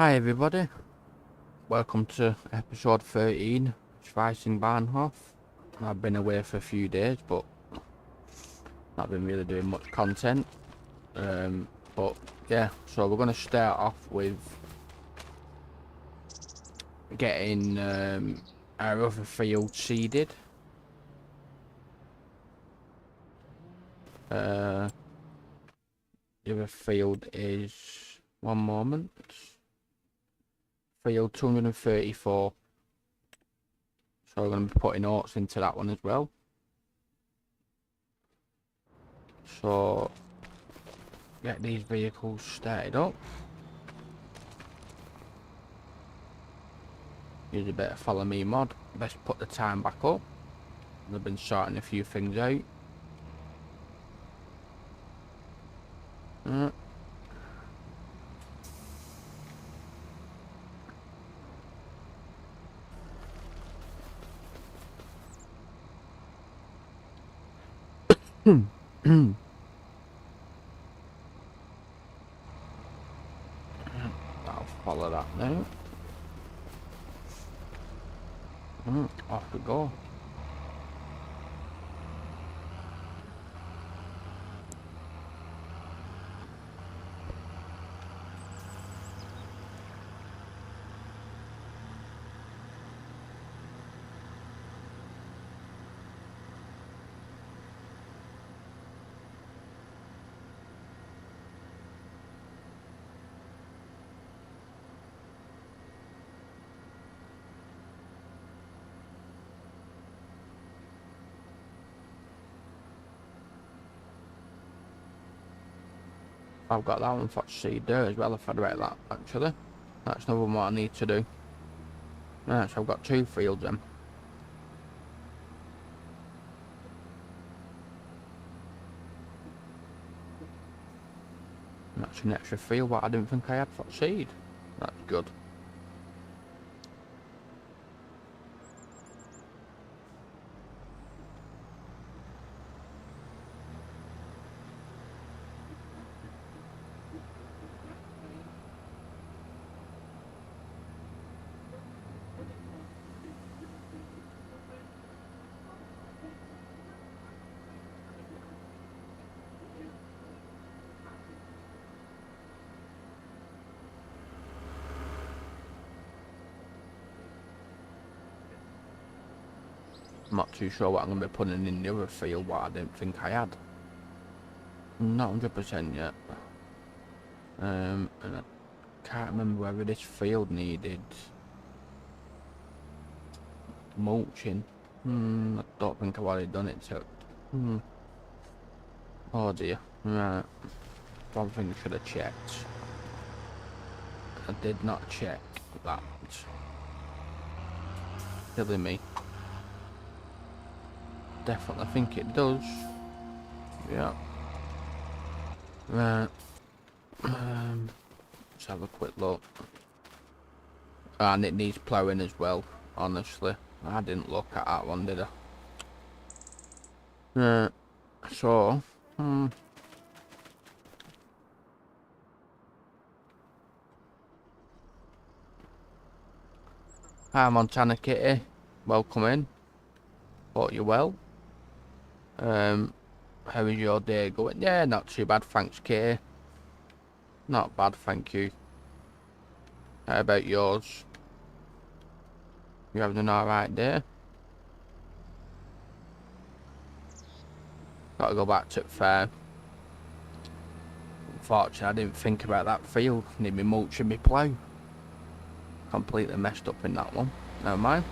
Hi everybody, welcome to episode 13, Schwesing Bahnhof. I've been away for a few days, but not been really doing much content. But yeah, so we're going to start off with getting our other field seeded. The other field is, one moment, field 234. So we're going to be putting oats into that one as well. So get these vehicles started up. Use a bit of follow me mod. Let's put the time back up. I've been sorting a few things out. I'll follow that now. Off we go. I've got that one for seed there as well. If I'd rate that, actually, that's another one what I need to do. Right, so I've got two fields then. That's an extra field what I didn't think I had for seed. That's good. I'm not too sure what I'm going to be putting in the other field what I didn't think I had. Not 100% yet. And I can't remember whether this field needed mulching. I don't think I've already done it to. Oh dear. Right. One thing I should have checked. I did not check that. Killing me. Definitely think it does. Yeah. Right. Let's have a quick look. And it needs ploughing as well, honestly. I didn't look at that one, did I? Right. So, hi Montana Kitty. Welcome in. Hope you're well. How is your day going? Yeah, not too bad, thanks, Kitty. Not bad, thank you. How about yours? You having an alright day? Gotta go back to the fair. Unfortunately, I didn't think about that field. Need me mulch and me plough. Completely messed up in that one. Never mind.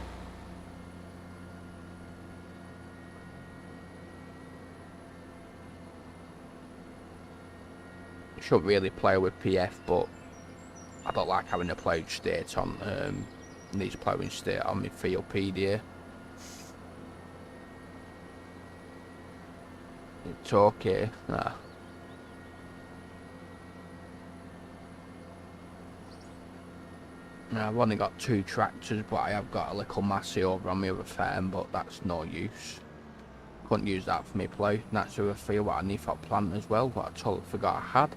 Shouldn't really play with PF, but I don't like having a ploughed state on these ploughing state on my field PDA. It's okay. Nah. I've only got two tractors, but I have got a little Massey over on my other farm, but that's no use. Couldn't use that for me plough. That's the other field what I need for plant as well, what I totally forgot I had.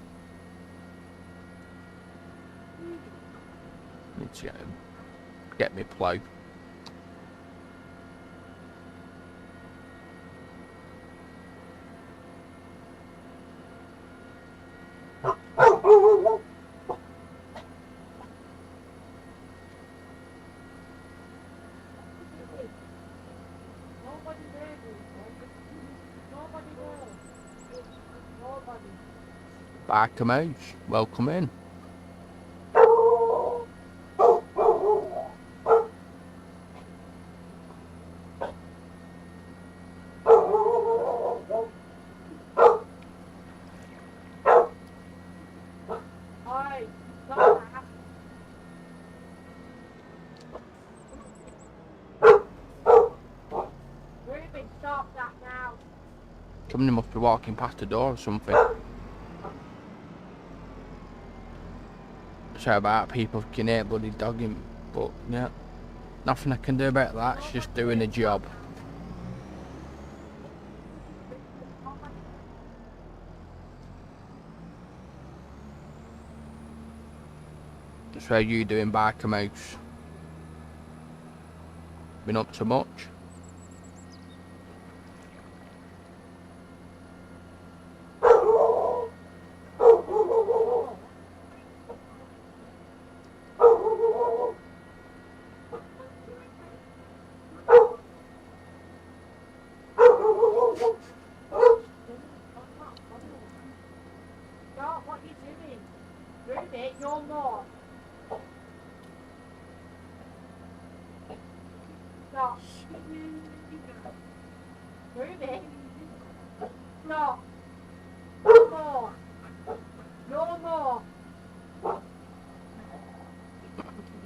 Need to get me plough. Barker Mouse, welcome in. Somebody must be walking past the door or something. Sorry about people can hear bloody dogging, but yeah, nothing I can do about that. She's just doing a job. So how you doing, Barker Mouse? Been up to much?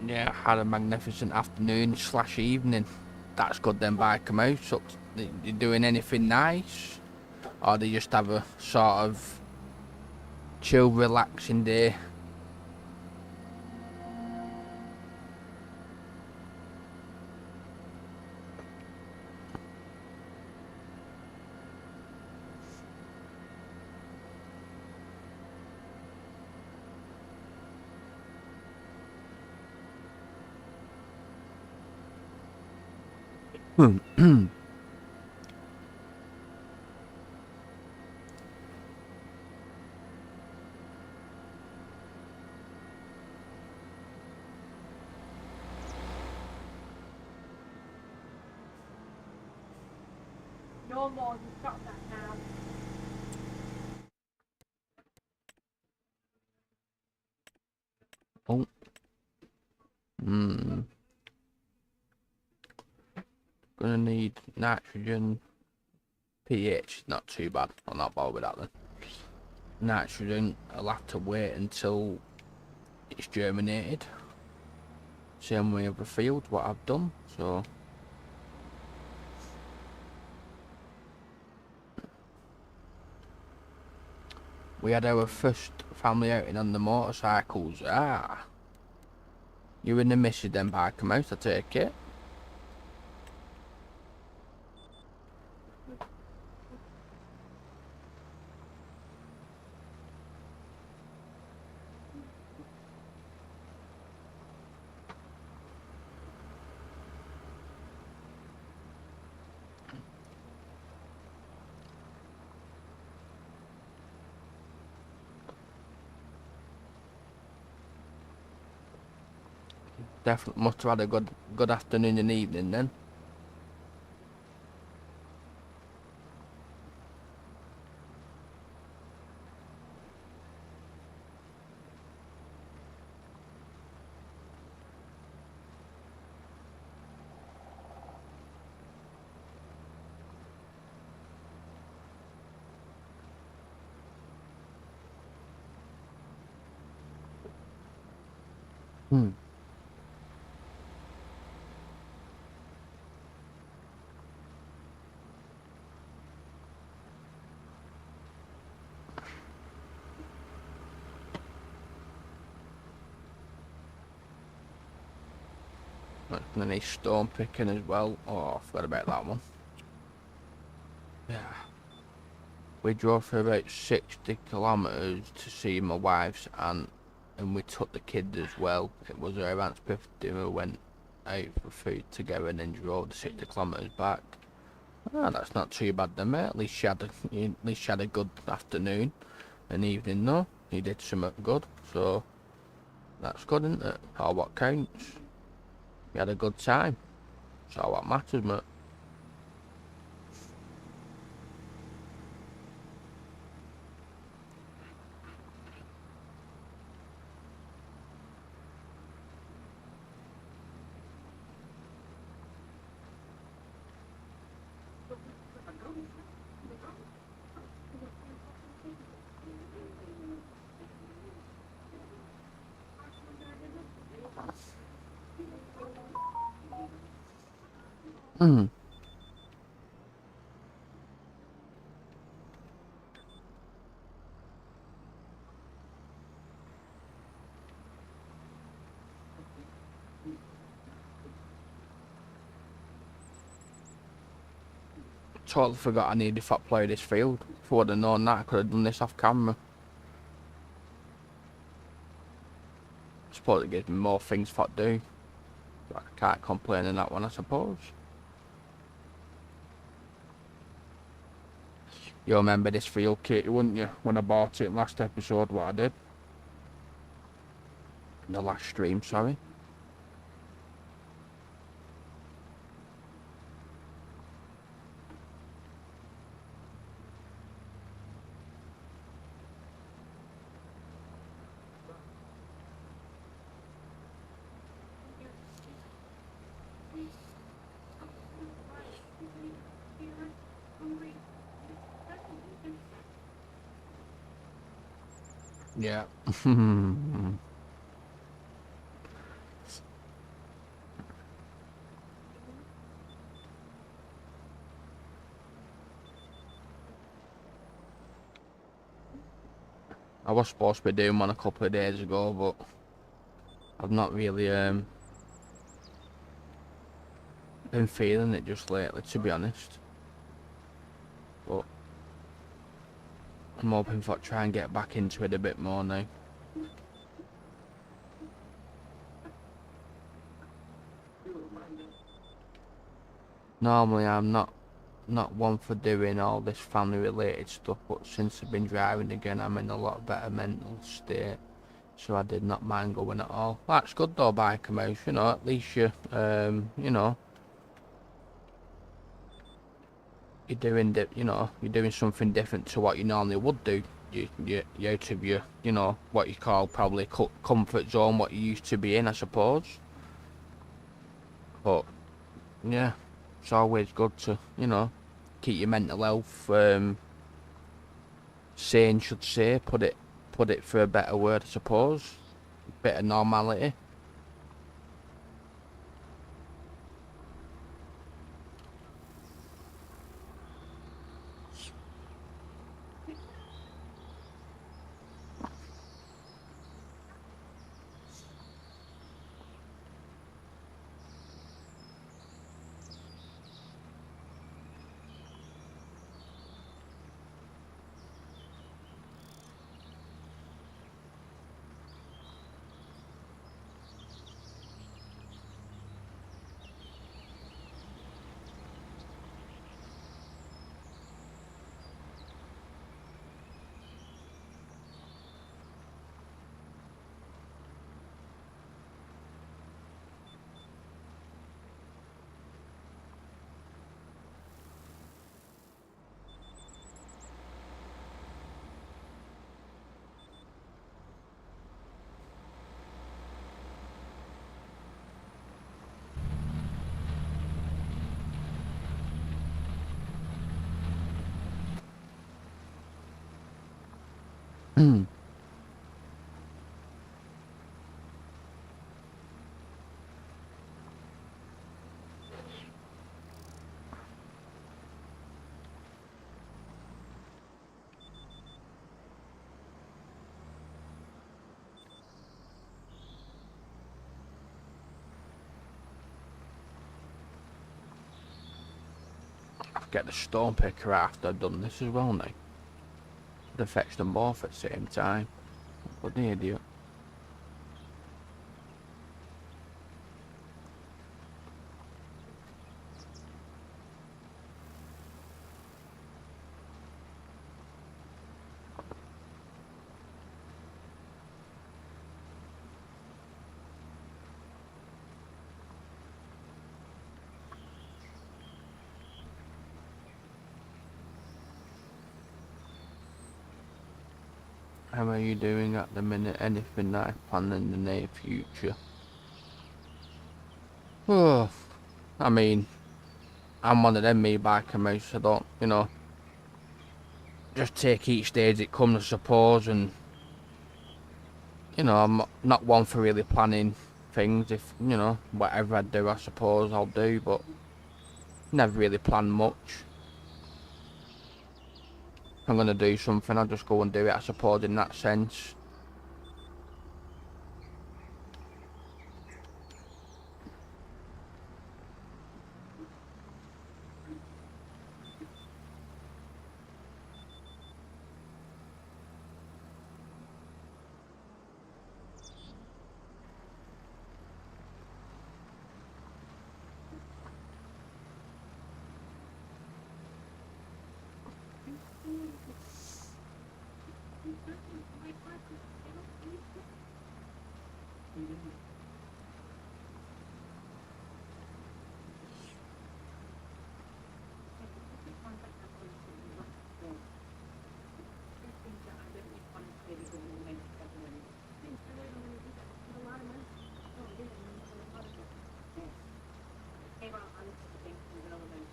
Yeah, I had a magnificent afternoon / evening. That's good then, Barker Mouse. So, you doing anything nice? Or do you just have a sort of chill, relaxing day? No more, you stop that now. Oh. Gonna need nitrogen. pH, not too bad. I'll not bother with that then. Nitrogen, I'll have to wait until it's germinated. Same way of the field, what I've done, so. We had our first family outing on the motorcycles. Ah. You and the missus then, Barker Mouse, I take it. Definitely must have had a good afternoon and evening then. And then stone picking as well. Oh, I forgot about that one. Yeah. We drove for about 60 kilometres to see my wife's aunt and we took the kids as well. It was her aunt's birthday, we went out for food together and then drove the 60 kilometres back. Ah, that's not too bad then, mate. At least she had a good afternoon and evening though. You did something good, so that's good, isn't it? All what counts. You had a good time. That's all what matters, mate. Mm. Totally forgot I needed to play this field. If I would have known that, I could have done this off camera. I suppose it gives me more things to do. But I can't complain on that one, I suppose. You remember this field, Katie, wouldn't you? When I bought it last episode, what I did? In the last stream, sorry. Yeah. I was supposed to be doing one a couple of days ago, but I've not really been feeling it just lately, to be honest. But I'm hoping to try and get back into it a bit more now. Normally I'm not one for doing all this family related stuff, but since I've been driving again I'm in a lot better mental state, so I did not mind going at all. That's good though, bike mouse, you know, at least you you know, you're doing you're doing something different to what you normally would do. You're out of your, you know, what you call probably comfort zone, what you used to be in, I suppose. But yeah, it's always good to, you know, keep your mental health sane, should say, put it for a better word, I suppose. Bit of normality. I'll get the stone picker after I've done this as well now. I'd have fetched them both at the same time. What an idiot. How are you doing at the minute? Anything nice planned in the near future? Oh, I mean, I'm one of them, me biker mates. I don't, just take each day as it comes, I suppose. And I'm not one for really planning things. If whatever I do, I suppose I'll do, but never really plan much. If I'm gonna do something, I'll just go and do it, I suppose, in that sense.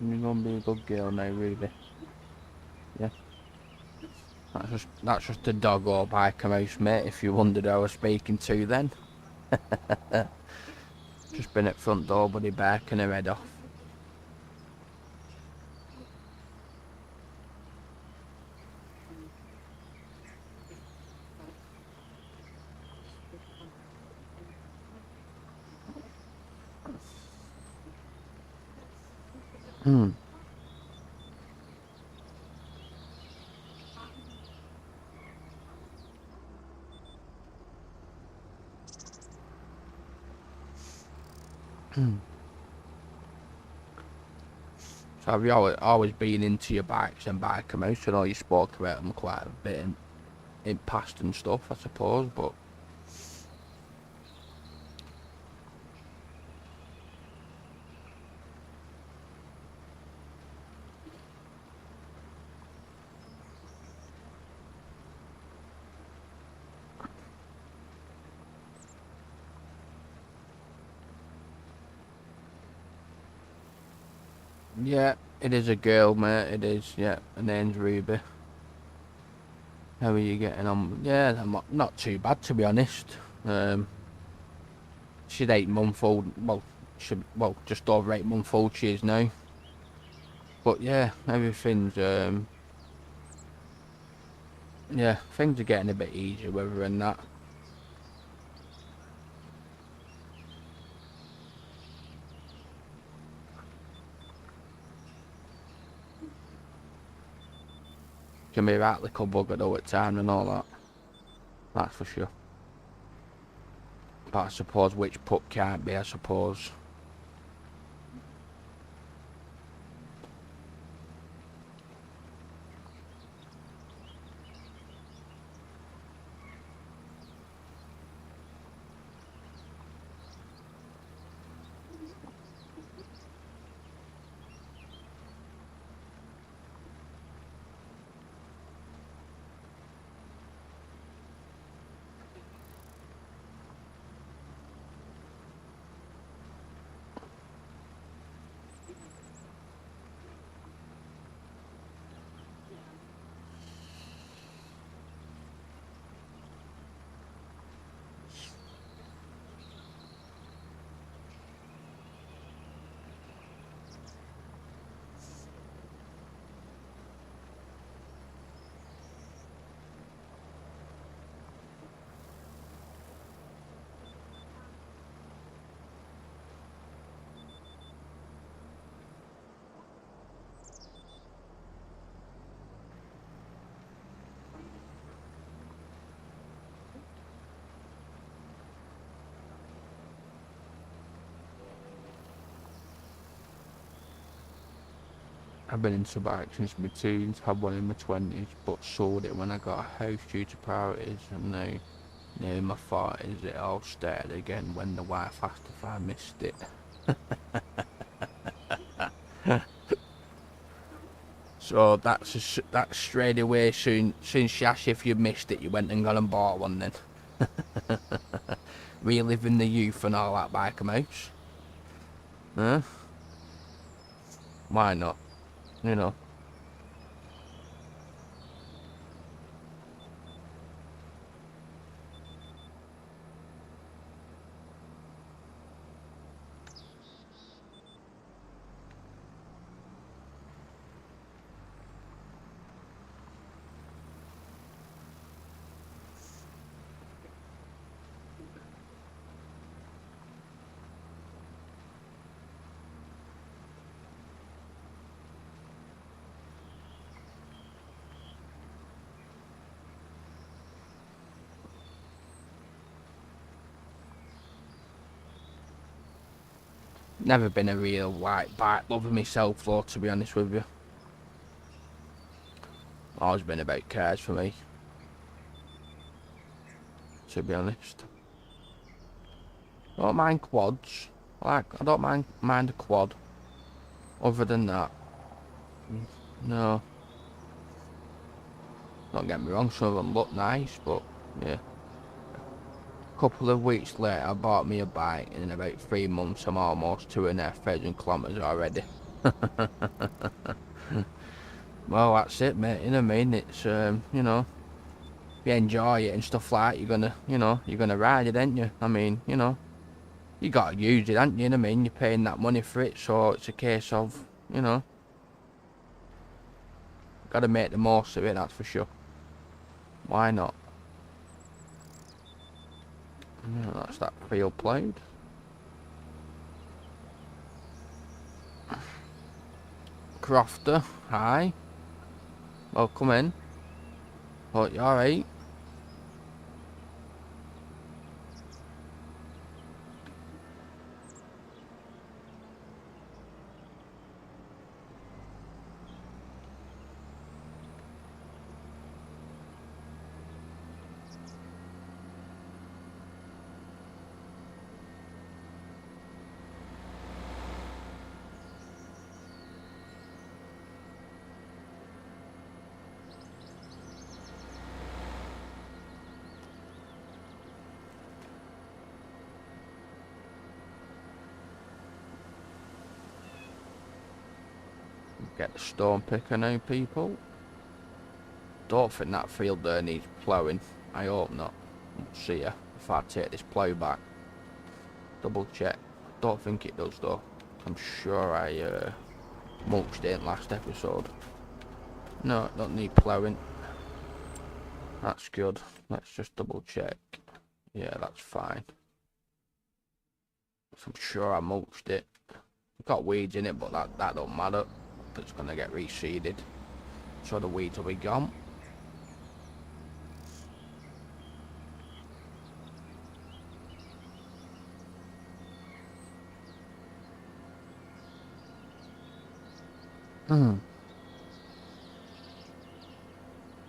You're gonna be a good girl now, Ruby. Yeah. That's just a dog or biker mouse, mate, if you wondered who I was speaking to then. Just been at front door, buddy, barking her head off. Hmm. So have you always been into your bikes and biker mouse? I know you spoke about them quite a bit in past and stuff, I suppose, but yeah, it is a girl, mate. It is, yeah. Her name's Ruby. How are you getting on? Yeah, I'm not too bad, to be honest. She's 8 month old. Well, just over 8 month old she is now. But yeah, everything's yeah, things are getting a bit easier with her and that. Can be a right little bugger though at times and all that. That's for sure. But I suppose which pup can't be, I suppose. I've been into bikes since my teens, had one in my 20s, but sold it when I got a house due to priorities, and now near my 40s it all started again when the wife asked if I missed it. So that's straight away. Soon she asked you if you missed it, you went and got and bought one then. Reliving the youth and all that, biker mouse. Huh? Why not? You know. Never been a real white bike lover myself, though, to be honest with you. Always been about cars for me, to be honest. I don't mind quads. I don't mind a quad. Other than that, no. Don't get me wrong, some of them look nice, but yeah. A couple of weeks later, I bought me a bike, and in about 3 months, I'm almost 2,500 kilometres already. Well, that's it, mate. You know what I mean? It's you know, if you enjoy it and stuff like that, you're gonna ride it, ain't you? I mean, you know, you gotta use it, ain't you? You know what I mean? You're paying that money for it, so it's a case of, you know, gotta make the most of it. That's for sure. Why not? Yeah, that's that field plate. Crofter, hi. Well, come in. Oh, you alright? Get the stone picker now, people. Don't think that field there needs ploughing. I hope not. We'll see ya if I take this plough back. Double check. Don't think it does though. I'm sure I mulched it in last episode. No, it don't need ploughing. That's good. Let's just double check. Yeah, that's fine. So I'm sure I mulched it. Got weeds in it, but that don't matter. It's gonna get reseeded, so the weeds will be gone.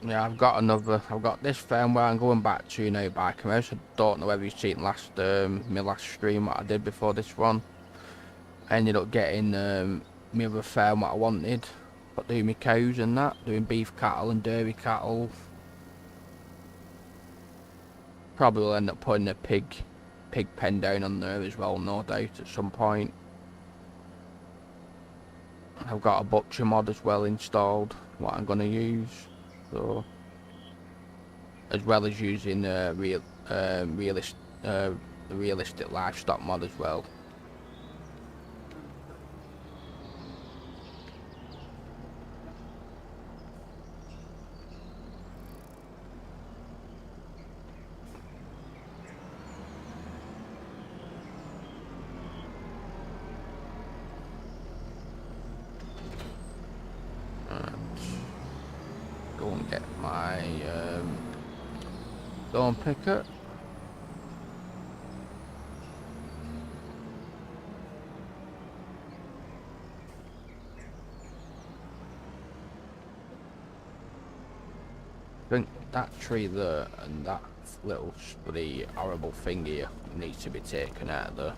Yeah, I've got this farm where I'm going back to now, biker mouse. I don't know whether you've seen my last stream what I did before this one. I ended up getting my other farm what I wanted, but doing my cows and that, doing beef cattle and dairy cattle. Probably will end up putting a pig pen down on there as well, no doubt, at some point. I've got a butcher mod as well installed, what I'm going to use, so as well as using the realistic livestock mod as well. Go and get my stone picker. I think that tree there and that little bloody horrible thing here needs to be taken out of there.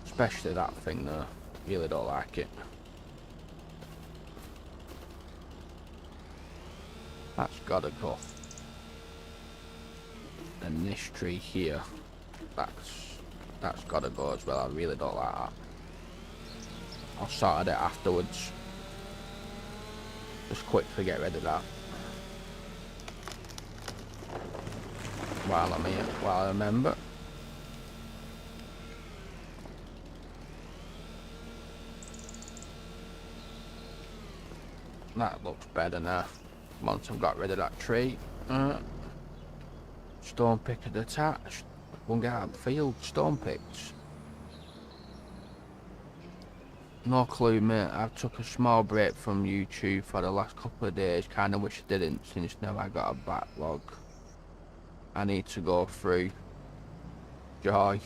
Especially that thing there. Really don't like it. That's gotta go. And this tree here, that's gotta go as well. I really don't like that. I'll sort it afterwards. Just quickly get rid of that. While I'm here, while I remember. That looks better now. Once I've got rid of that tree. Stone picker detached. Won't get out of the field. Stone picked. No clue, mate. I've took a small break from YouTube for the last couple of days. Kinda wish I didn't, since now I got a backlog I need to go through. Joy.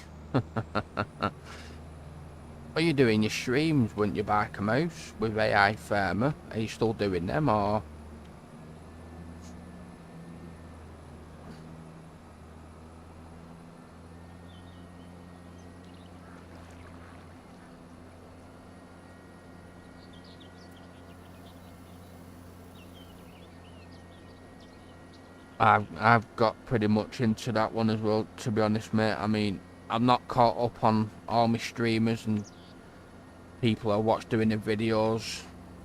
Are you doing your streams? Wouldn't you back a mouse with AI Farmer? Are you still doing them, or? I've got pretty much into that one as well, to be honest, mate. I mean, I'm not caught up on all my streamers and people I watch doing the videos.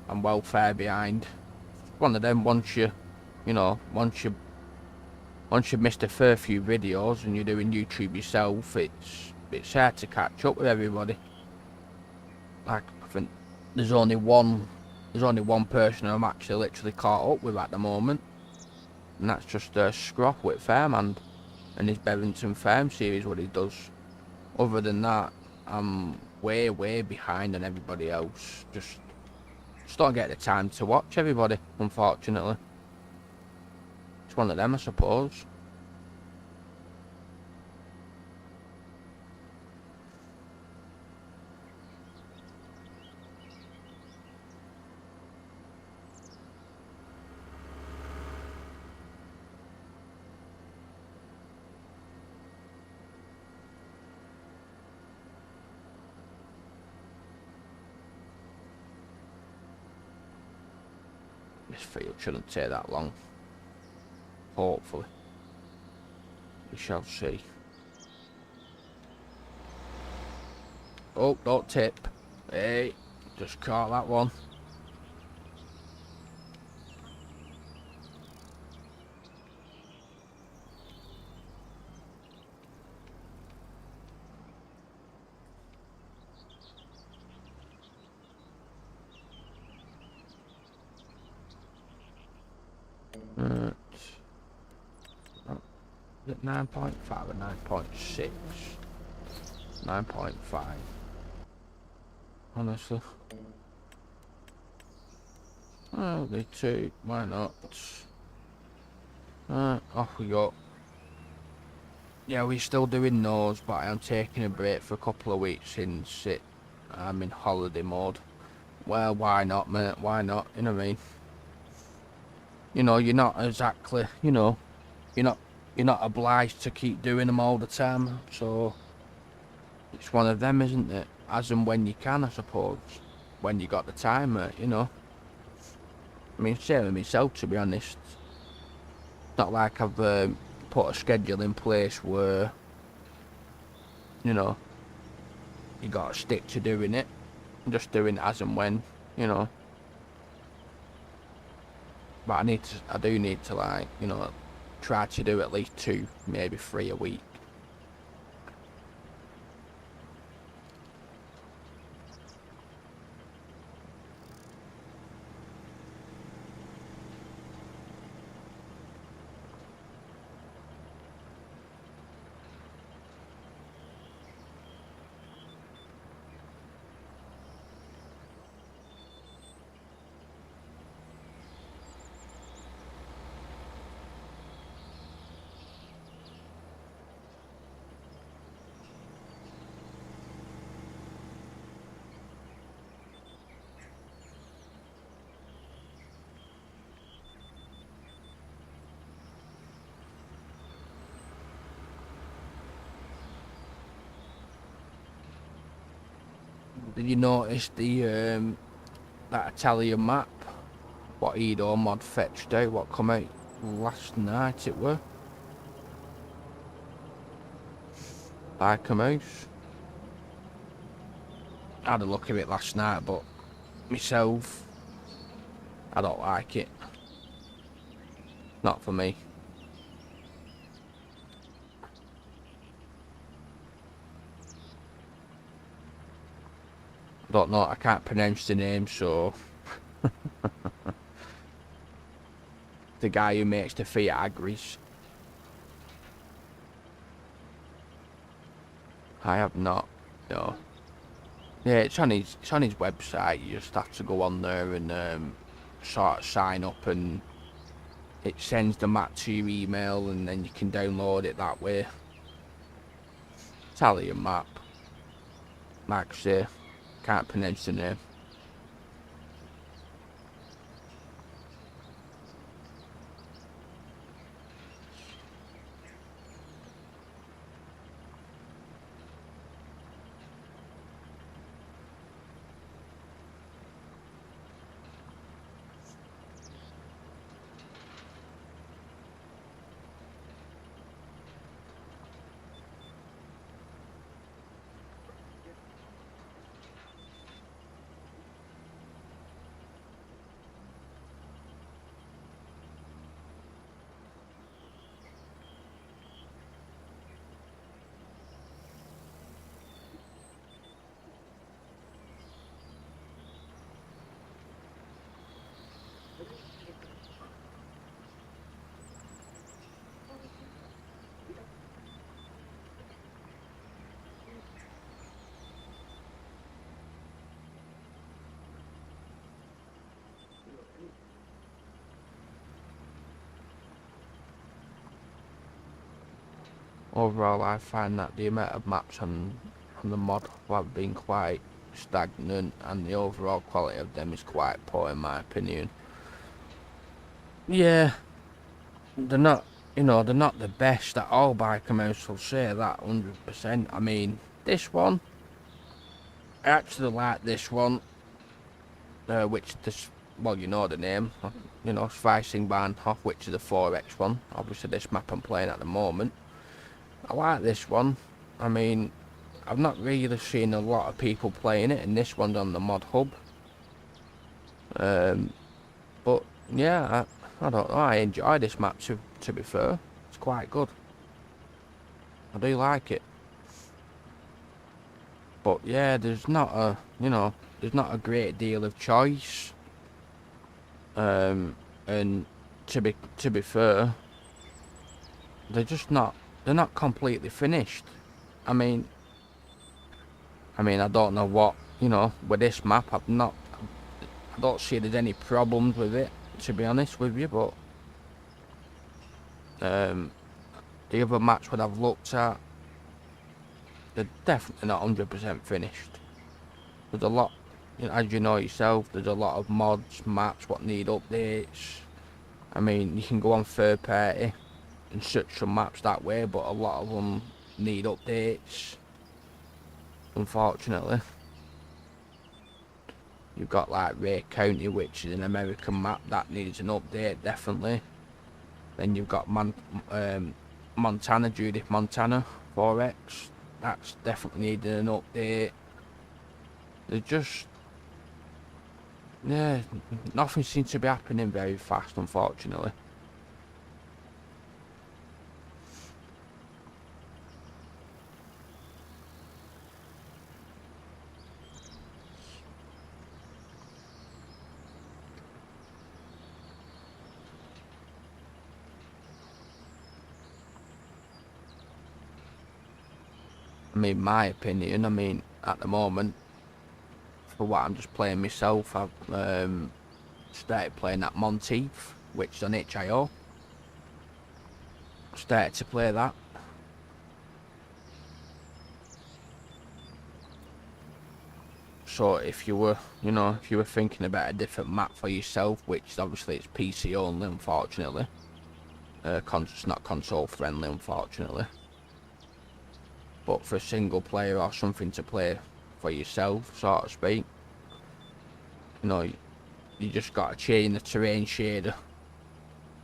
I'm well far behind. One of them, once you've missed a fair few videos and you're doing YouTube yourself, it's hard to catch up with everybody. Like, I think there's only one person I'm actually literally caught up with at the moment. And that's just Scrop with Fairman and his Bevington Farm series, what he does. Other than that, I'm way behind on everybody else. Just don't get the time to watch everybody, unfortunately. It's one of them, I suppose. This field shouldn't take that long. Hopefully. We shall see. Oh, don't tip. Hey, just caught that one. Is it 9.5 or 9.6? 9.5. Honestly. Oh, they two. Why not? Off we go. Yeah, we're still doing those, but I'm taking a break for a couple of weeks since I'm in holiday mode. Well, why not, mate? Why not? You know what I mean? You know, you're not exactly, you're not obliged to keep doing them all the time, so it's one of them, isn't it? As and when you can, I suppose. When you got the time, mate, you know. I mean, same with myself, to be honest. It's not like I've put a schedule in place where, you know, you got to stick to doing it. I'm just doing it as and when, you know. But I do need to, like, you know, try to do at least 2, maybe 3 a week. Did you notice the that Italian map? What Edo mod fetched out, what come out last night it were. Like a mouse. I had a look at it last night, but myself, I don't like it. Not for me. I don't know, I can't pronounce the name, so the guy who makes the Fiat Agris. I have not, no. Yeah, it's on his website. You just have to go on there and sort of sign up, and it sends the map to your email, and then you can download it that way. Italian map. Like I say, can't pronounce the name. Overall, I find that the amount of maps on the mod have been quite stagnant, and the overall quality of them is quite poor in my opinion. Yeah, they're not, they're not the best at all. Biker Mouse will say that 100%. I mean, this one, I actually like this one, which this, well, you know the name, Schwesing Bahnhof, which is a 4x one. Obviously, this map I'm playing at the moment. I like this one. I mean, I've not really seen a lot of people playing it, and this one's on the mod hub. But yeah, I don't know. I enjoy this map. To be fair, it's quite good. I do like it. But yeah, there's not a great deal of choice. And to be fair, they're not completely finished. I mean, I don't know what, with this map, I don't see there's any problems with it, to be honest with you, but the other maps that I've looked at, they're definitely not 100% finished. There's a lot, as you know yourself, there's a lot of mods, maps what need updates. I mean, you can go on third party and search some maps that way, but a lot of them need updates, unfortunately. You've got like Ray County, which is an American map that needs an update, definitely. Then you've got Montana, Judith Montana 4X. That's definitely needed an update. There's just, yeah, nothing seems to be happening very fast, unfortunately. I mean, my opinion, at the moment, for what I'm just playing myself, I've started playing that Monteith, which is on HIO. Started to play that. So if you were thinking about a different map for yourself, which obviously it's PC only, unfortunately. It's not console friendly, unfortunately. But for a single player or something to play for yourself, so to speak, you just got to change the terrain shader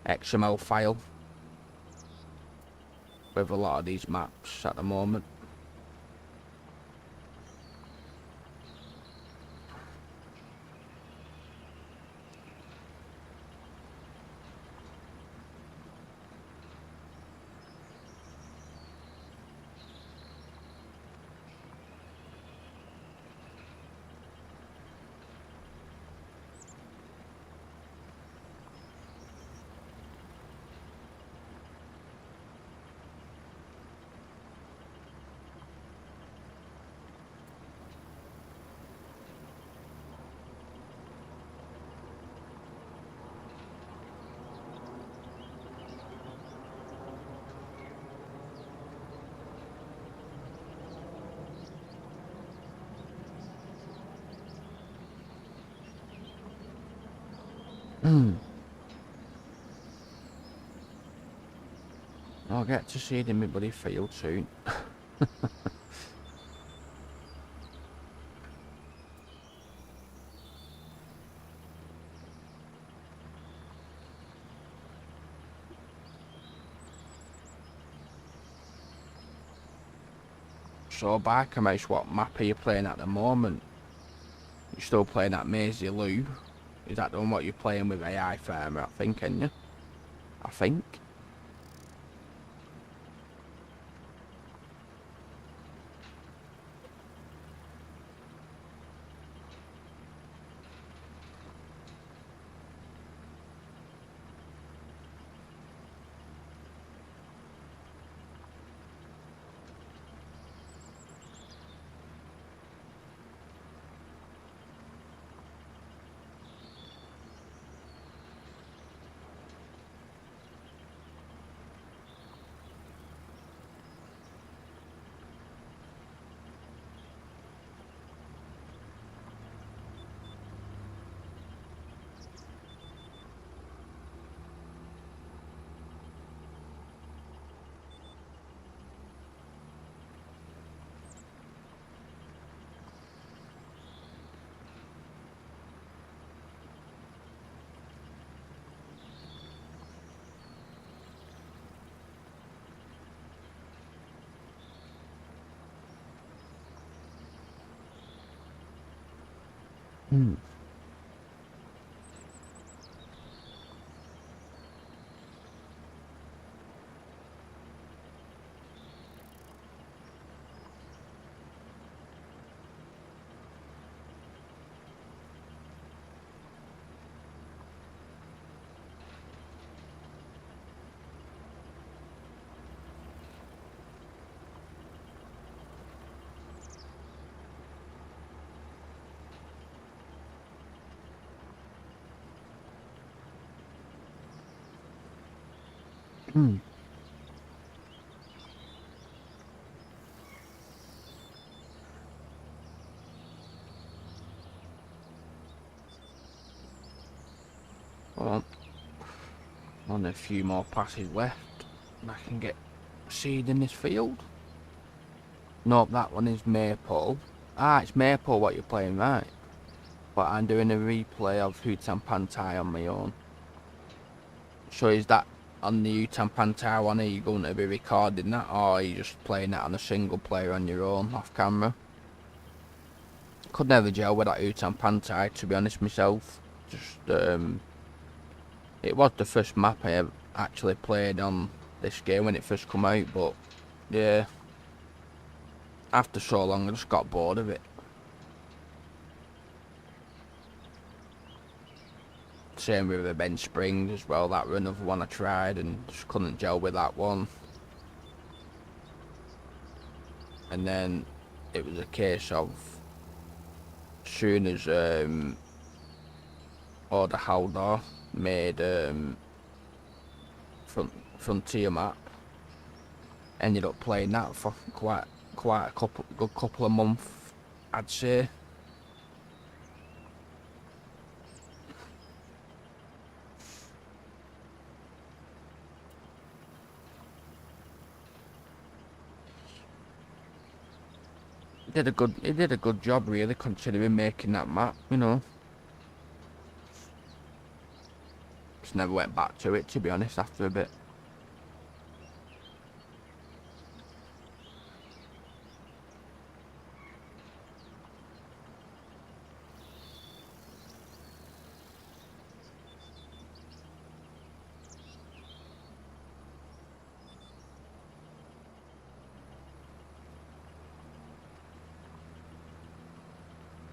XML file with a lot of these maps at the moment. I'll get to see it in my bloody field soon. So, Biker Mouse, what map are you playing at the moment? You still playing that Maisie Lou? Is that the one what you're playing with AI Farmer, I think, ain't you? I think. Well, only a few more passes left and I can get seed in this field. Nope, that one is Maple. Ah, it's Maple what you're playing, right? But I'm doing a replay of Hutan Pantai on my own. So is that on the Hutan Pantai one, are you going to be recording that, or are you just playing that on a single player on your own, off camera? Could never gel with that Hutan Pantai, to be honest myself. Just, it was the first map I ever actually played on this game when it first come out, but yeah, after so long I just got bored of it. Same with the Ben Springs as well, that was another one I tried and just couldn't gel with that one. And then it was a case of, as soon as Order Haldor made Frontier map, ended up playing that for quite a good couple of months, I'd say. It did a good job really, considering making that map, you know. Just never went back to it, to be honest, after a bit.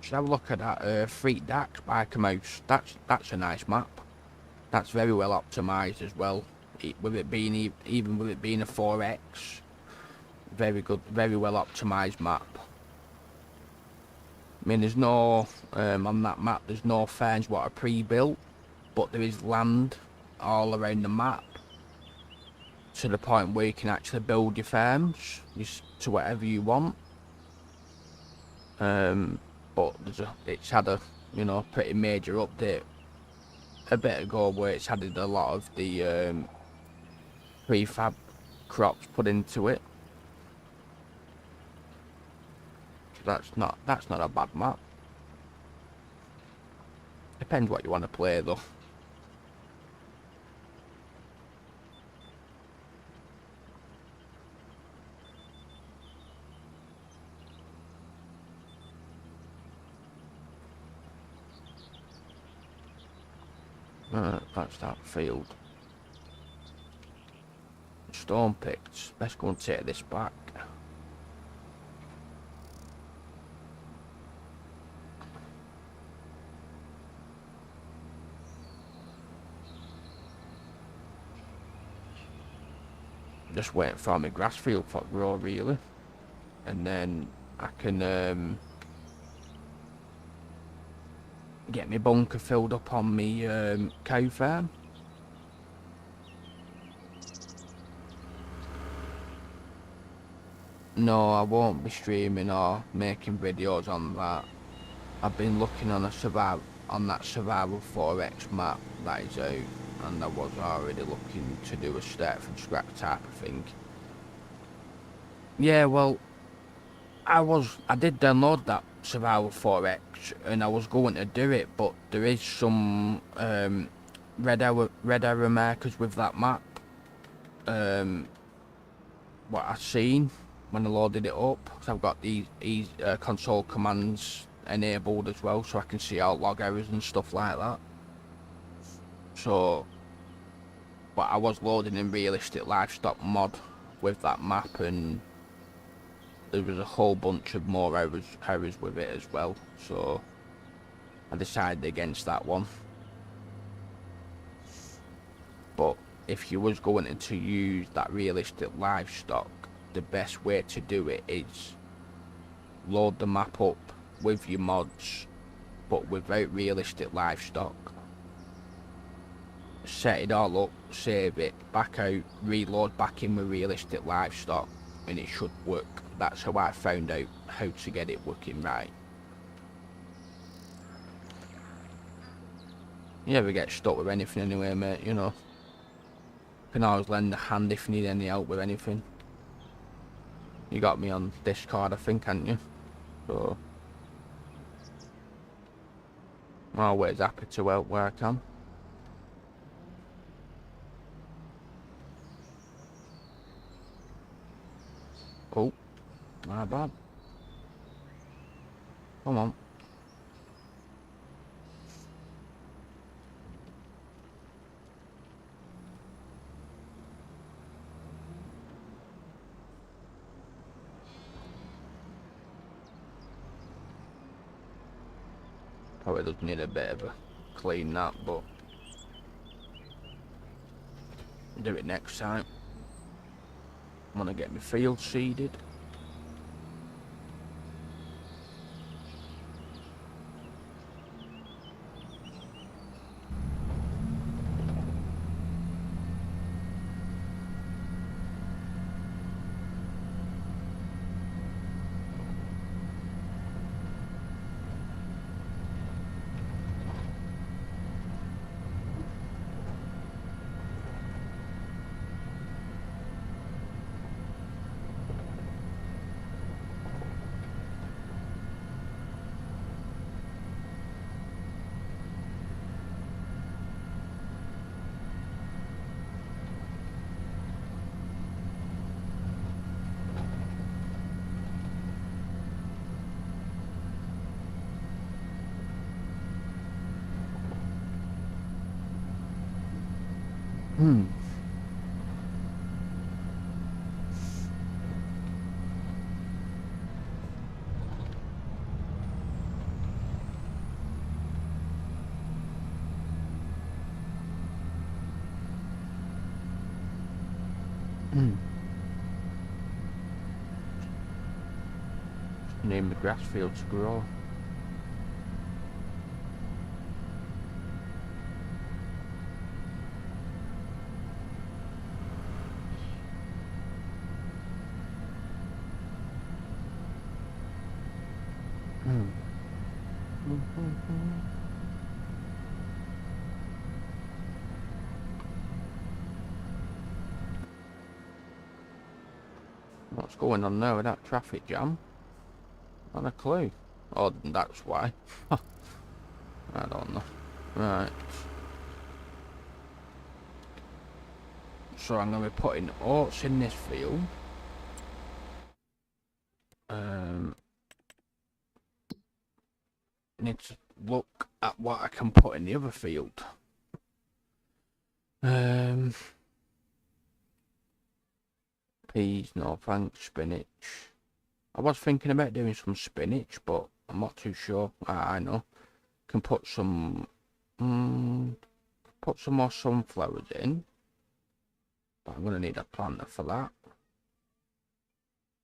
Should have a look at that Freak Dax by Mouse. That's a nice map. That's very well optimised as well. With it being even with it being a 4x, very good, very well optimised map. I mean, there's no on that map. There's no farms what are pre-built, but there is land all around the map to the point where you can actually build your farms to whatever you want. But it's had a pretty major update a bit ago where it's added a lot of the prefab crops put into it. That's not a bad map. Depends what you want to play though. That's that field. Stone picked. Let's go and take this back. Just waiting for my grass field to grow really, and then I can get my bunker filled up on my cow farm. No, I won't be streaming or making videos on that. I've been looking on that survival 4x map that is out, and I was already looking to do a start from scratch type of thing. Yeah, well, I did download that survival 4x and I was going to do it, but there is some red arrow markers with that map. What I seen when I loaded it up, so I've got these console commands enabled as well, so I can see out log errors and stuff like that. So, but I was loading in realistic livestock mod with that map, and there was a whole bunch of more errors with it as well, so I decided against that one. But if you was going to use that realistic livestock, the best way to do it is load the map up with your mods, but without realistic livestock. Set it all up, save it, back out, reload back in with realistic livestock, and it should work. That's how I found out how to get it working right. You ever get stuck with anything anyway, mate, you know. Can always lend a hand if you need any help with anything. You got me on Discord, I think, haven't you? So I'm always happy to help where I can. Oh, my bad. Come on. Probably does need a bit of a clean that, but do it next time. I'm gonna get my field seeded. Hmm. Hmm. Need the grass field to grow. Hmm. What's going on there with that traffic jam? Not a clue. Oh, that's why. I don't know. Right. So I'm going to be putting oats in this field. Need to look at what I can put in the other field. Peas, no thanks. Spinach. I was thinking about doing some spinach, but I'm not too sure. I know. Can put some more sunflowers in, but I'm gonna need a planter for that.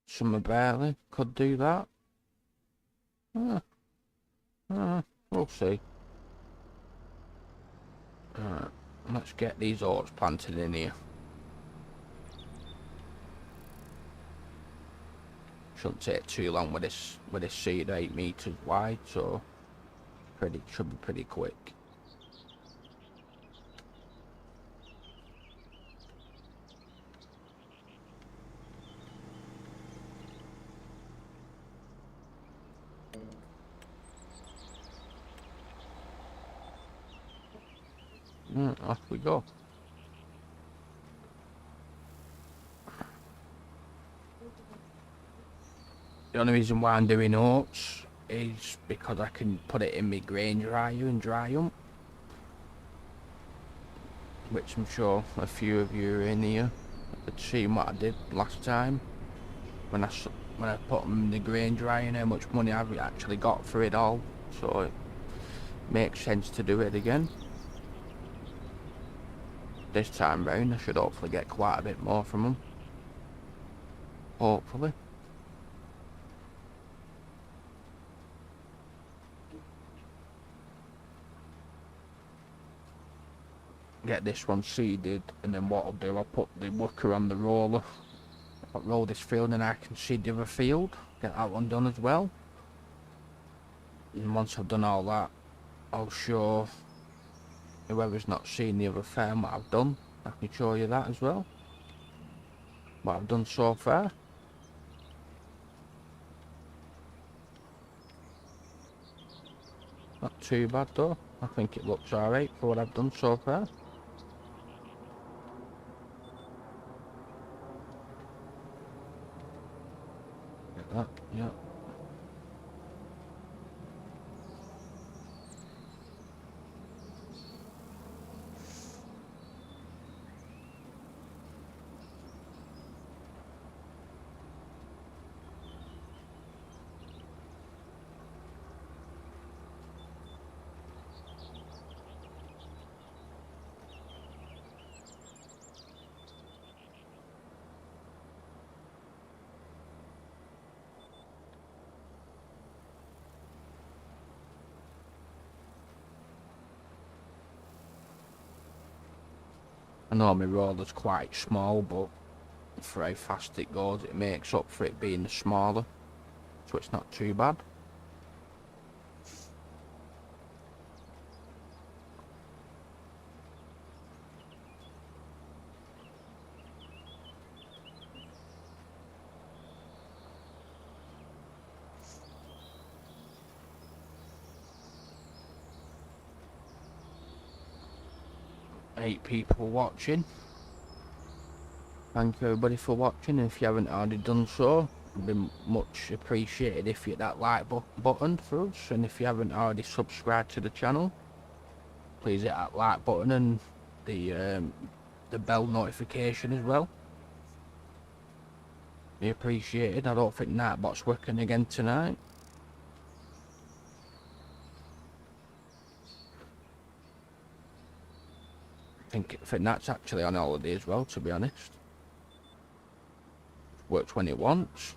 Summer barley could do that. We'll see. Let's get these oats planted in here. Shouldn't take too long with this seed, 8 meters wide, so should be pretty quick. Off we go. The only reason why I'm doing oats is because I can put it in my grain dryer and dry them, which I'm sure a few of you in here had seen what I did last time when I put them in the grain dryer and how much money I've actually got for it all, so it makes sense to do it again. This time round I should hopefully get quite a bit more from them. Hopefully. Get this one seeded, and then what I'll do, I'll put the worker on the roller. I'll roll this field and I can seed the other field. Get that one done as well. And once I've done all that, I'll show whoever's not seen the other farm what I've done. I can show you that as well. What I've done so far. Not too bad though. I think it looks alright for what I've done so far. Get that, yeah. I know my roller's quite small, but for how fast it goes, it makes up for it being smaller, so it's not too bad. Eight people watching. Thank you everybody for watching, and if you haven't already done so, it'd be much appreciated if you hit that like button for us, and if you haven't already subscribed to the channel, please hit that like button and the the bell notification as well. Be appreciated. I don't think Nightbot's working again tonight. I think Nat's actually on holiday as well, to be honest. Works when it wants.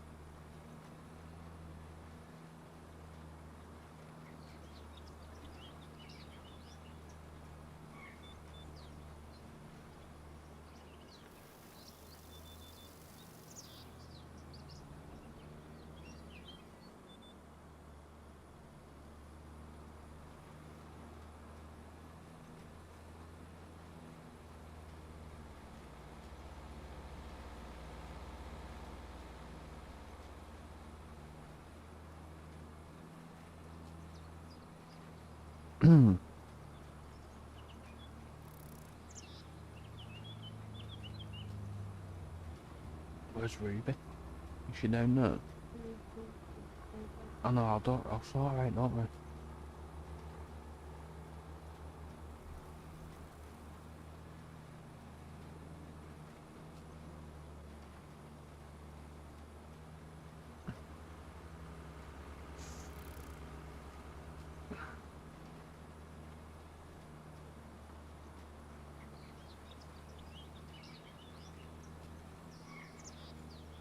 Where's Ruby? Is she down there? Oh no, I'll sort her out, don't we?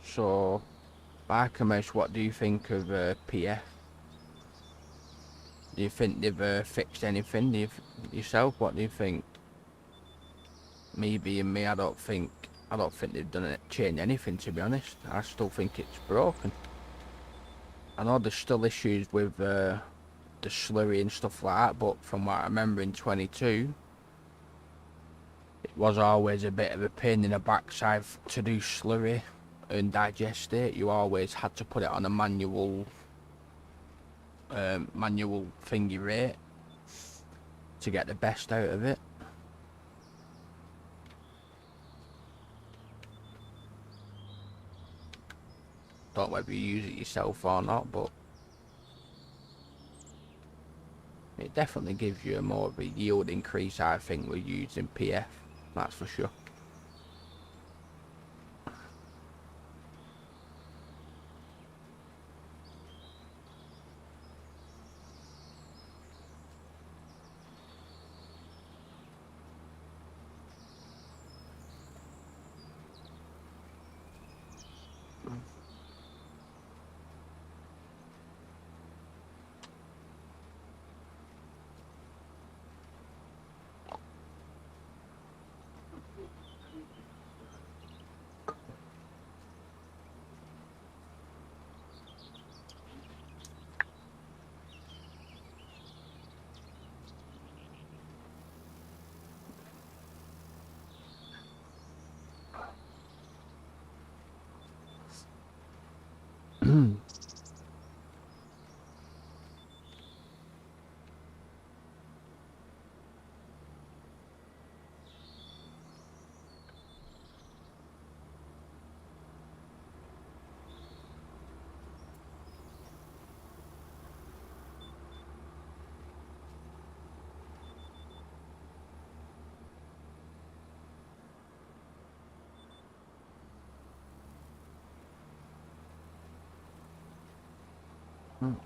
So, Barkamish, what do you think of PF? Do you think they've fixed anything? Yourself, what do you think? Me being me, I don't think they've done it, changed anything, to be honest. I still think it's broken. I know there's still issues with the slurry and stuff like that, but from what I remember in 22, it was always a bit of a pain in the backside to do slurry and digest it. You always had to put it on a manual thingy rate to get the best out of it. Don't know whether you use it yourself or not, but it definitely gives you a more of a yield increase, I think, with using PF, that's for sure.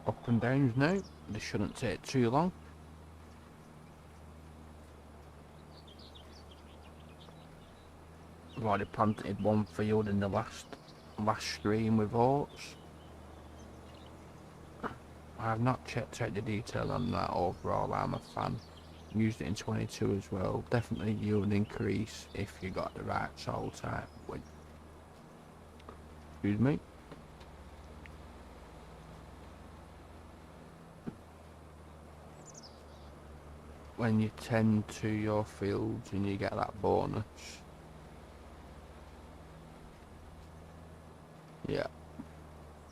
Up and downs now. This shouldn't take too long. I've already planted one field in the last stream with oats. I have not checked out the detail on that overall. I'm a fan. Used it in 22 as well. Definitely yield increase if you got the right soil type. Excuse me. When you tend to your fields and you get that bonus.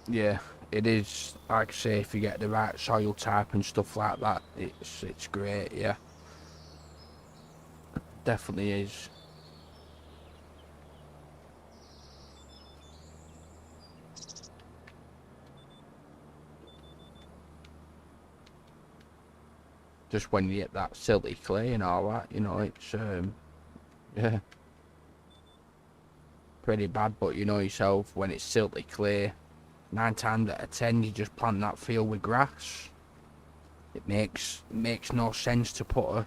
Yeah, it is, like I say, if you get the right soil type and stuff like that, it's great, yeah. Definitely is. Just when you get that silty clay and all that, you know, it's yeah. pretty bad, but you know yourself, when it's silty clear, 9 times out of 10 you just plant that field with grass. It makes no sense to put a,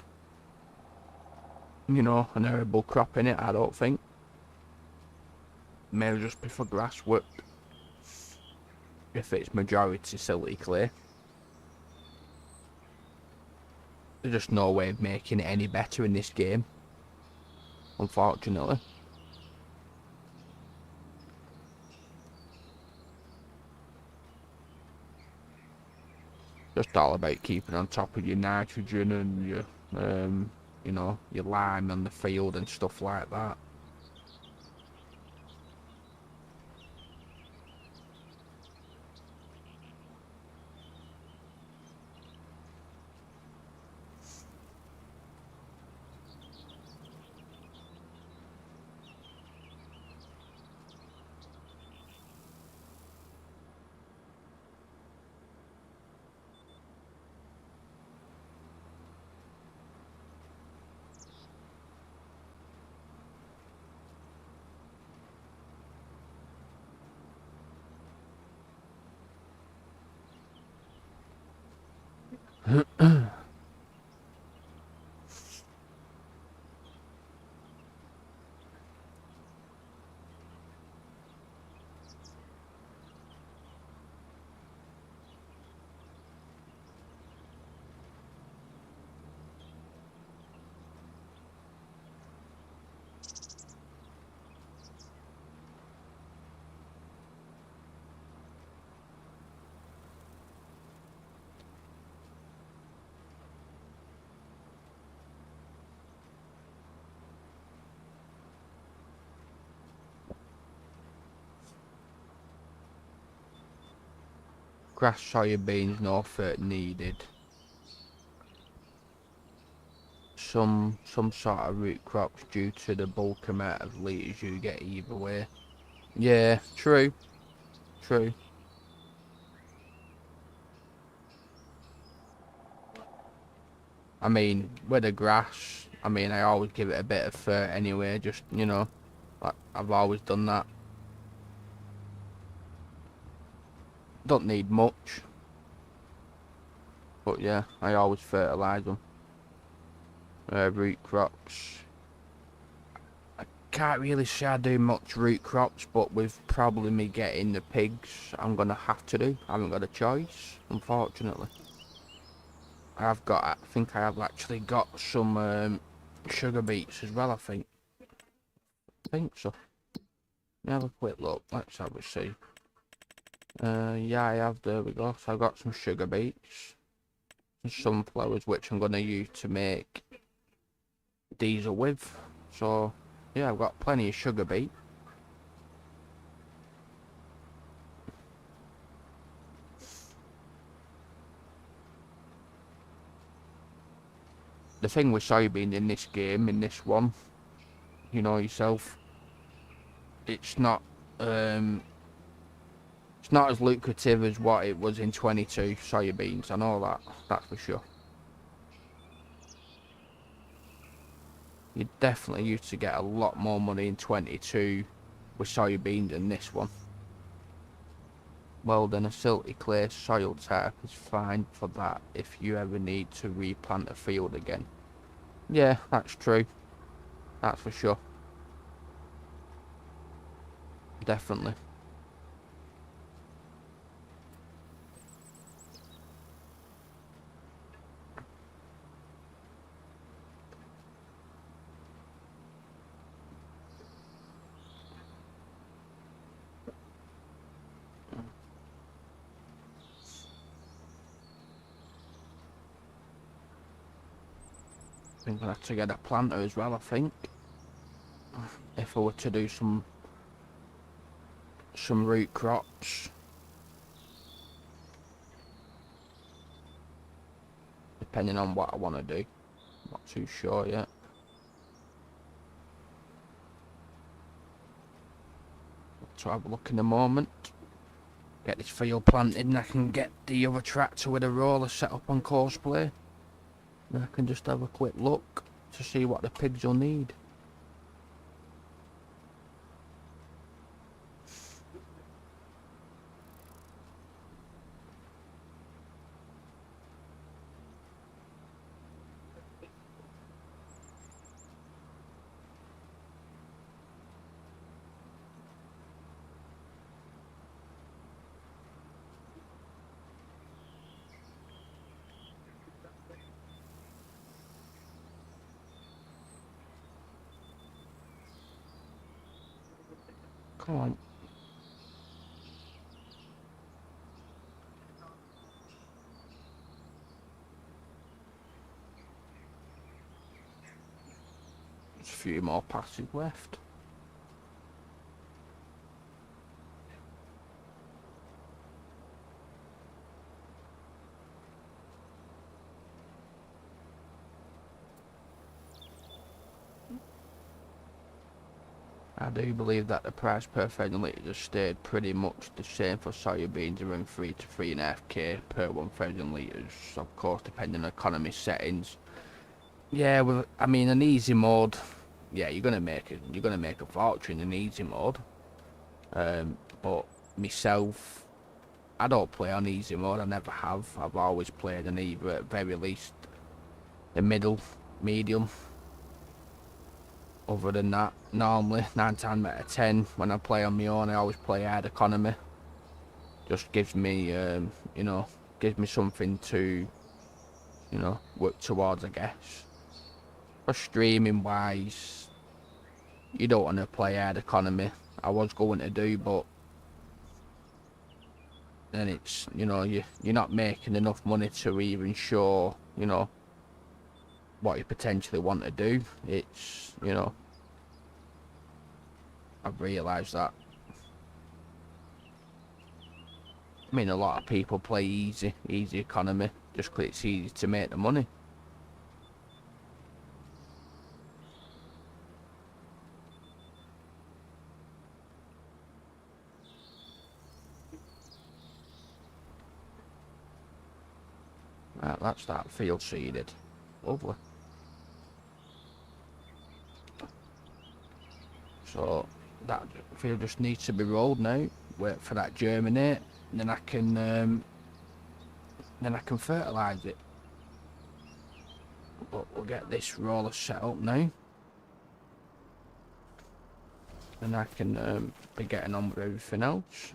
you know, an arable crop in it, I don't think. May just be for grass work if it's majority silty clear. There's just no way of making it any better in this game, unfortunately. Just all about keeping on top of your nitrogen and your, you know, your lime on the field and stuff like that. Grass, soybeans, no fert needed. Some sort of root crops due to the bulk amount of litres you get either way. Yeah, true. True. I mean, with the grass, I mean, I always give it a bit of fert anyway, just, you know, like, I've always done that. Don't need much. But yeah, I always fertilise them. Root crops. I can't really say I do much root crops, but with probably me getting the pigs, I'm going to have to do. I haven't got a choice, unfortunately. I think I have actually got some sugar beets as well, I think. I think so. Let me have a quick look. Let's have a see. Yeah, I have. There we go. So I've got some sugar beets and sunflowers, which I'm going to use to make diesel with. So, yeah, I've got plenty of sugar beet. The thing with soybean in this game, in this one, you know yourself, it's not as lucrative as what it was in 22 soybeans. I know that's for sure. You definitely used to get a lot more money in 22 with soybeans than this one. Well, then a silty clay soil type is fine for that if you ever need to replant a field again. Yeah, that's true. That's for sure. Definitely. I think I'll have to get a planter as well, I think. If I were to do some root crops. Depending on what I want to do. Not too sure yet. So have a look in a moment. Get this field planted and I can get the other tractor with a roller set up on courseplay. And I can just have a quick look to see what the pigs will need. Come on. There's a few more passes left. I do believe that the price per 1,000 litres has stayed pretty much the same for soybeans, around 3 to 3.5k per 1,000 litres. Of course, depending on economy settings. Yeah, with I mean an easy mode. Yeah, you're gonna make a fortune in easy mode. But myself, I don't play on easy mode. I never have. I've always played on either, at very least, the middle, medium. Other than that, normally 9 times out of 10 when I play on my own, I always play hard economy. Just gives me, gives me something to, work towards, I guess. For streaming wise, you don't want to play hard economy. I was going to do, but then it's, you're not making enough money to even show, what you potentially want to do. It's, I've realised that. I mean, a lot of people play easy economy, just 'cause it's easy to make the money. Right, that's that field seeded. Lovely. So that field just needs to be rolled now. Wait for that germinate, and then I can fertilise it. But we'll get this roller set up now, and I can be getting on with everything else.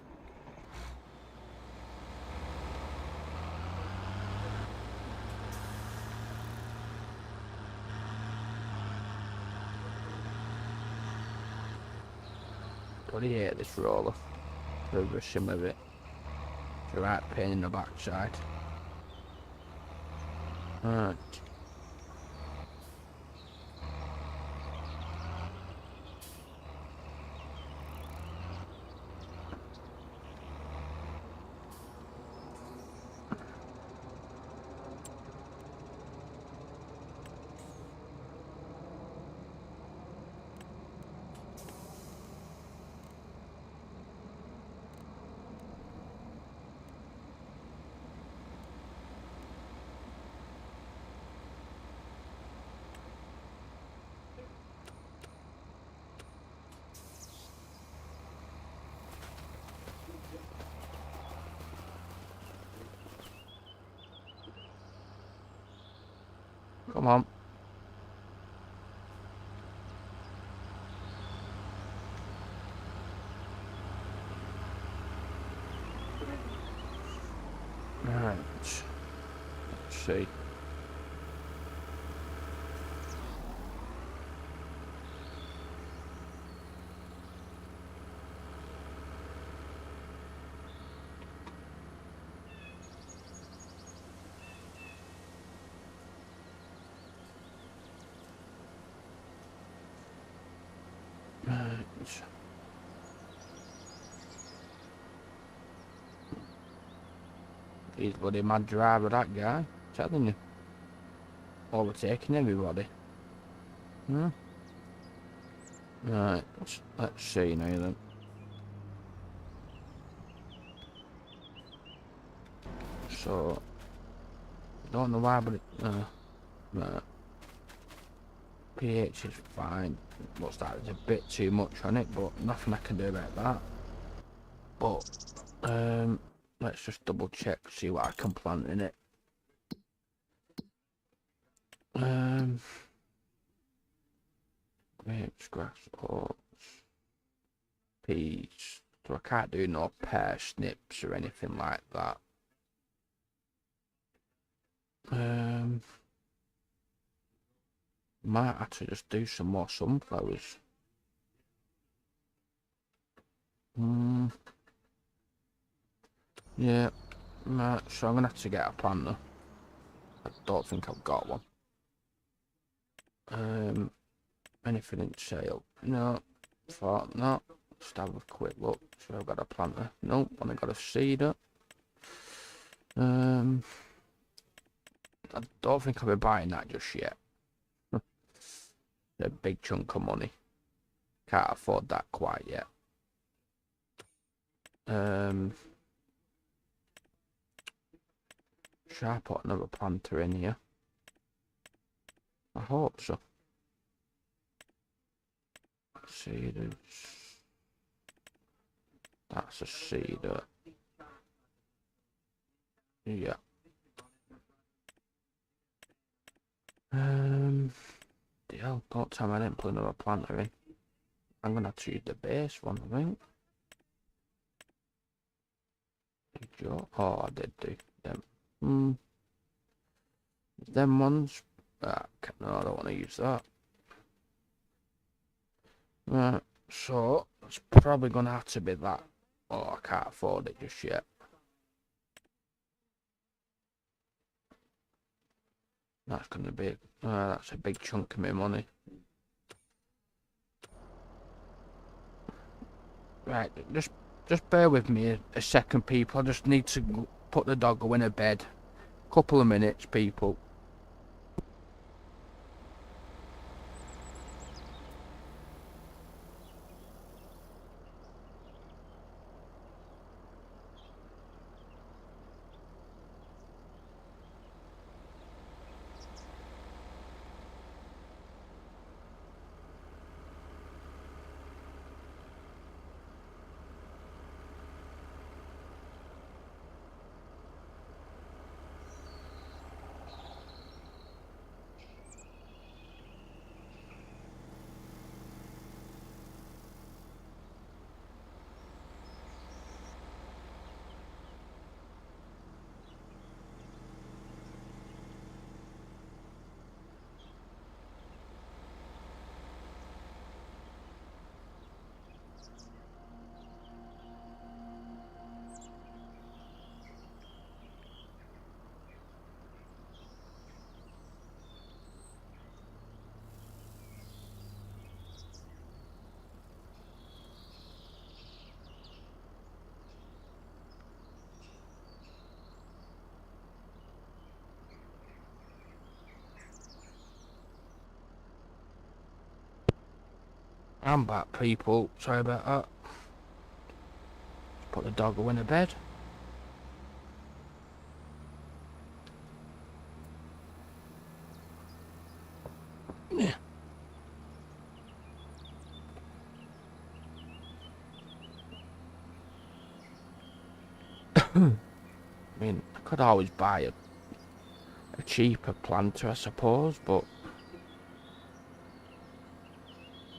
Bloody hate this roller. Rushing with it. It's a right pain in the backside. Right. Come on. Right. Let's see. Right. He's bloody mad driver, that guy. Telling you. Overtaking everybody. Hmm? Right, let's see now then. So, don't know why, but it, right. pH is fine. Looks like there's a bit too much on it, but nothing I can do about that. But, let's just double check, see what I can plant in it. Grapes, grass, oats, peas. So I can't do no parsnips or anything like that. Might have to just do some more sunflowers. Yeah. Right, so I'm gonna have to get a planter. I don't think I've got one. Anything in sale? No. Thought not. Just have a quick look. So I've got a planter. Nope, only got a seeder. I don't think I'll be buying that just yet. A big chunk of money. Can't afford that quite yet. Should I put another planter in here? I hope so. Seeders. That's a seeder. Yeah. Deal. Don't tell me I didn't put another planter in. I'm gonna have to use the base one, I think. Did you? Oh, I did do them. Them ones. No, I don't want to use that. Right, so it's probably gonna have to be that. Oh, I can't afford it just yet. That's gonna be. That's a big chunk of my money. Right, just bear with me a second, people. I just need to put the doggo in a bed. Couple of minutes, people. I'm back, people. Sorry about that. Put the doggo in a bed. Yeah. I mean, I could always buy a cheaper planter, I suppose, but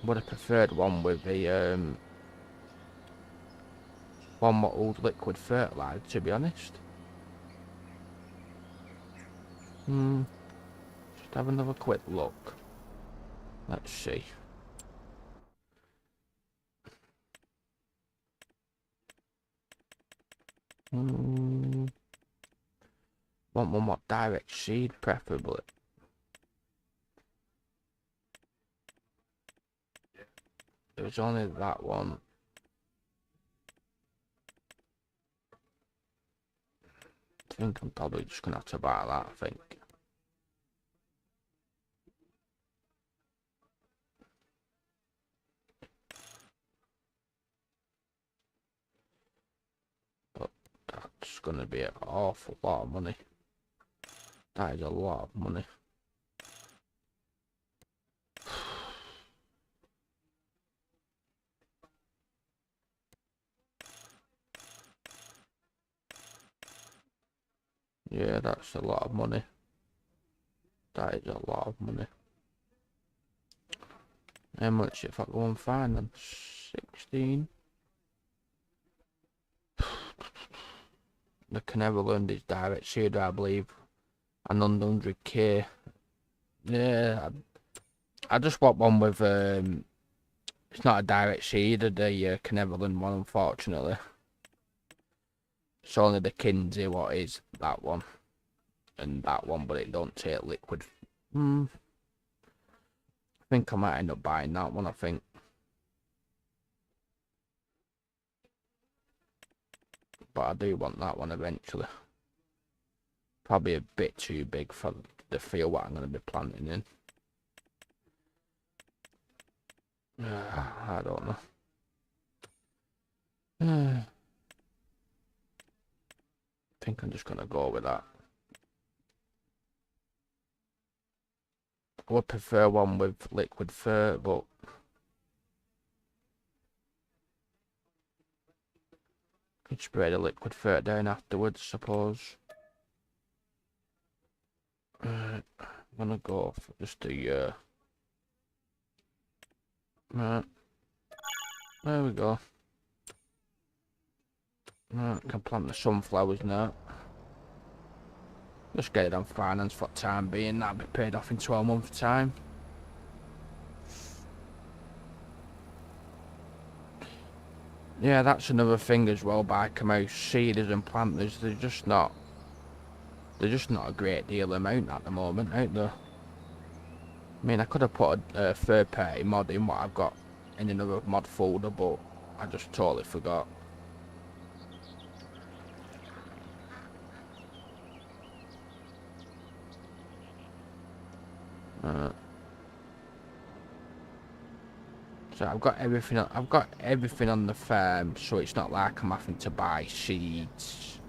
would have preferred one with the one what old liquid fertilizer, to be honest. Just have another quick look. Let's see. Want one more direct seed, preferably. There's only that one. I think I'm probably just gonna have to buy that, I think. But that's gonna be an awful lot of money. That is a lot of money. Yeah, that's a lot of money. That is a lot of money. How much if I go on finance? 16. The Canaverland is direct seeder, I believe. And 100k. Yeah, I just want one with It's not a direct seed of the Cneverland one, unfortunately. It's only the Kinsey what is that one. And that one, but it don't take liquid. I think I might end up buying that one, I think. But I do want that one eventually. Probably a bit too big for the field what I'm going to be planting in. I don't know. I think I'm just going to go with that. I would prefer one with liquid fur, but I can spray the liquid fur down afterwards, suppose. I'm gonna go for just the right. There we go. Right, can plant the sunflowers now. Just get it on finance for the time being. That'll be paid off in 12 months' time. Yeah, that's another thing as well. By Camus seeders and planters, they're just not a great deal of amount at the moment, out there. I mean, I could have put a third-party mod in what I've got in another mod folder, but I just totally forgot. So I've got everything. I've got everything on the farm, so it's not like I'm having to buy seeds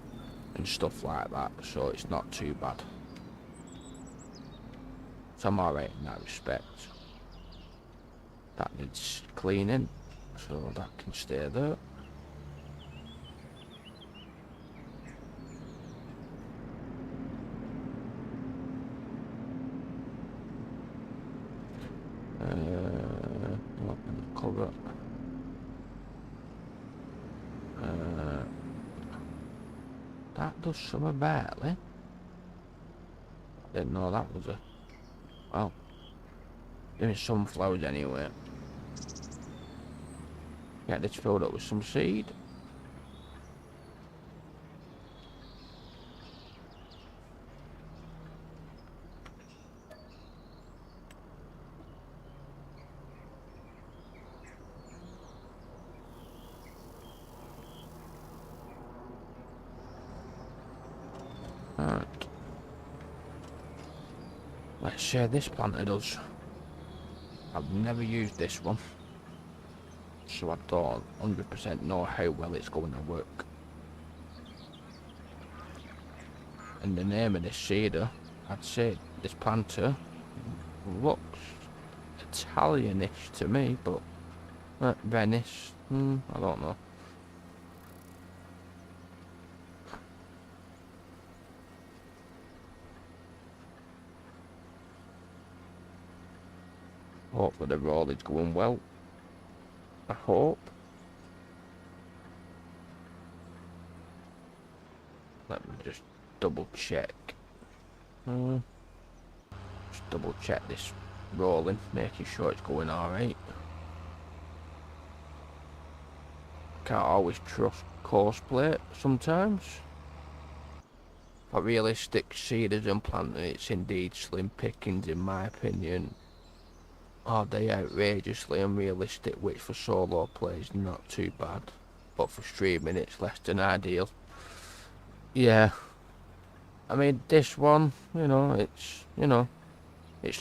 and stuff like that. So it's not too bad. So I'm alright in that respect. That needs cleaning, so that can stay there. Cover. That does some barely. Didn't know that was a. Well, doing sunflowers anyway. Get this filled up with some seed. Alright. Let's share this planter does. I've never used this one, so I don't 100% know how well it's going to work. And the name of this seeder, I'd say this planter looks Italianish to me, but Venice, I don't know. Hopefully the roll is going well. I hope. Let me just double check. Just double check this rolling, making sure it's going alright. Can't always trust course plate sometimes. For realistic seeders and planters, it's indeed slim pickings in my opinion. Are they outrageously unrealistic, which for solo play is not too bad, but for streaming it's less than ideal. Yeah, I mean this one, it's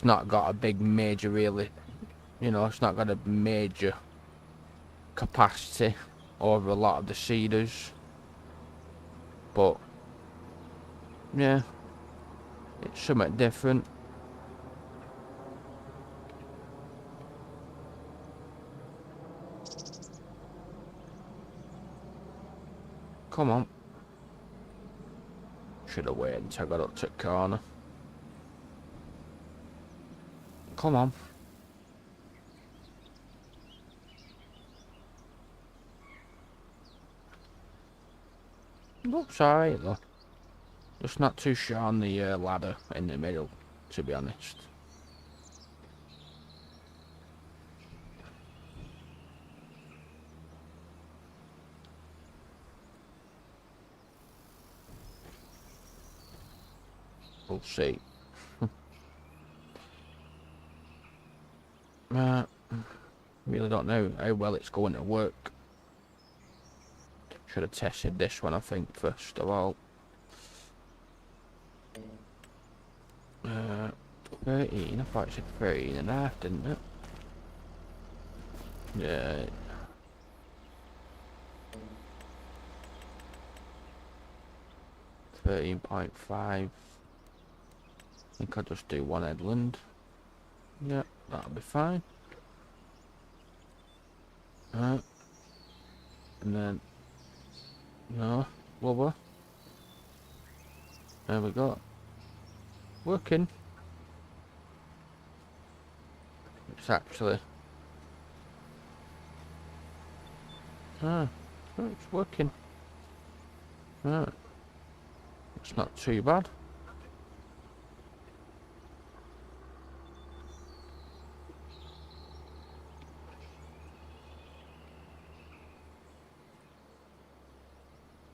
not got a big major really, it's not got a major capacity over a lot of the seeders, but yeah, it's something different. Come on. Should have waited until I got up to the corner. Come on. Looks alright though. Just not too sure on the ladder in the middle, to be honest. We'll see. Really don't know how well it's going to work. Should have tested this one, I think, first of all. 13, I thought it said 13 and a half, didn't it? Yeah. .5. I think I'll just do one headland. Yeah, that'll be fine. And then, no, blubber. There we go. Working. It's actually. It's working. It's not too bad.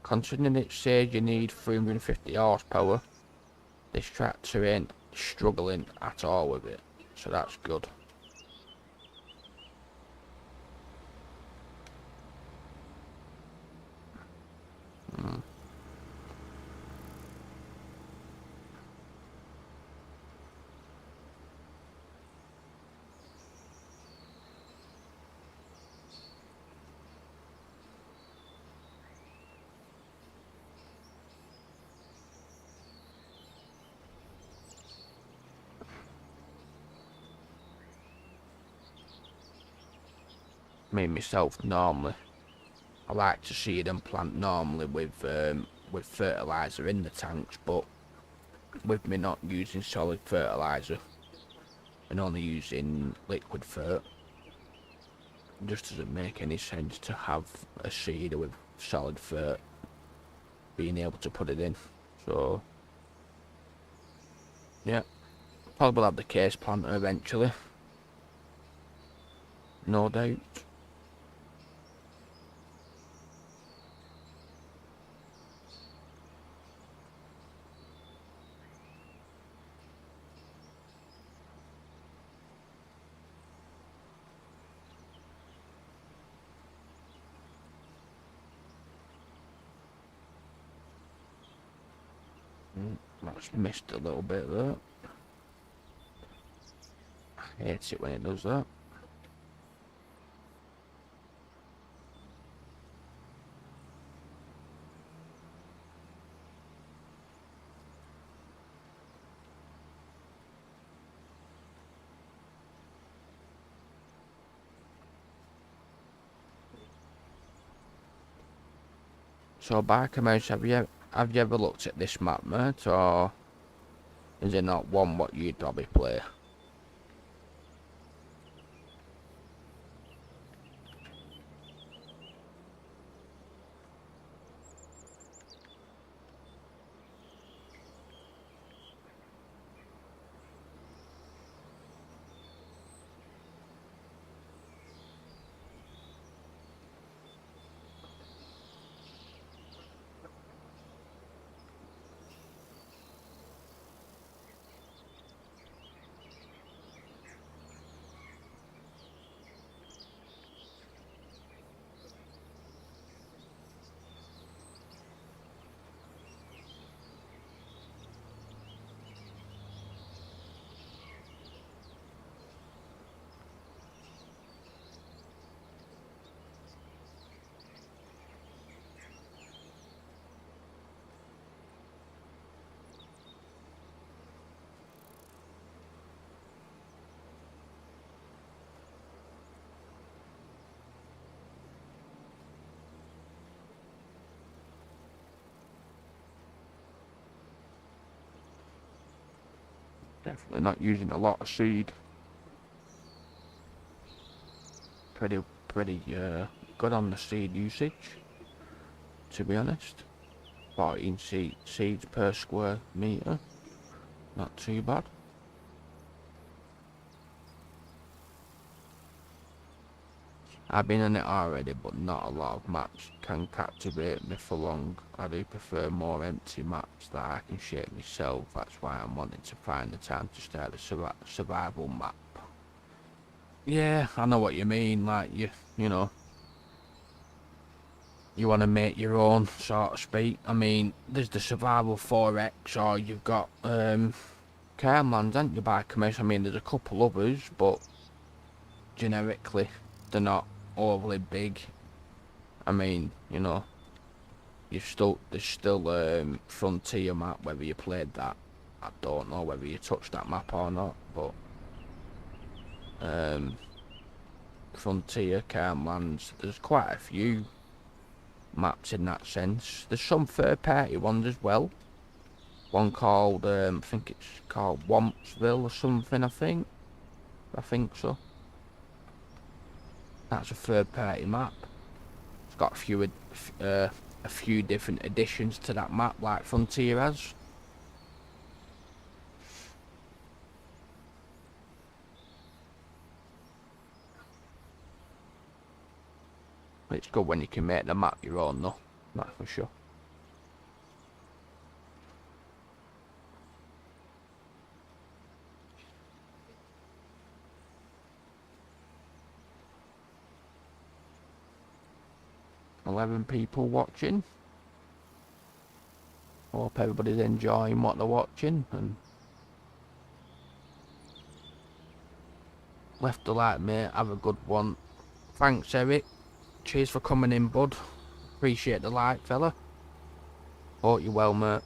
Considering it says you need 350 horsepower, this tractor ain't struggling at all with it, so that's good. Me myself normally, I like to seed and plant normally with fertiliser in the tanks, but with me not using solid fertiliser and only using liquid fert, it just doesn't make any sense to have a seeder with solid fert being able to put it in. So yeah, probably will have the case planter eventually, no doubt. That's missed a little bit there. I hate it when it does that. So Barker Mouse, have you ever looked at this map, mate, or is it not one what you'd probably play? Definitely not using a lot of seed. Pretty good on the seed usage, to be honest. 14 seeds per square meter, not too bad. I've been on it already, but not a lot of maps can captivate me for long. I do prefer more empty maps that I can shape myself. That's why I'm wanting to find the time to start a survival map. Yeah, I know what you mean. Like you know, you want to make your own, so to speak. I mean, there's the survival 4X, or you've got Cairnlands, haven't you, by commercial? I mean, there's a couple others, but generically, they're not overly big. I mean, you know, there's still Frontier map, whether you played that. I don't know whether you touched that map or not, but Frontier, Cairnlands, there's quite a few maps in that sense. There's some third party ones as well. One called, I think it's called Wampsville or something, I think so. That's a third party map. It's got a few different additions to that map, like Frontier has. It's good when you can make the map your own, though. That's for sure. "11 people watching. Hope everybody's enjoying what they're watching, and left a like, mate. Have a good one. Thanks, Eric. Cheers for coming in, bud. Appreciate the like, fella. Hope you're well, mate.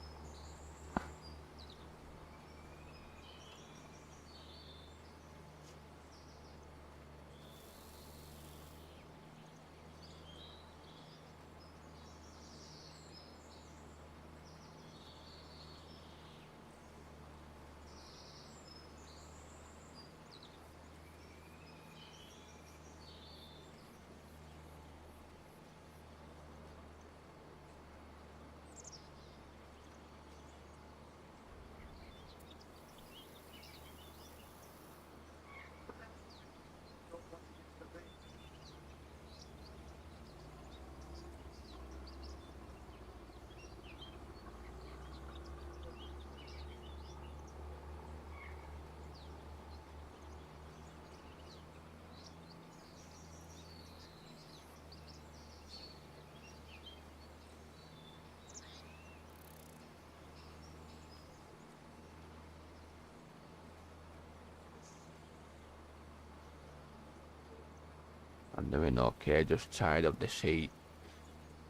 I'm doing okay, just tired of this heat.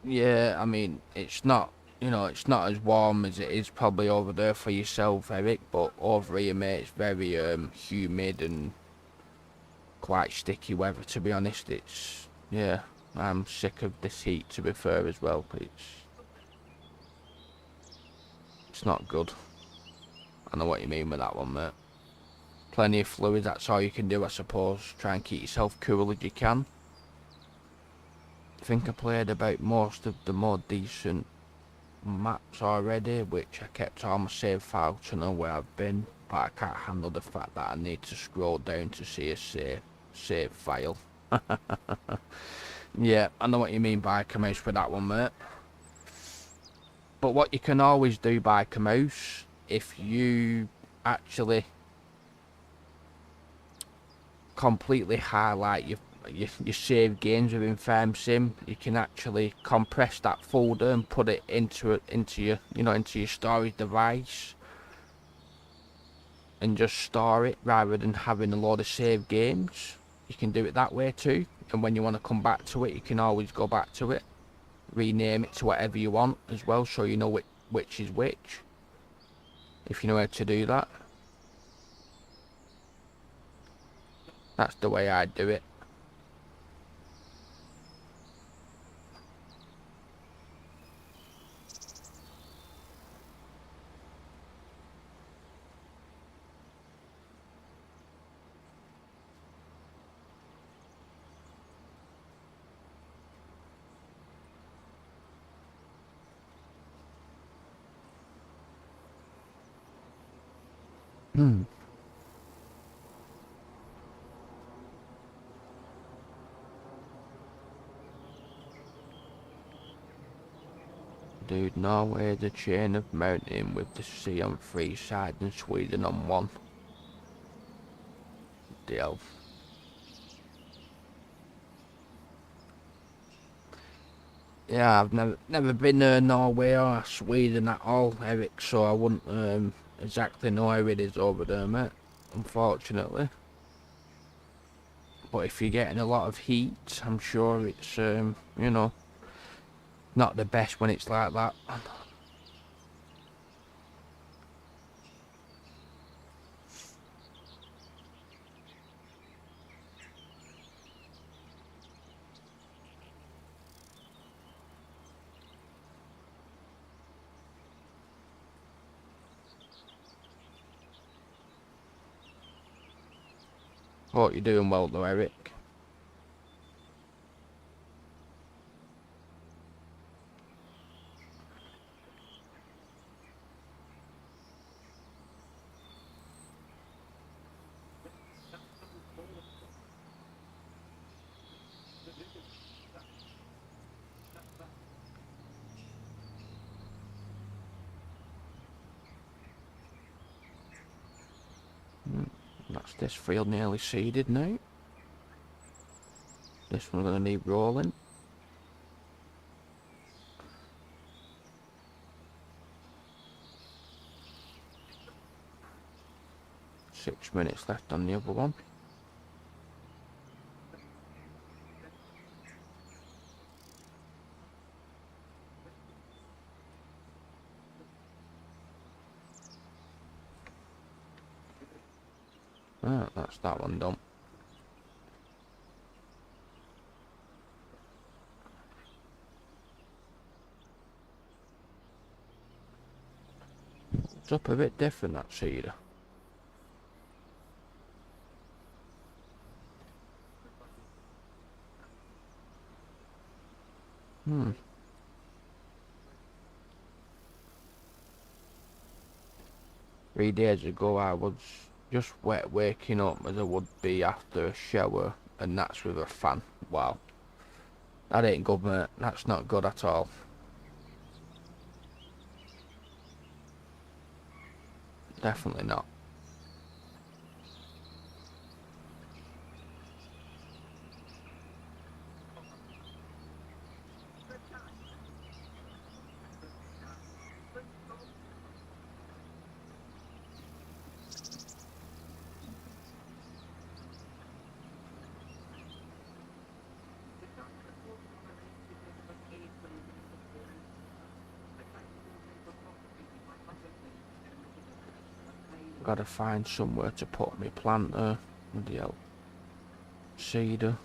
Yeah, I mean, it's not, it's not as warm as it is probably over there for yourself, Eric, but over here, mate, it's very humid and quite sticky weather, to be honest. Yeah, I'm sick of this heat, to be fair, as well. It's not good. I know what you mean with that one, mate. Plenty of fluid, that's all you can do, I suppose. Try and keep yourself cool as you can. I think I played about most of the more decent maps already, which I kept all my save files to know where I've been, but I can't handle the fact that I need to scroll down to see a save file. Yeah, I know what you mean by Camouse with that one, mate. But what you can always do by Camouse, if you actually completely highlight your save games within Farm Sim, you can actually compress that folder and put it into your storage device and just store it rather than having a load of save games. You can do it that way too, and when you want to come back to it, you can always go back to it, rename it to whatever you want as well, so you know which is which, if you know how to do that. That's the way I do it. Hmm. Dude, Norway is a chain of mountain with the sea on 3 sides and Sweden on 1. Deal. Yeah, I've never been to Norway or Sweden at all, Eric, so I wouldn't exactly know how it is over there, mate, unfortunately. But if you're getting a lot of heat, I'm sure it's, you know, not the best when it's like that. Hope you're doing well though, Eric. That's this field nearly seeded now. This one's going to need rolling. Six minutes left on the other one. Ah, that's that one done. It's up a bit different, that seeder. Hmm. 3 days ago I was just wet waking up as I would be after a shower, and that's with a fan. Wow. That ain't good, mate. That's not good at all. Definitely not. Gotta find somewhere to put my planter with the old seeder.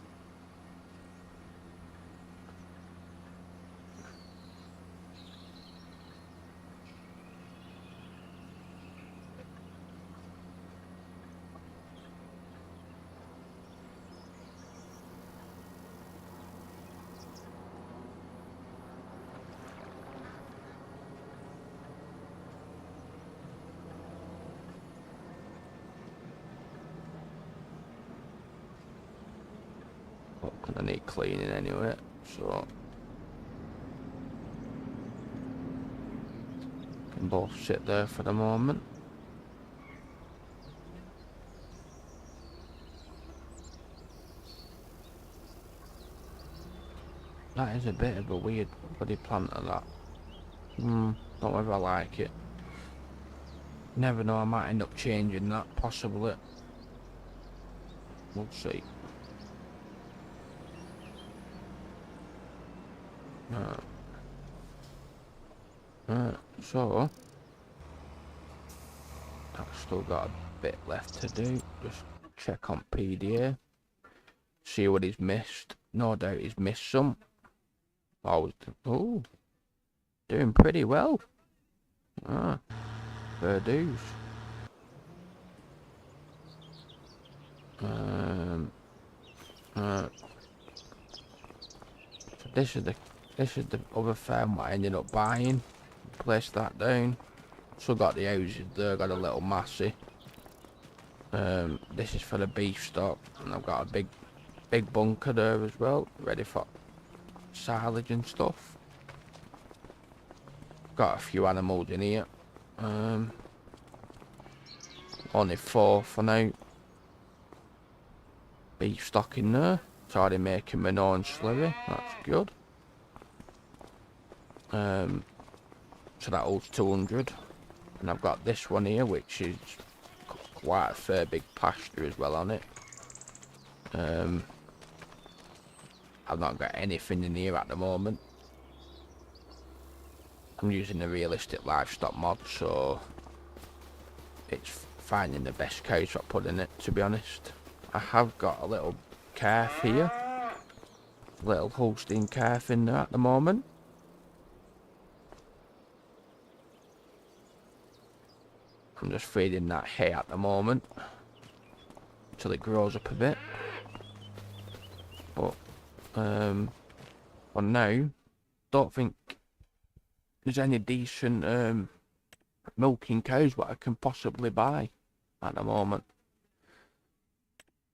I need cleaning anyway, so can both sit there for the moment. That is a bit of a weird bloody planter, that. Don't know if I like it. Never know, I might end up changing that, possibly. We'll see. So I've still got a bit left to do. Just check on PDA, see what he's missed. No doubt he's missed some. Oh, doing pretty well. Fair dues. So this is the other farm I ended up buying. Placed that down. Still got the houses there. Got a little massy. This is for the beef stock, and I've got a big bunker there as well, ready for silage and stuff. got a few animals in here. Only 4 for now. Beef stock in there. It's already making my own slurry. That's good. So that holds 200. And I've got this one here, which is quite a fair big pasture as well on it. I've not got anything in here at the moment. I'm using the realistic livestock mod, so it's finding the best cows I put in it, to be honest. I have got a little calf here. Little Holstein calf in there at the moment. I'm just feeding that hay at the moment until it grows up a bit. But for now, don't think there's any decent milking cows what I can possibly buy at the moment.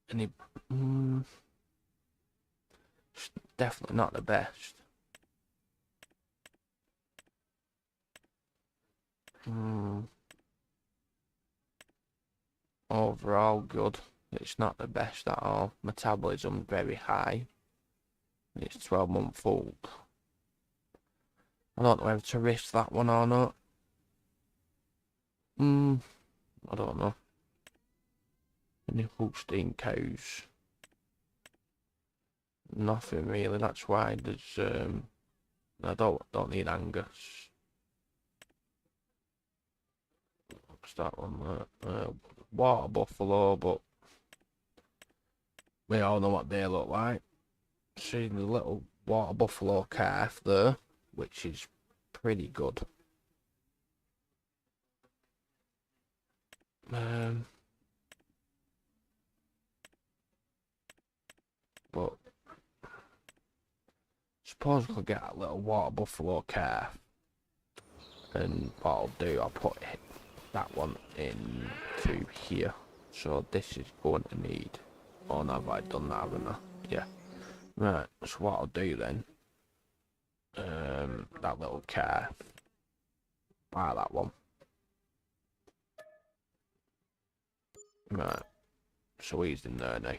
Any it's definitely not the best. Overall good. It's not the best at all. Metabolism very high. It's 12-month-old. I don't know whether to risk that one or not. I don't know. Any Holstein cows? Nothing really. That's why there's I don't need Angus. What's that one? Water buffalo, but we all know what they look like. See the little water buffalo calf there, which is pretty good. But suppose we could get a little water buffalo calf, and what I'll do, I'll put that one into here. So this is going to need. Oh no, have I done that, haven't I? Yeah. Right. So what I'll do then, that little calf, buy that one. Right. So he's in there now.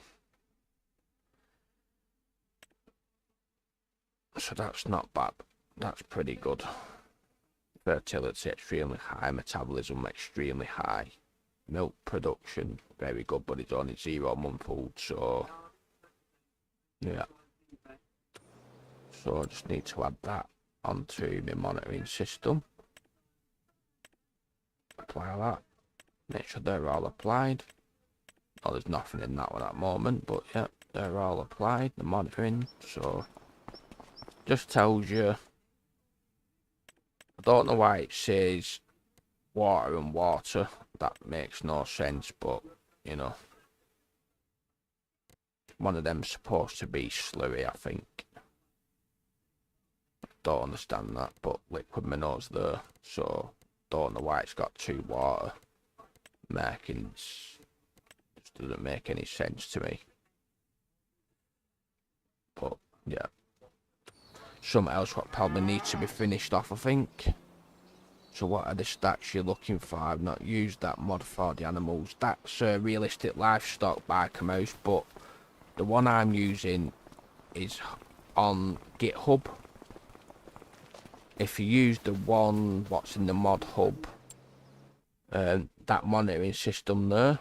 So that's not bad. That's pretty good. Fertility extremely high, metabolism extremely high, milk production very good, but it's only 0-month-old, so yeah. So I just need to add that onto my monitoring system. Apply that. Make sure they're all applied. Oh, there's nothing in that one at the moment, but yeah, they're all applied. The monitoring, so just tells you. I don't know why it says water and water. That makes no sense, but you know, one of them's supposed to be slurry, I think. Don't understand that, but liquid minerals there, so don't know why it's got 2 water markings. Just doesn't make any sense to me. But yeah, something else what probably needs to be finished off, I think. So what are the stats you're looking for? I've not used that mod for the animals. That's realistic livestock by Mouse, but the one I'm using is on GitHub. If you use the one what's in the mod hub, that monitoring system there,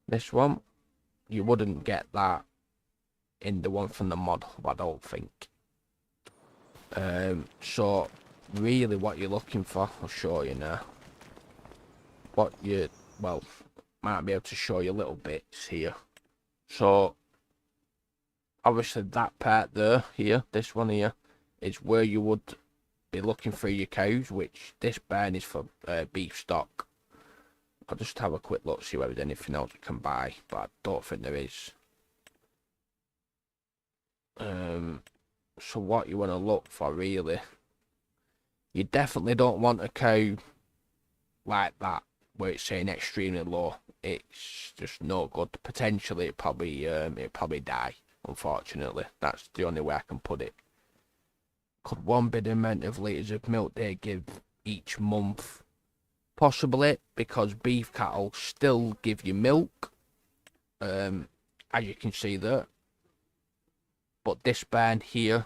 this one, you wouldn't get that in the one from the mod hub, I don't think. So really what you're looking for, I'll show you now. What you, well, might be able to show you little bits here. So obviously that part there, here, this one here, is where you would be looking for your cows, which this barn is for beef stock. I'll just have a quick look, see whether there's anything else you can buy, but I don't think there is. So what you want to look for really, you definitely don't want a cow like that where it's saying extremely low. It's just no good. Potentially it probably die, unfortunately. That's the only way I can put it. Could one be the amount of litres of milk they give each month? Possibly, because beef cattle still give you milk, as you can see there. But this barn here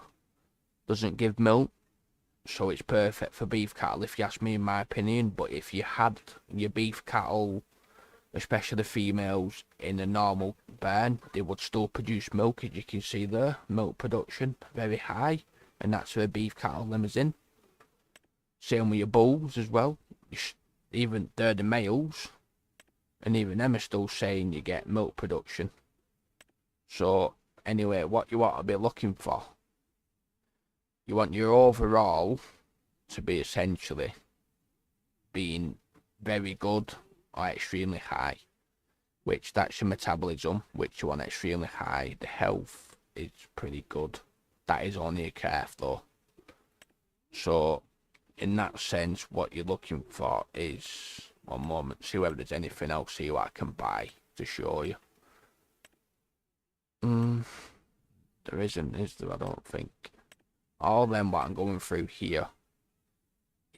doesn't give milk, so it's perfect for beef cattle if you ask me, in my opinion. But if you had your beef cattle, especially the females, in a normal barn, they would still produce milk, as you can see there. Milk production very high, and that's where beef cattle limousine. Same with your bulls as well. Even they're the males, and even them are still saying you get milk production. So anyway, what you want to be looking for, you want your overall to be essentially being very good or extremely high, which that's your metabolism, which you want extremely high. The health is pretty good. That is only a calf though. So in that sense, what you're looking for is, one moment, see whether there's anything else, see what I can buy to show you. There isn't, is there? I don't think. All them what I'm going through here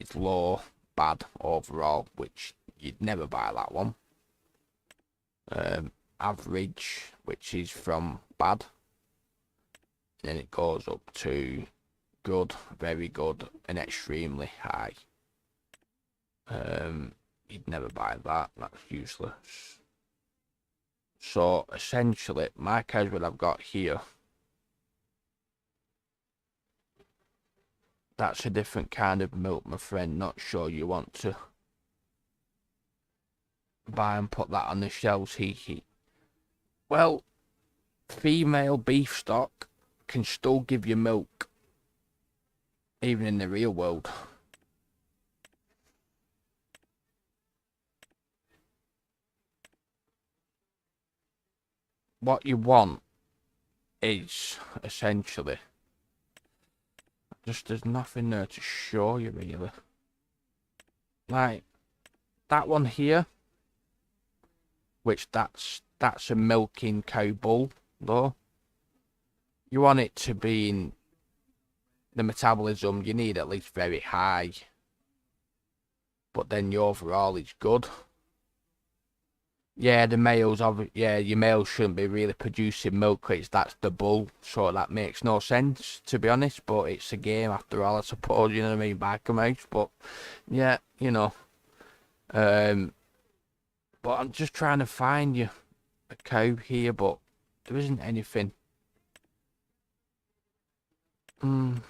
is low, bad overall, which you'd never buy that one. Average, which is from bad, and then it goes up to good, very good, and extremely high. You'd never buy that, that's useless. So essentially, my cows what I've got here, that's a different kind of milk, my friend. Not sure you want to buy and put that on the shelves. Well, female beef stock can still give you milk, even in the real world. What you want is essentially just, there's nothing there to show you really. Like that one here, which that's a milking cow bull though. You want it to be in the metabolism, you need at least very high, but then your overall is good. Yeah, the males your males shouldn't be really producing milk, that's the bull, so that makes no sense to be honest, but it's a game after all, I suppose, you know what I mean, back a mouse. But yeah, you know, but I'm just trying to find you a cow here, but there isn't anything. I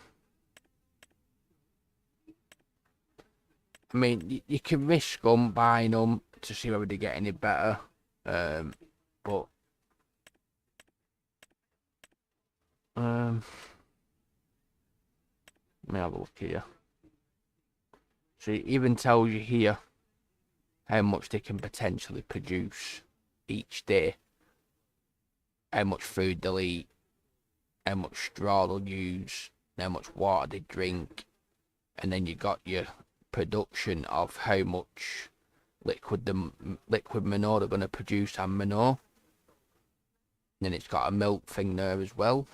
mean, you can risk them, buying them to see whether they get any better, but let me have a look here. So it even tells you here how much they can potentially produce each day, how much food they'll eat, how much straw they'll use, how much water they drink, and then you got your production of how much liquid manure they're going to produce and manure. And then it's got a milk thing there as well.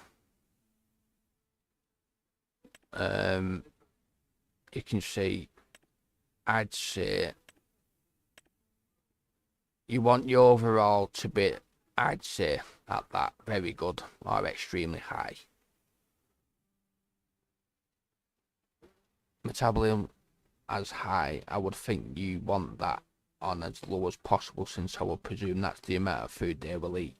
You can see, I'd say you want your overall to be, I'd say, at that very good or extremely high. Metabolism as high, I would think you want that on as low as possible, since I would presume that's the amount of food they will eat.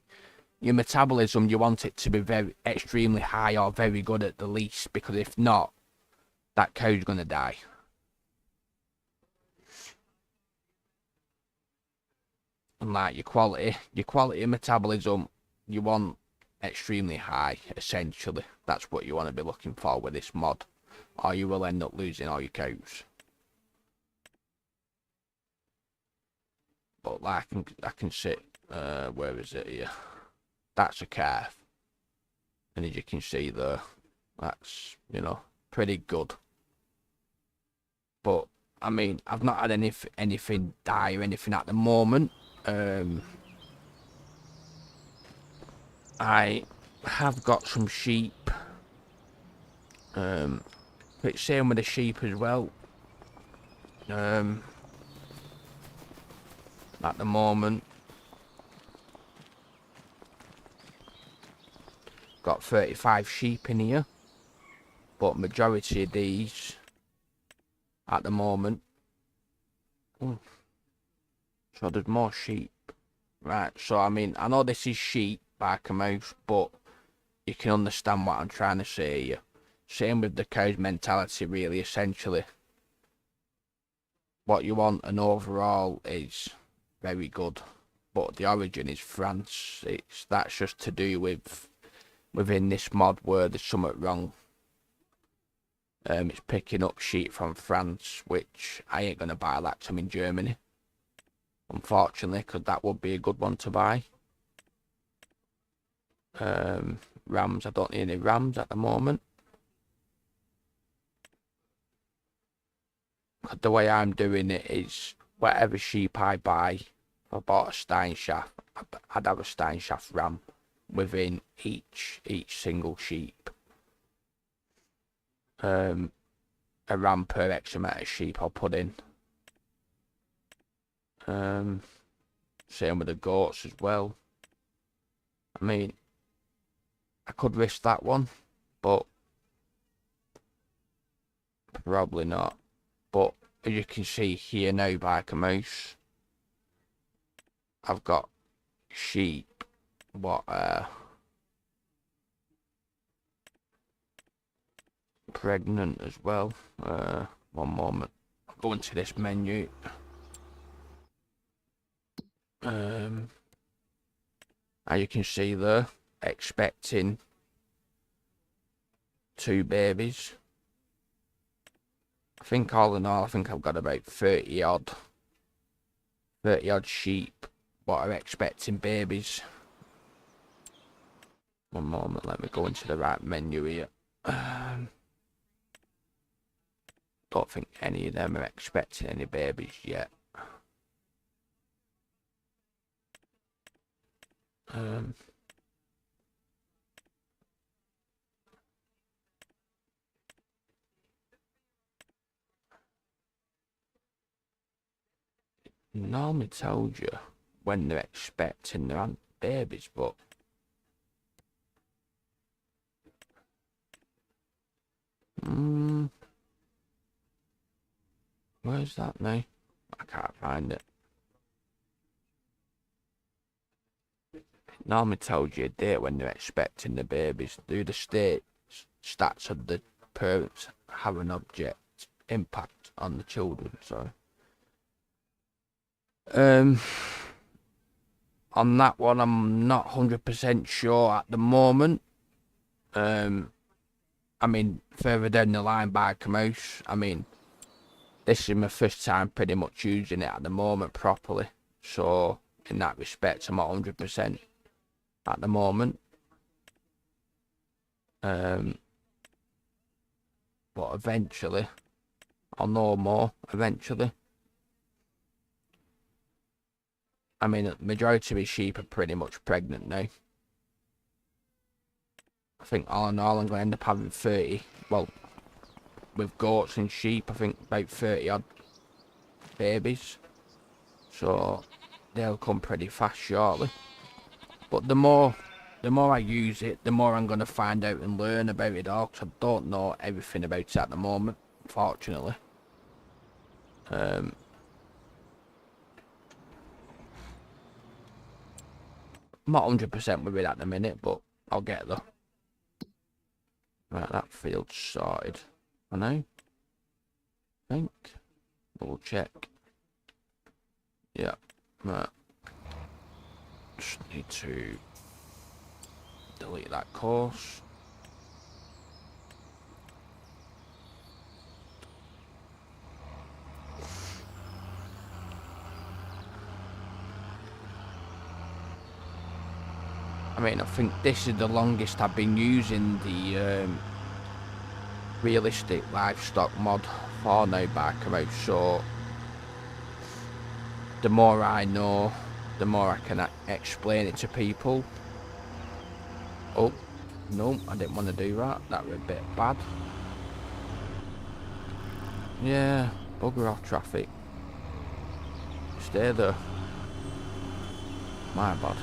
Your metabolism, you want it to be very extremely high or very good at the least, because if not, that cow's going to die. And like your quality of metabolism, you want extremely high, essentially. That's what you want to be looking for with this mod, or you will end up losing all your cows. But like I can sit, where is it here? That's a calf, and as you can see there, that's, you know, pretty good. But I mean, I've not had anything die or anything at the moment. I have got some sheep. It's same with the sheep as well. At the moment, got 35 sheep in here, but majority of these at the moment. So there's more sheep, right? So I mean, I know this is sheep by mouse, but you can understand what I'm trying to say here. Same with the cow's mentality, really. Essentially, what you want and overall is very good, but the origin is France. That's just to do with within this mod where there's something wrong. It's picking up sheep from France, which I ain't gonna buy that from in Germany, unfortunately, because that would be a good one to buy. Rams, I don't need any rams at the moment. The way I'm doing it is, whatever sheep I buy, if I bought a Steinschaft, I'd have a Steinschaft ram within each single sheep. A ram per X amount of sheep I'll put in. Same with the goats as well. I mean, I could risk that one, but probably not. But as you can see here now by a mouse, I've got sheep what pregnant as well. One moment, I'll go into this menu. As you can see there, expecting 2 babies. I think all in all, I think I've got about 30 odd sheep what are expecting babies. One moment, let me go into the right menu here. Don't think any of them are expecting any babies yet. Normally tells you when they're expecting their babies, but where's that now? I can't find it. It normally tells you a date when they're expecting the babies. Do the stats of the parents have an object impact on the children? So on that one, I'm not 100% sure at the moment. I mean, further down the line by mouse, I mean, this is my first time pretty much using it at the moment properly. So in that respect, I'm not 100% at the moment. But eventually, I'll know more eventually. I mean, the majority of his sheep are pretty much pregnant now. I think all in all, I'm going to end up having 30, well, with goats and sheep, I think about 30 odd babies. So they'll come pretty fast shortly. But the more I use it, the more I'm going to find out and learn about it all, because I don't know everything about it at the moment, unfortunately. I'm not 100% with it at the minute, but I'll get there. Right, that field's sorted. I know. I think. We'll check. Yeah. Right. Just need to delete that course. I mean, I think this is the longest I've been using the realistic livestock mod for now back about. So the more I know, the more I can explain it to people. Oh, no, I didn't want to do that. That was a bit bad. Yeah, bugger off traffic. Stay there. My bad.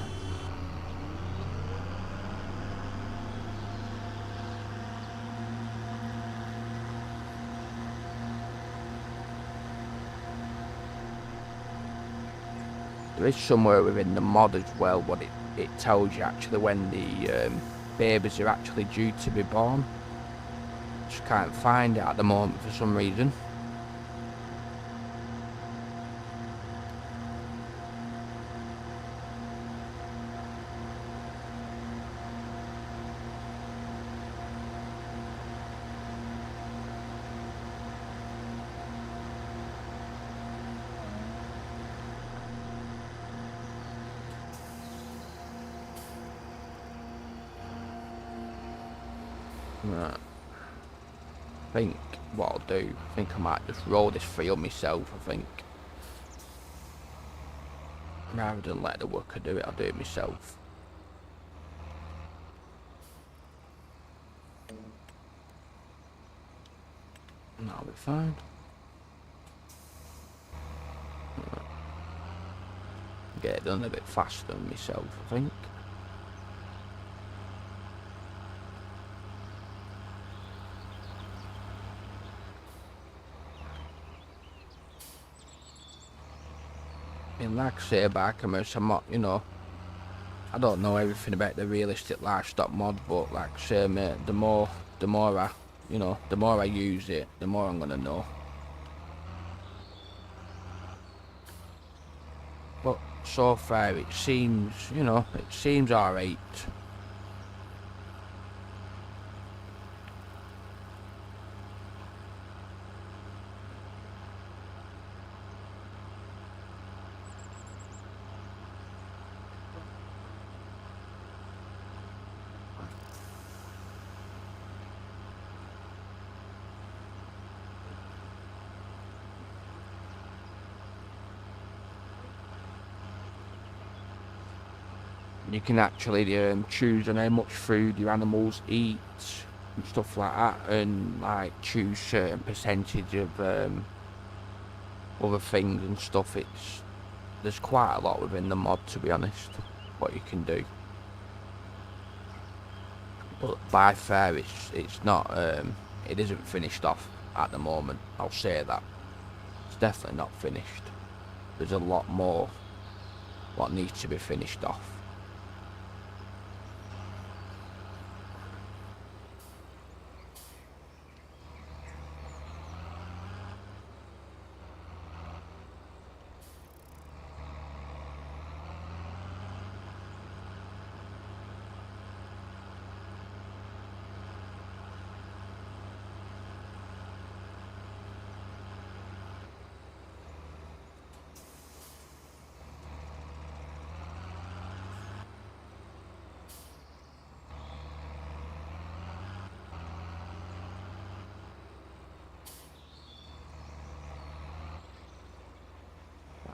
There is somewhere within the mod as well what it tells you actually when the babies are actually due to be born. Just can't find it at the moment for some reason. Right. I think what I'll do, I think I might just roll this field myself, I think. Rather than let the worker do it, I'll do it myself. And that'll be fine. Right. Get it done a bit faster than myself, I think. And like I say about commerce, I'm not, I don't know everything about the realistic livestock mod, but like I say, mate, the more I, the more I use it, the more I'm gonna know. But so far, it seems, it seems alright. You can actually choose on how much food your animals eat and stuff like that, and like choose certain percentage of other things and stuff. There's quite a lot within the mod, to be honest, what you can do. But by far, it's not it isn't finished off at the moment. I'll say that it's definitely not finished. There's a lot more what needs to be finished off.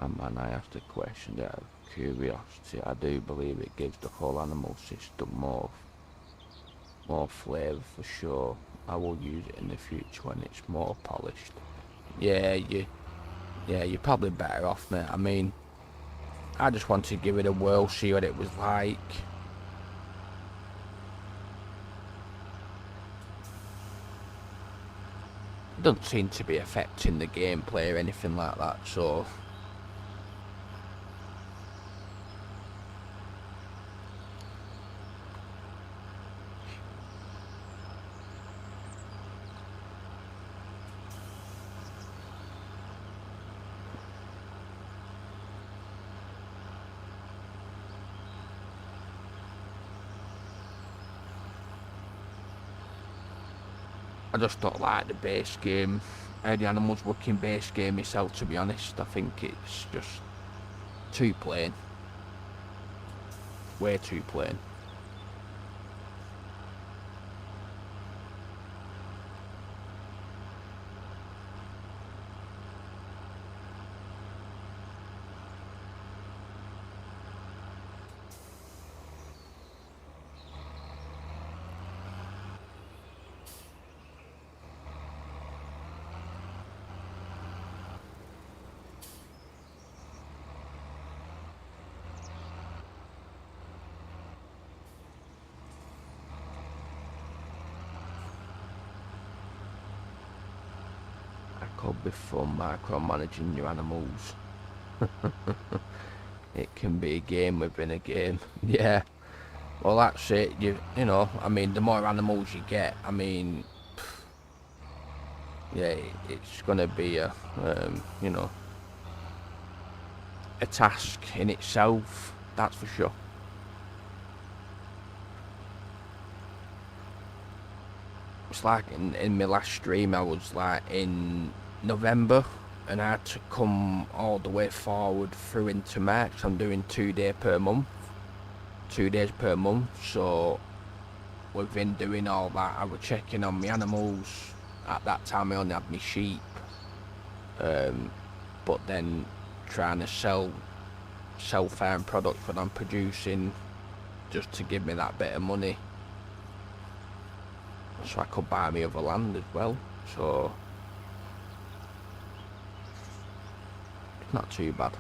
And man, I asked a question out of curiosity. I do believe it gives the whole animal system more flavour for sure. I will use it in the future when it's more polished. Yeah, you're probably better off, mate. I mean, I just wanted to give it a whirl, see what it was like. It doesn't seem to be affecting the gameplay or anything like that, so I just don't like the base game. How the animals work in base game myself, to be honest. I think it's just too plain. Way too plain. Could be fun micromanaging your animals. It can be a game within a game. Yeah. Well, that's it. You know, I mean, the more animals you get, I mean, yeah, it's gonna be a, you know, a task in itself. That's for sure. It's like in my last stream, I was like in November, and I had to come all the way forward through into March. I'm doing 2 days per month. 2 days per month, so within doing all that, I was checking on my animals. At that time I only had my sheep, but then trying to sell farm products that I'm producing, just to give me that bit of money, so I could buy me other land as well. So it's not too bad.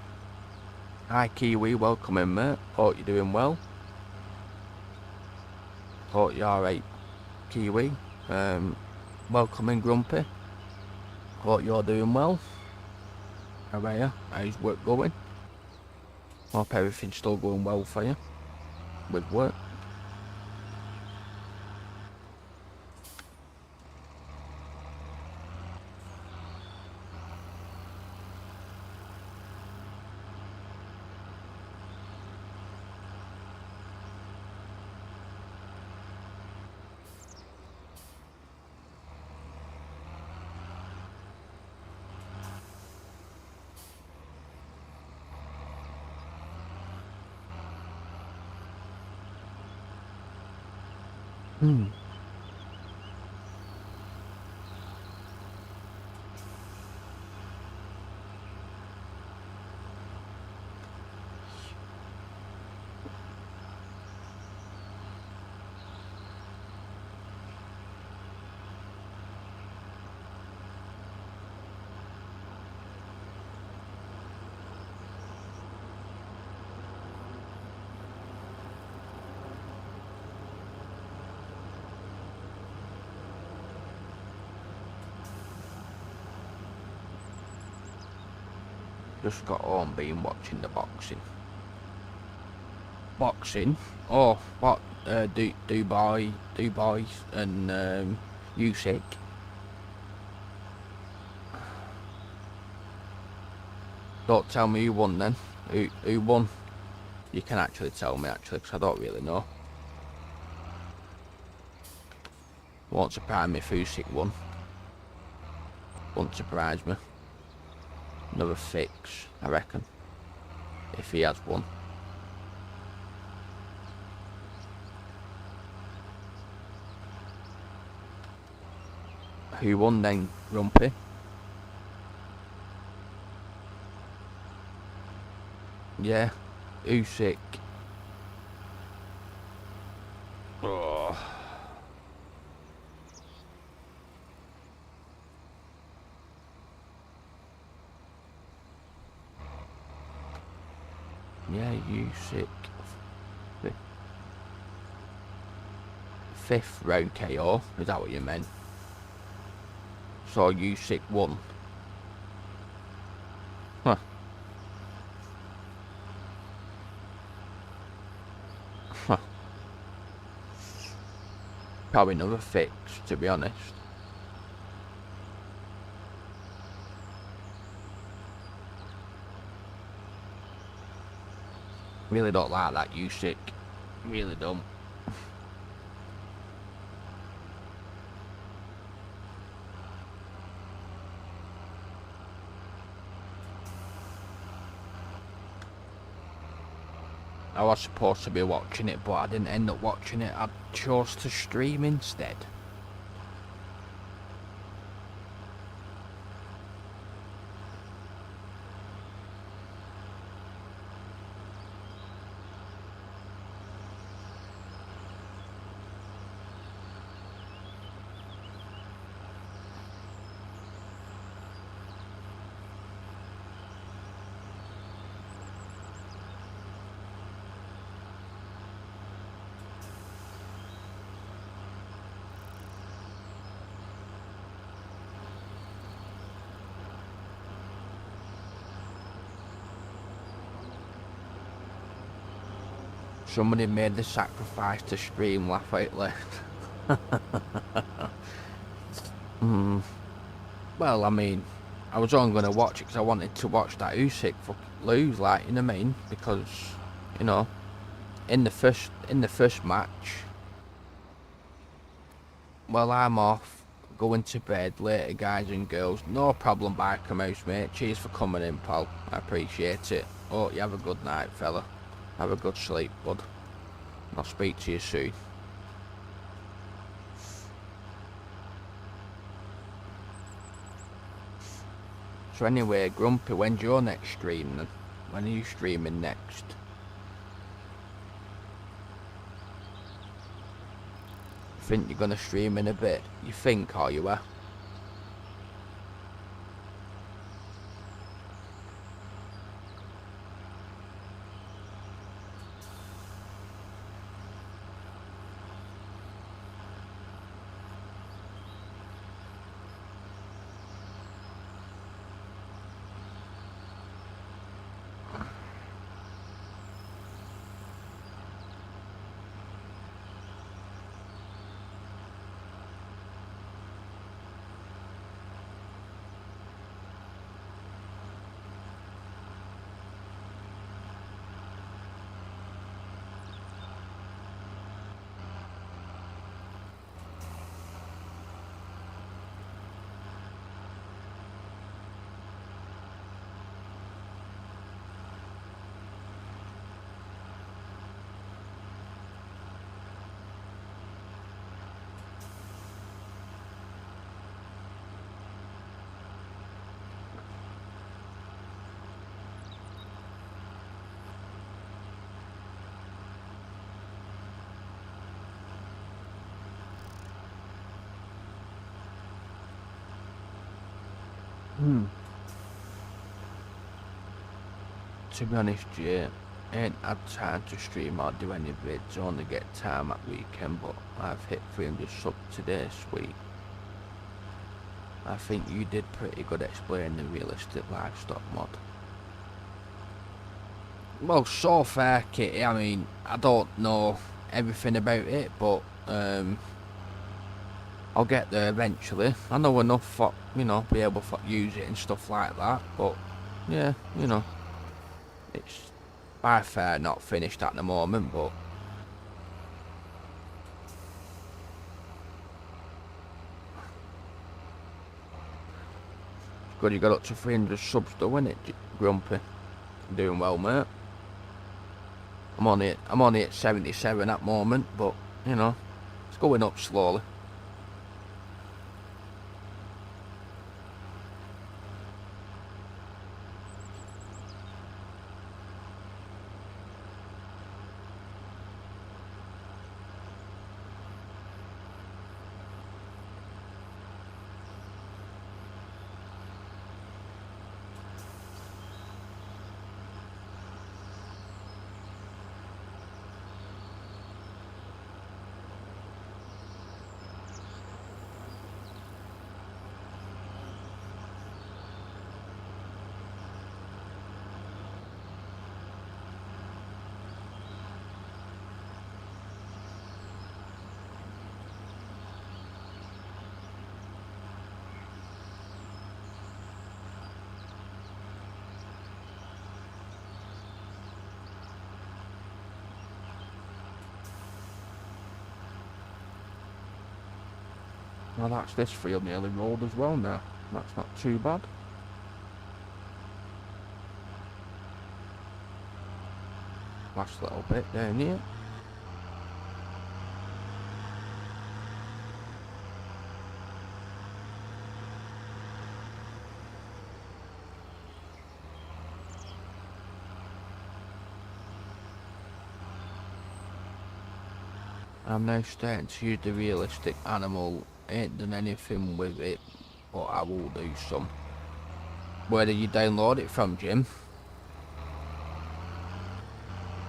Hi Kiwi, welcome in mate, hope you're doing well. Hope you're alright Kiwi. Welcome in Grumpy, hope you're doing well. How are you? How's work going? Hope everything's still going well for you with work. Just got home, been watching the boxing. Boxing? Oh, what? Dubai and Usyk. Don't tell me who won then. Who won? You can actually tell me actually, because I don't really know. Won't surprise me if Usyk won. Won't surprise me. Another fix, I reckon, if he has one. Who won then, Grumpy? Yeah, Usyk. Oh. Yeah, Usyk. Fifth round KO, is that what you meant? So Usyk won. Huh. Huh. Probably another fix, to be honest. Really don't like that Usyk. Really don't. I was supposed to be watching it, but I didn't end up watching it. I chose to stream instead. somebody made the sacrifice to stream laugh out loud. Well, I mean, I was only going to watch it because I wanted to watch that Usyk lose, like, you know what I mean? Because, you know, in the first match, well, I'm off, going to bed later, guys and girls. No problem, Biker Mouse, mate. Cheers for coming in, pal. I appreciate it. Oh, you have a good night, fella. Have a good sleep, bud. I'll speak to you soon. So anyway, Grumpy, when's your next stream then? When are you streaming next? Think you're gonna stream in a bit? You think, are you, To be honest, yeah, I ain't had time to stream or do any vids. Only get time at weekend, but I've hit 300 subs today, sweet. I think you did pretty good explaining the realistic livestock mod. Well, so far, Kitty, I mean, I don't know everything about it, but I'll get there eventually. I know enough for, you know, be able to use it and stuff like that, but yeah, you know, it's by far not finished at the moment, but it's good you got up to 300 subs though, innit, Grumpy? Doing well, mate. I'm only at 77 at the moment, but you know, it's going up slowly. Well, that's this field nearly rolled as well now. That's not too bad. Last little bit down here. I'm now starting to use the realistic animal. Ain't done anything with it, but I will do some. Where did you download it from, Jim?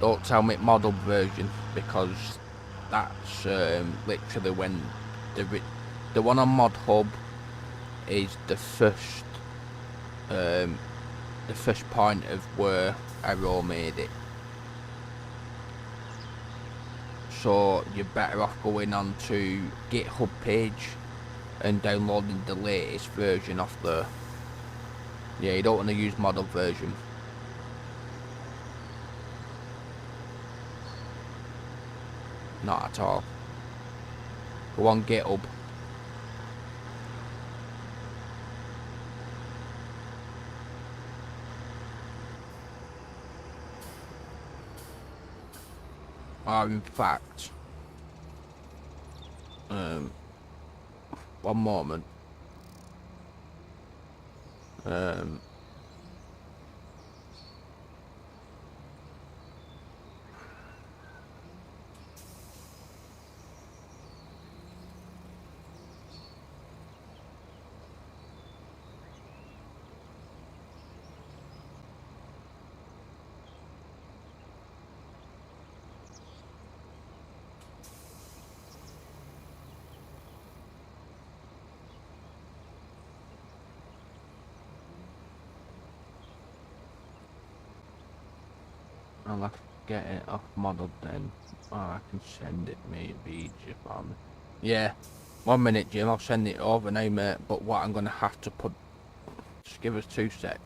Don't tell me model version, because that's literally when the one on Mod Hub is the first point of where Arrow made it. So you're better off going on to GitHub page and downloading the latest version of the... Yeah, you don't want to use model version. Not at all. Go on GitHub. Or in fact, one moment. I'll have to get it off model then. Or I can send it maybe easier for me. Yeah. 1 minute, Jim. I'll send it over now, mate. But what I'm going to have to put... Just give us 2 secs.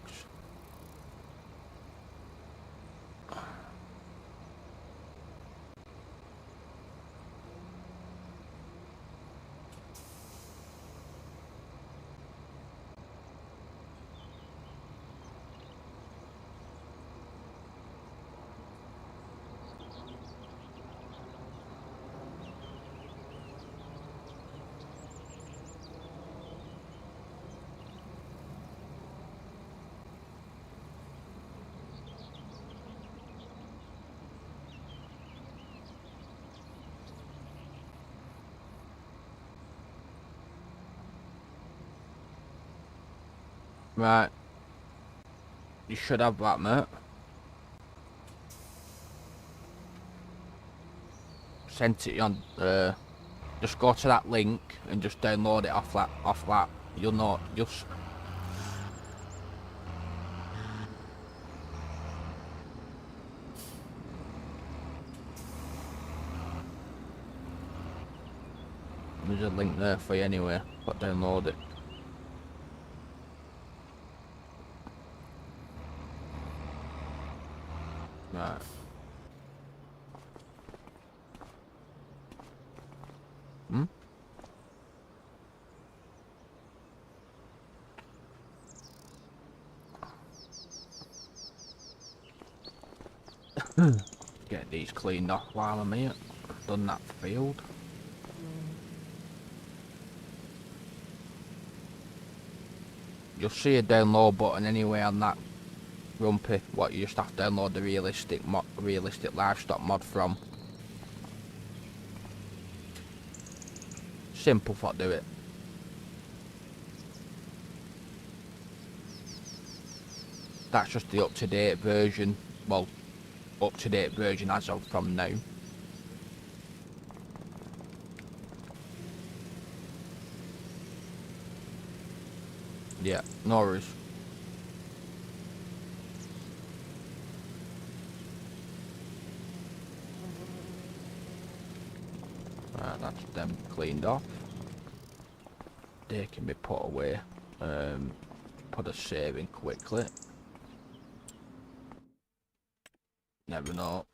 Right. You should have that, mate. Sent it on. Just go to that link and just download it off that. You'll know. Just. There's a link there for you anyway. But download it. Right. Hmm? Get these cleaned off while I'm here. Done that field. You'll see a download button anyway on that Rumpy. What you just have to download the realistic livestock mod from. Simple for do it. That's just the up-to-date version. Well, up-to-date version as of from now. Yeah, no worries. Right, that's them cleaned off. They can be put away. Put a save in quickly. Never know.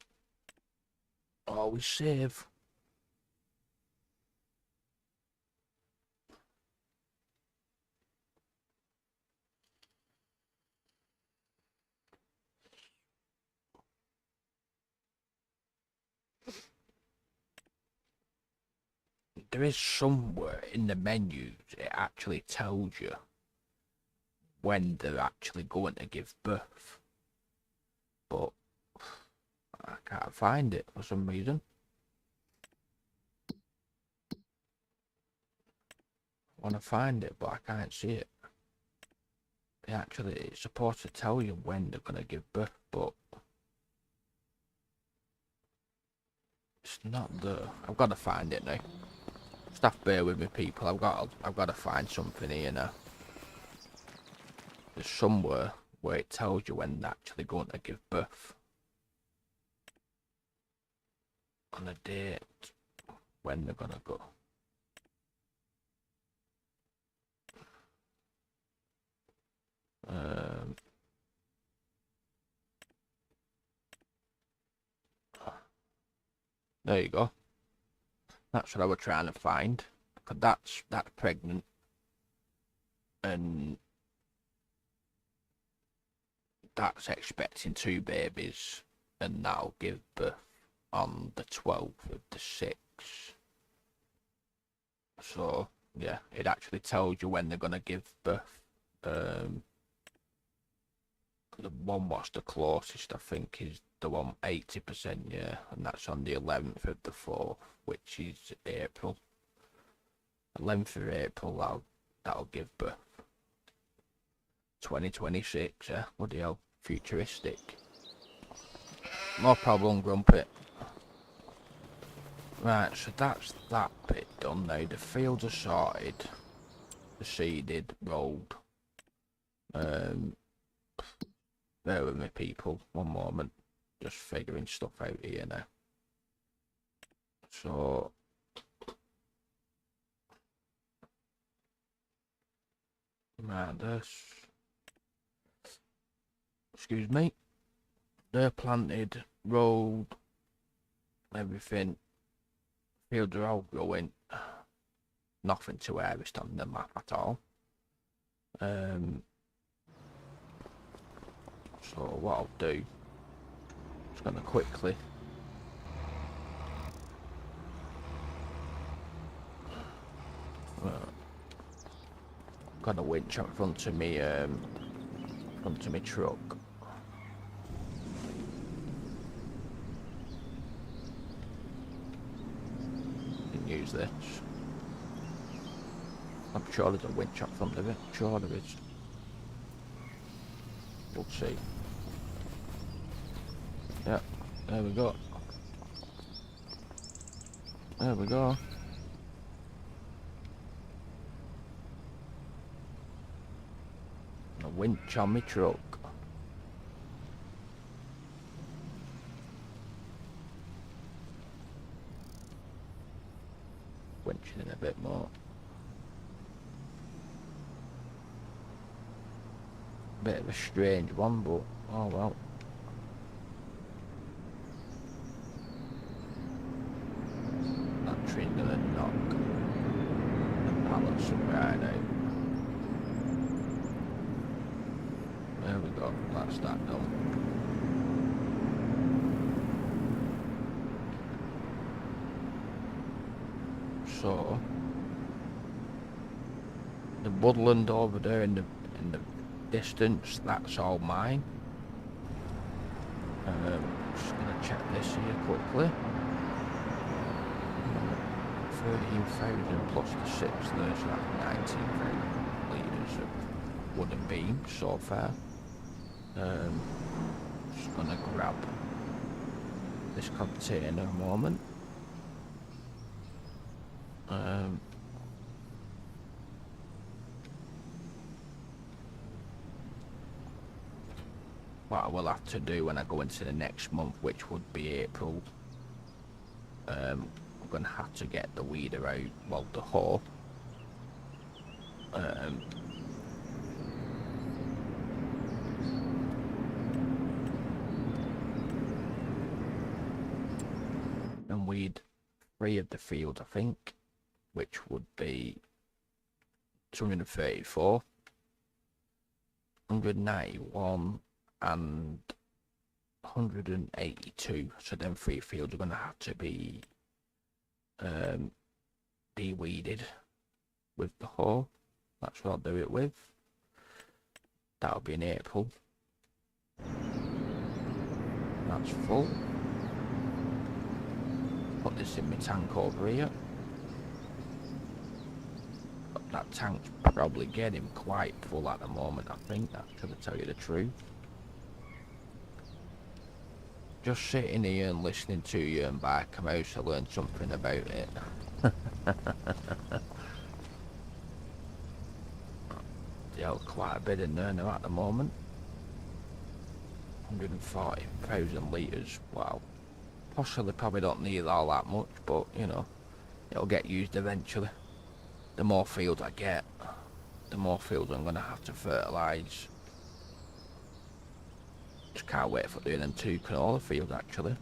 Always save. There is somewhere in the menus it actually tells you when they're actually going to give birth, but I can't find it for some reason. I want to find it, but I can't see it. It's supposed to tell you when they're going to give birth, but it's not there. I've got to find it now. Staff, bear with me, people. I've got to find something here now. There's somewhere where it tells you when they're actually going to give birth. on a date when they're gonna go. There you go. That's what I was trying to find. Cause that's pregnant, and that's expecting 2 babies, and that'll give birth on the 12th of the 6th. So yeah, it actually tells you when they're gonna give birth. The one what's the closest, I think, is the one 80%, yeah, and that's on the 11th of the 4th, which is April. 11th of April, that'll give birth. 2026, yeah, bloody hell, futuristic. No problem, Grumpy. Right, so that's that bit done now. The fields are sorted, the seeded, rolled. Bear with me, people, one moment. Just figuring stuff out here now. So right, this, excuse me, they're planted, rolled, everything. Fields are all growing. Nothing to harvest on the map at all. So what I'll do, just gonna quickly got a winch in front of me truck. Can use this. I'm sure there's a winch up front of it. Sure there is. We'll see. Yeah, there we go. There we go. A winch on my truck. Winching in a bit more. Bit of a strange one, but oh well. That tree's gonna knock the pallets right out. There we go, that's that done. So the woodland over there in the distance, that's all mine. Just gonna check this here quickly. 13,000 plus the 6, there's like 19,000 litres of wooden beams so far. Just gonna grab this container a moment. What I will have to do when I go into the next month, which would be April, I'm going to have to get the weeder out, well, the hoe. And weed 3 of the fields, I think, which would be 234, 191, and 182. So them 3 fields are going to have to be de-weeded with the hoe. That's what I'll do it with. That'll be in April. That's full. Put this in my tank over here. That tank's probably getting quite full at the moment, I think, that's going to tell you the truth. Just sitting here and listening to you and back, I'm out to learn something about it. Yeah, quite a bit in there now at the moment. 140,000 litres, wow. Possibly probably don't need all that much, but you know, it'll get used eventually. The more fields I get, the more fields I'm gonna have to fertilise. Just can't wait for doing them 2 canola fields actually.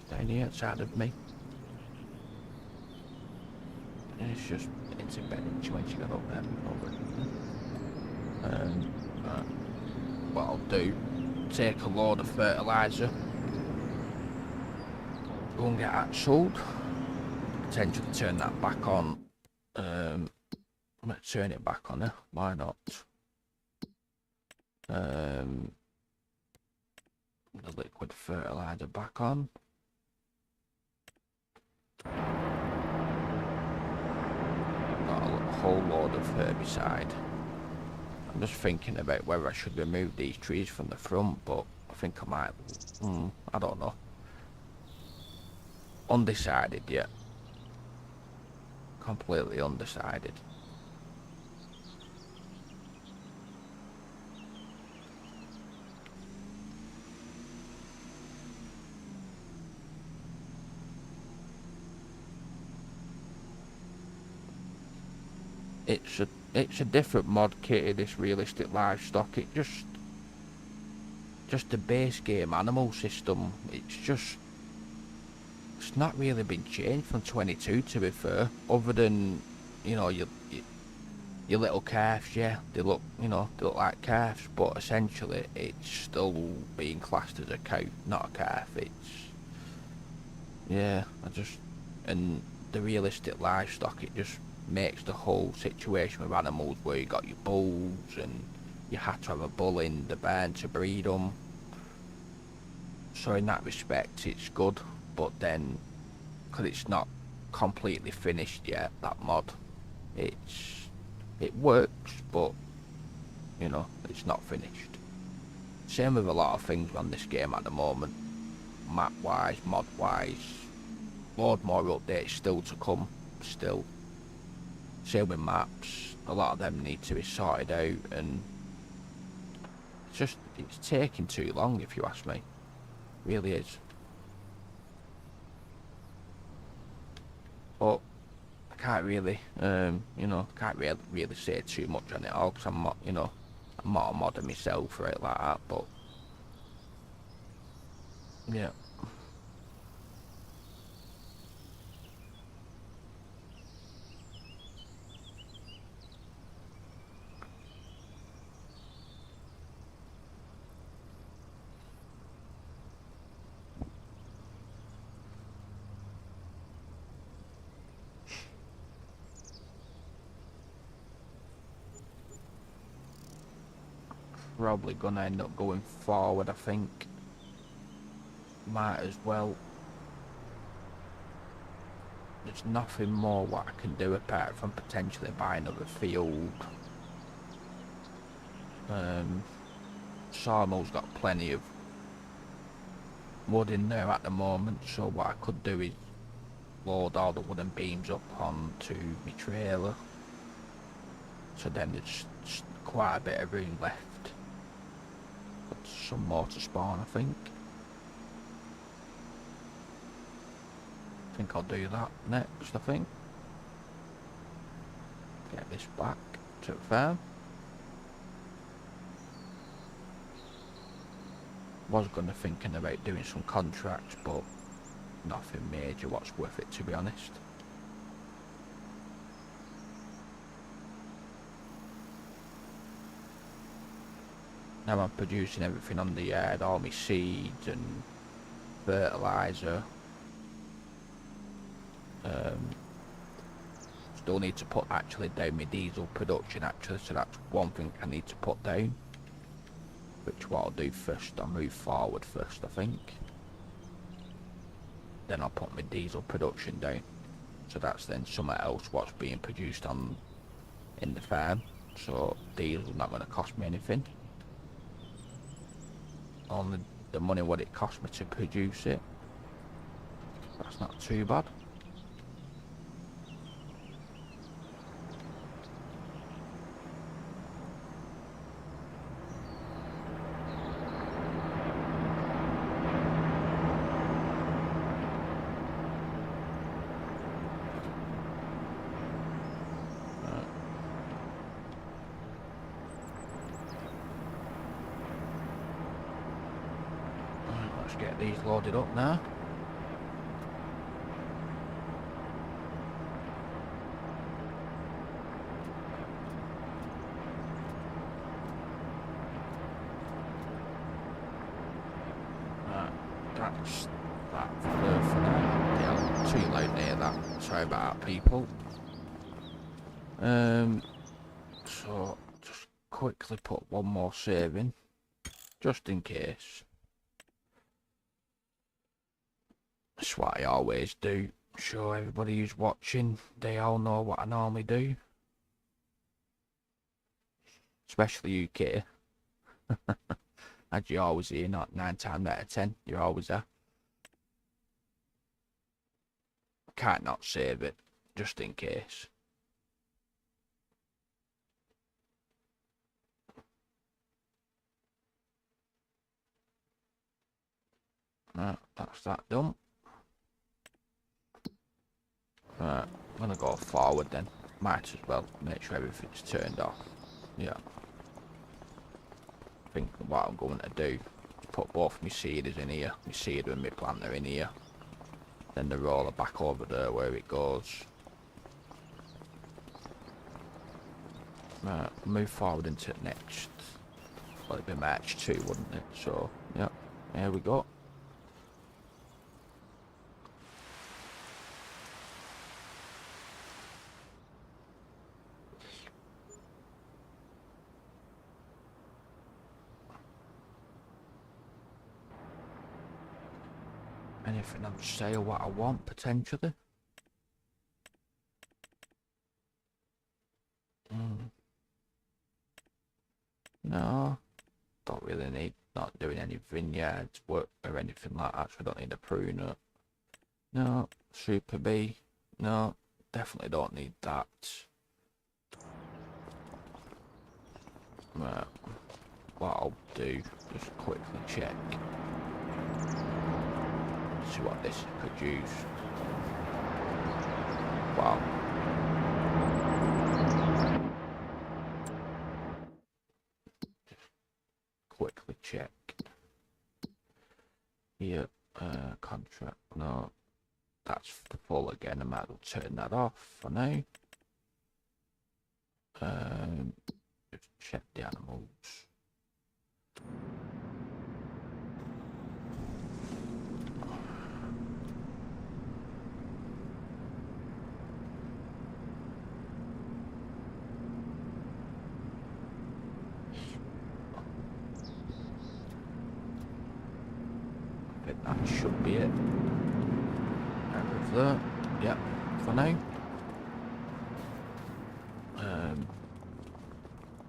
Down here outside of me. And it's just, it's embedded when she got up there over. What I'll do, take a load of fertiliser, go and get that sold, potentially turn that back on. I'm going to turn it back on there, why not? The liquid fertiliser back on. Got a whole load of herbicide. I'm just thinking about whether I should remove these trees from the front, but I think I might. I don't know. Undecided yet. Completely undecided. It's a different mod kit, this realistic livestock. It just the base game animal system. It's not really been changed from 22 to be fair. Other than, you know, your little calves, yeah, they look like calves, but essentially it's still being classed as a cow, not a calf. And the realistic livestock, it just makes the whole situation with animals where you got your bulls and you had to have a bull in the barn to breed them. So in that respect it's good, but then because it's not completely finished yet, that mod, it works, but you know, it's not finished. Same with a lot of things on this game at the moment, map wise, mod wise. Load more updates still to come, still. Same with maps, a lot of them need to be sorted out, and it's taking too long if you ask me. It really is. But I can't really, really say too much on it all, because I'm not, I'm not a modder myself or it like that, but yeah. Probably gonna end up going forward, I think. Might as well. There's nothing more what I can do apart from potentially buy another field. Sawmill's got plenty of wood in there at the moment, so what I could do is load all the wooden beams up onto my trailer. So then there's quite a bit of room left. Got some more to spawn, I think. I think I'll do that next, I think. Get this back to the farm. Was thinking about doing some contracts, but nothing major what's worth it, to be honest. Now I'm producing everything on the yard, all my seeds and fertiliser. Still need to put actually down my diesel production actually, so that's one thing I need to put down. Which what I'll do first, I'll move forward first, I think. Then I'll put my diesel production down. So that's then something else what's being produced on in the farm. So diesel's not going to cost me anything. Only the money what it cost me to produce it. That's not too bad. Let's get these loaded up now. That's that for now. Yeah, too late near that. Sorry about that, people. So just quickly put one more save in, just in case. That's what I always do. Show everybody who's watching, they all know what I normally do. Especially UK. As you always hear, not 9 times out of 10, you're always there. Can't not save it, just in case. Right, that's that done. Right, I'm gonna go forward then. Might as well make sure everything's turned off. Yeah. I think what I'm going to do is put both my seeders in here, my seeder and my planter in here. Then the roller back over there where it goes. Right, move forward into the next. Well, it'd be match 2, wouldn't it? So, yeah, here we go. Anything on sale what I want, potentially? No, don't really need, not doing any vineyards work or anything like that, so I don't need a pruner. No, Super B, no, definitely don't need that. Right, what I'll do, just quickly check. See what this produce. Wow. Quickly check. Here, contract, no. That's the full again, I might as well turn that off for now. Just check the animals. I think that should be it. Out of there. Yep, for now.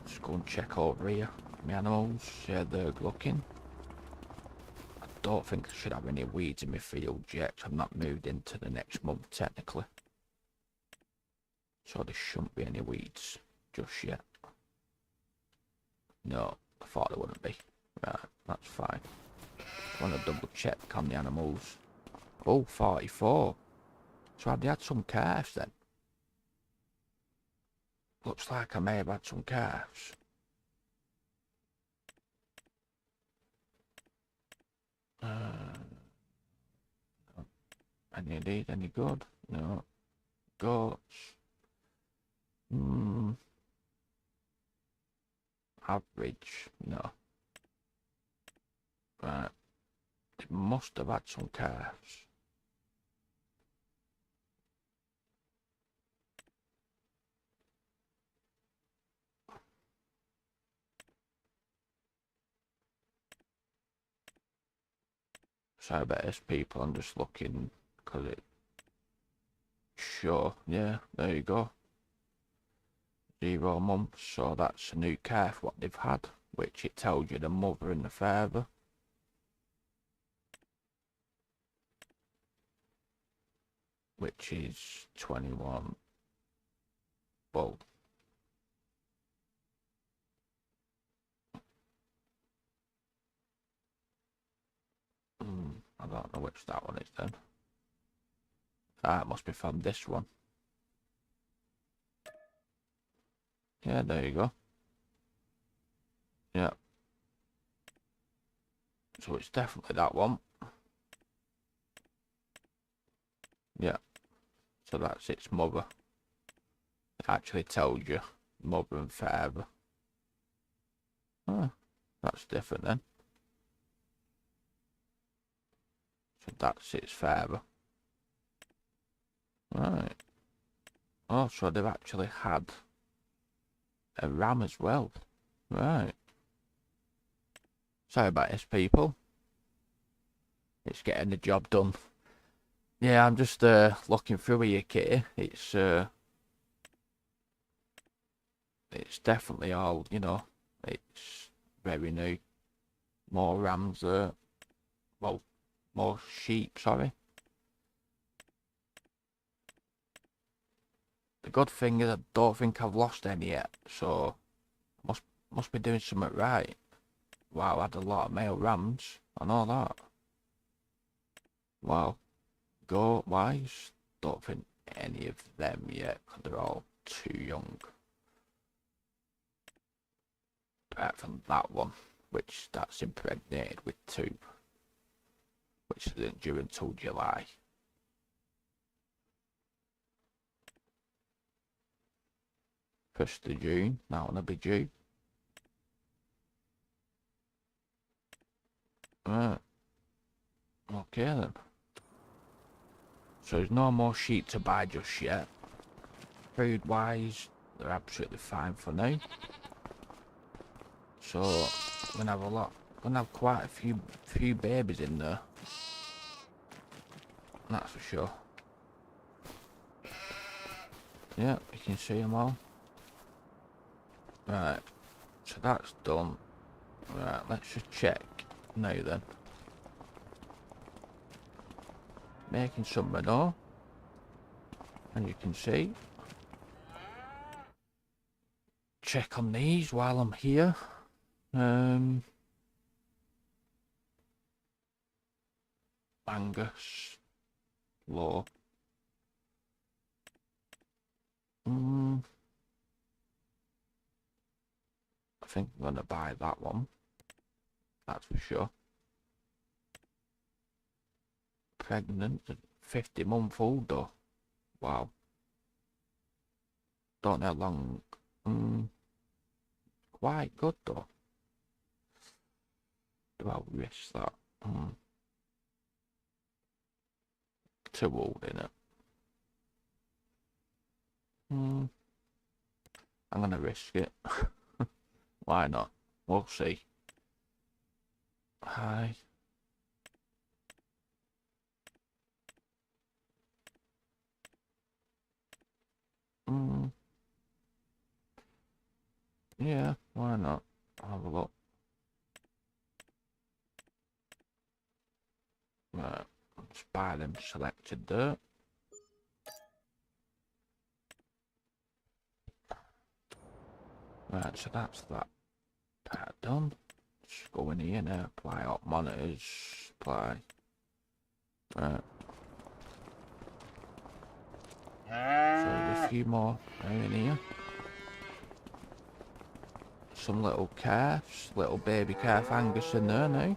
Just go and check over here. My animals, yeah, they're looking. I don't think I should have any weeds in my field yet. I've not moved into the next month technically. So there shouldn't be any weeds just yet. No, I thought there wouldn't be. Right, that's fine. I want to double check on the animals. Oh, 44. So have they had some calves then? Looks like I may have had some calves. Any of these any good? No. Goats. Average. No. Right. It must have had some calves. So I bet it's people, I'm just looking because it. Sure, yeah, there you go. 0 months, so that's a new calf what they've had, which it tells you the mother and the father. Which is 21 bull. I don't know which that one is then. Ah, it must be from this one. Yeah, there you go. Yeah. So it's definitely that one. Yeah. So that's its mother. It actually tells you mother and father. Oh, that's different then. So that's its father. Right. Oh, so they've actually had a ram as well. Right. Sorry about this, people. It's getting the job done. Yeah, I'm just looking through here, Kitty. It's definitely all, you know, it's very new. More rams there. Well, more sheep, sorry. The good thing is I don't think I've lost any yet, so must be doing something right. Wow, I had a lot of male rams and all that. Wow. Goat wise, don't think any of them yet, because they're all too young. Apart from that one, which that's impregnated with 2, which isn't due until July. First of June, that one'll be due. Right. Okay then. So there's no more sheep to buy just yet. Food wise, they're absolutely fine for now. So I'm gonna have a lot. I'm gonna have quite a few babies in there. That's for sure. Yeah, you can see them all. Right, so that's done. Right, let's just check now then. Making some manure, and you can see. Check on these while I'm here. Angus, low. I think I'm gonna buy that one. That's for sure. Pregnant, 50-month-old though. Wow. Don't know how long. Quite good though. Do I risk that? Too old, innit? I'm gonna risk it. Why not? We'll see. Hi. Yeah, why not? I'll have a look. Right, let's buy them selected there. Right, so that's that part done. Just go in here now, apply up monitors, apply. Right. So there's a few more in here. Some little calves, little baby calf Angus in there now.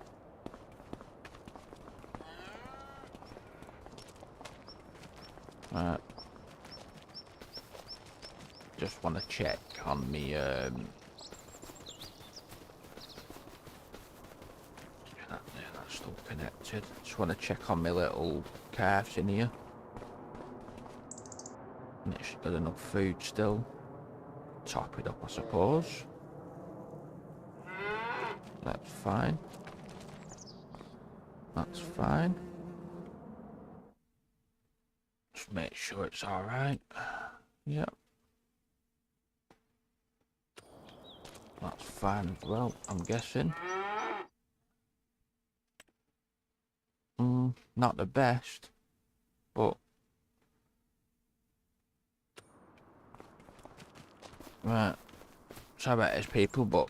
Right. Just want to check on me, that's still connected. Just want to check on my little calves in here. Make sure there's enough food still. Top it up, I suppose. That's fine. That's fine. Just make sure it's alright. Yep. That's fine as well, I'm guessing. Not the best, but... Right. Sorry about this, people, but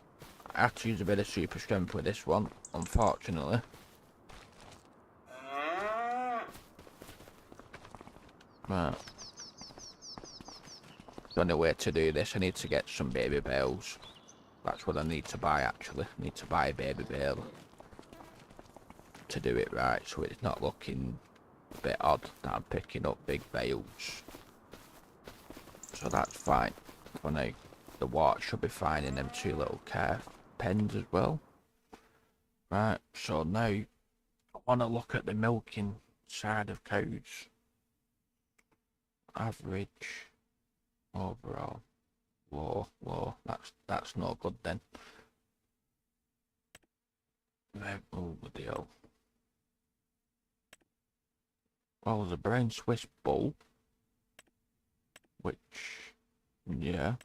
I had to use a bit of super strength with this one, unfortunately. Right. The only way to do this, I need to get some baby bales. That's what I need to buy, actually. I need to buy a baby bale. to do it right, so it's not looking a bit odd that I'm picking up big bales. So that's fine for now. The water should be fine in them 2 little calf pens as well. Right, so now I want to look at the milking side of cows. Average, overall, low. That's not good then. Oh, the hell. Well, there's a brown Swiss bull, which, yeah.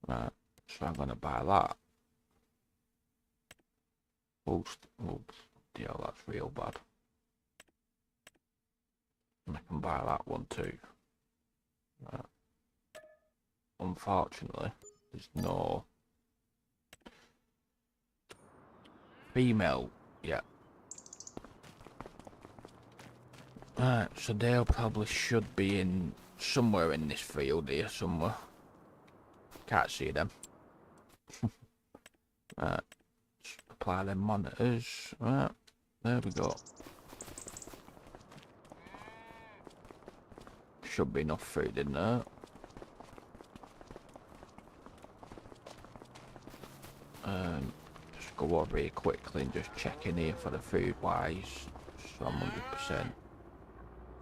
Right, so I'm gonna buy that. Oops, deal, that's real bad. And I can buy that one too. Right. Unfortunately, there's no female yet. Right, so they probably should be in somewhere in this field here, somewhere. Can't see them. Right, apply them monitors. Right, there we go. Should be enough food in there. Just go over here quickly and just check in here for the food wise. So I'm 100%.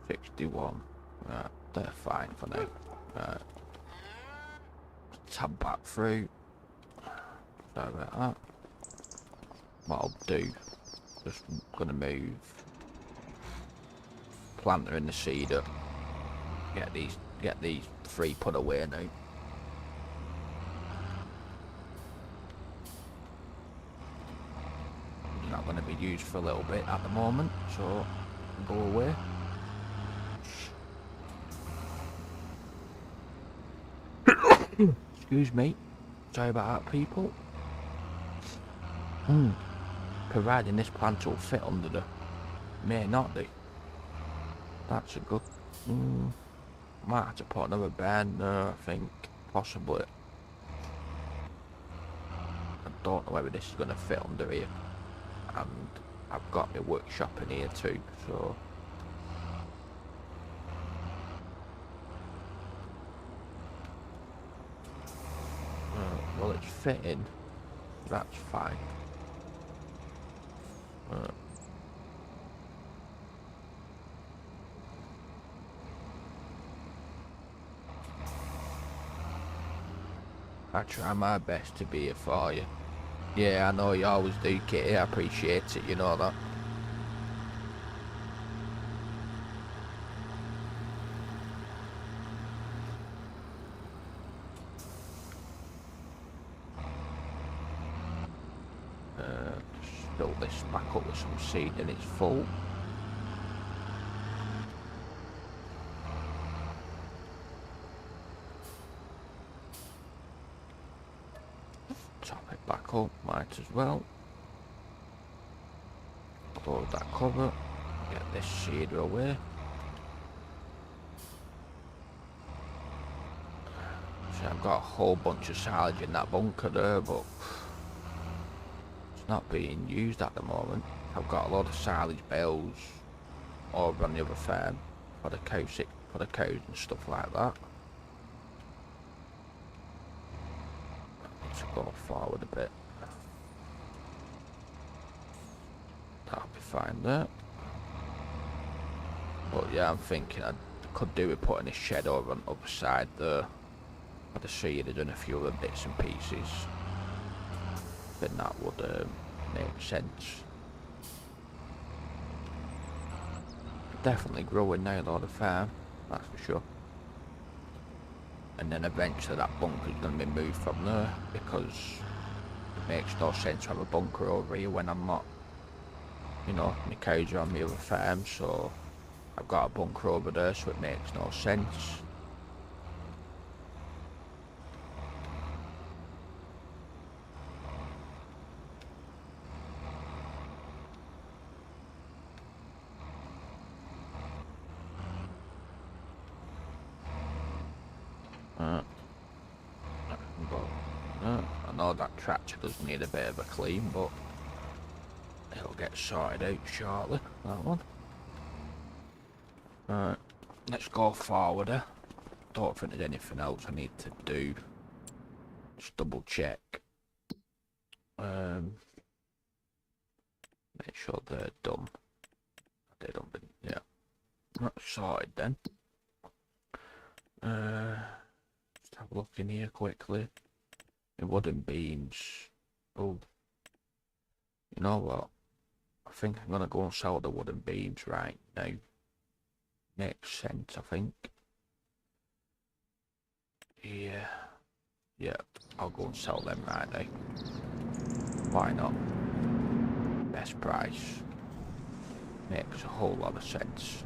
61. Right, they're fine for now. Right. Tab back through. Sorry about that. What I'll do, just gonna move planter and the seeder. Get these 3 put away now. Not gonna be used for a little bit at the moment, so go away. Excuse me. Sorry about that, people. Providing this plant will fit under the... May not do. That's a good... might have to put another bed there, I think. Possibly. I don't know whether this is going to fit under here. And I've got my workshop in here too, so... well, it's fitting. That's fine. I try my best to be here for you. Yeah, I know you always do, Kitty. I appreciate it, you know that. Fill this back up with some seed and it's full. Top it back up, might as well. Close that cover. Get this seeder away. See, I've got a whole bunch of silage in that bunker there, but not being used at the moment. I've got a lot of silage bales over on the other farm for the cows and stuff like that. Let's go forward a bit. That'll be fine there. But yeah, I'm thinking I could do with putting a shed over on the other side there. For the seed and a few other bits and pieces. Then that would make sense. Definitely growing now though, the farm, that's for sure. And then eventually that bunker is going to be moved from there, because it makes no sense to have a bunker over here when I'm not, you know, my cows are on the other farm, so I've got a bunker over there, so it makes no sense. I know that tractor does need a bit of a clean, but it'll get sorted out shortly, that one. Right, let's go forward. Don't think there's anything else I need to do. Just double check. Make sure they're done. They don't been, yeah. That's sorted then. Just have a look in here quickly. The wooden beams. Oh, you know what? I think I'm gonna go and sell the wooden beams right now. Makes sense, I think. Yeah. Yeah, I'll go and sell them right now. Why not? Best price. Makes a whole lot of sense.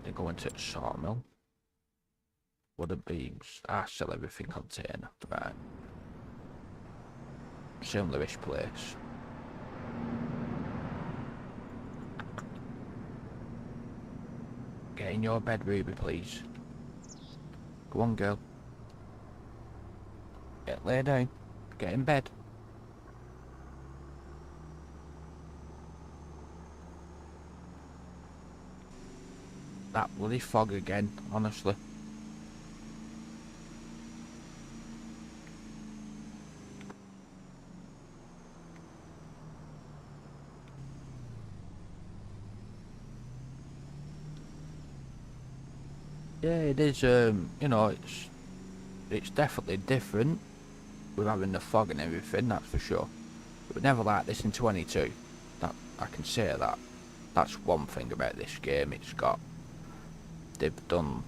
They go into the sawmill. Wooden beams. I sell everything container. Right. Similar-ish place. Get in your bed, Ruby, please. Go on, girl. Lay down. Get in bed. That bloody fog again, honestly. Yeah, it is, you know, it's definitely different with having the fog and everything, that's for sure. It was never like this in 22. That I can say that. That's one thing about this game. They've done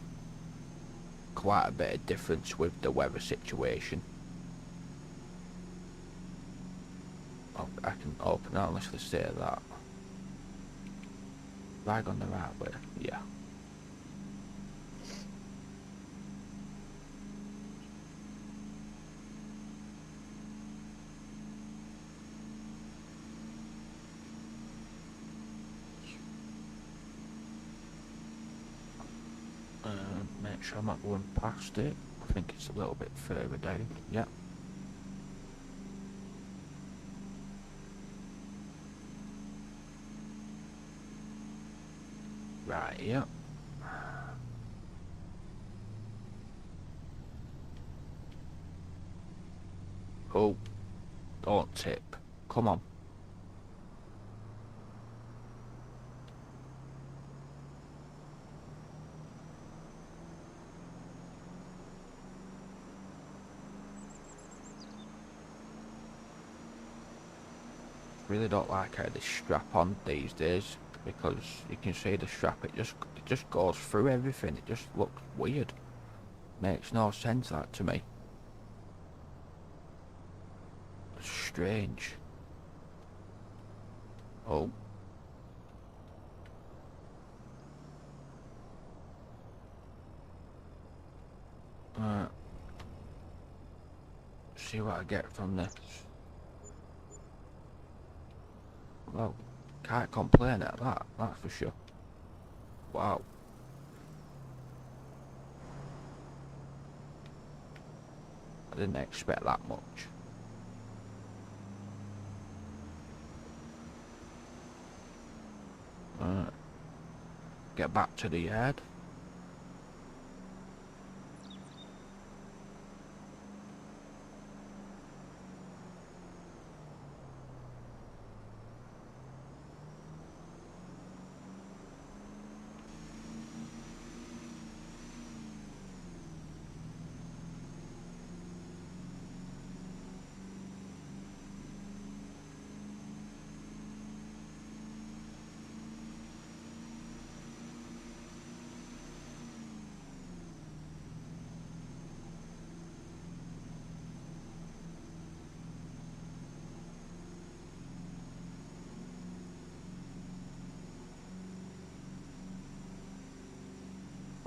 quite a bit of difference with the weather situation. Oh, I can open that unless they say that. Have I gone the right way? Yeah. Make sure I'm not going past it. I think it's a little bit further down. Yeah. Right, yeah. Oh, don't tip. Come on. Really don't like how they strap on these days, because you can see the strap, it just goes through everything. It just looks weird. Makes no sense, that, to me. Strange. Oh. See what I get from this. Well, can't complain at that, that's for sure. Wow. I didn't expect that much. Get back to the yard.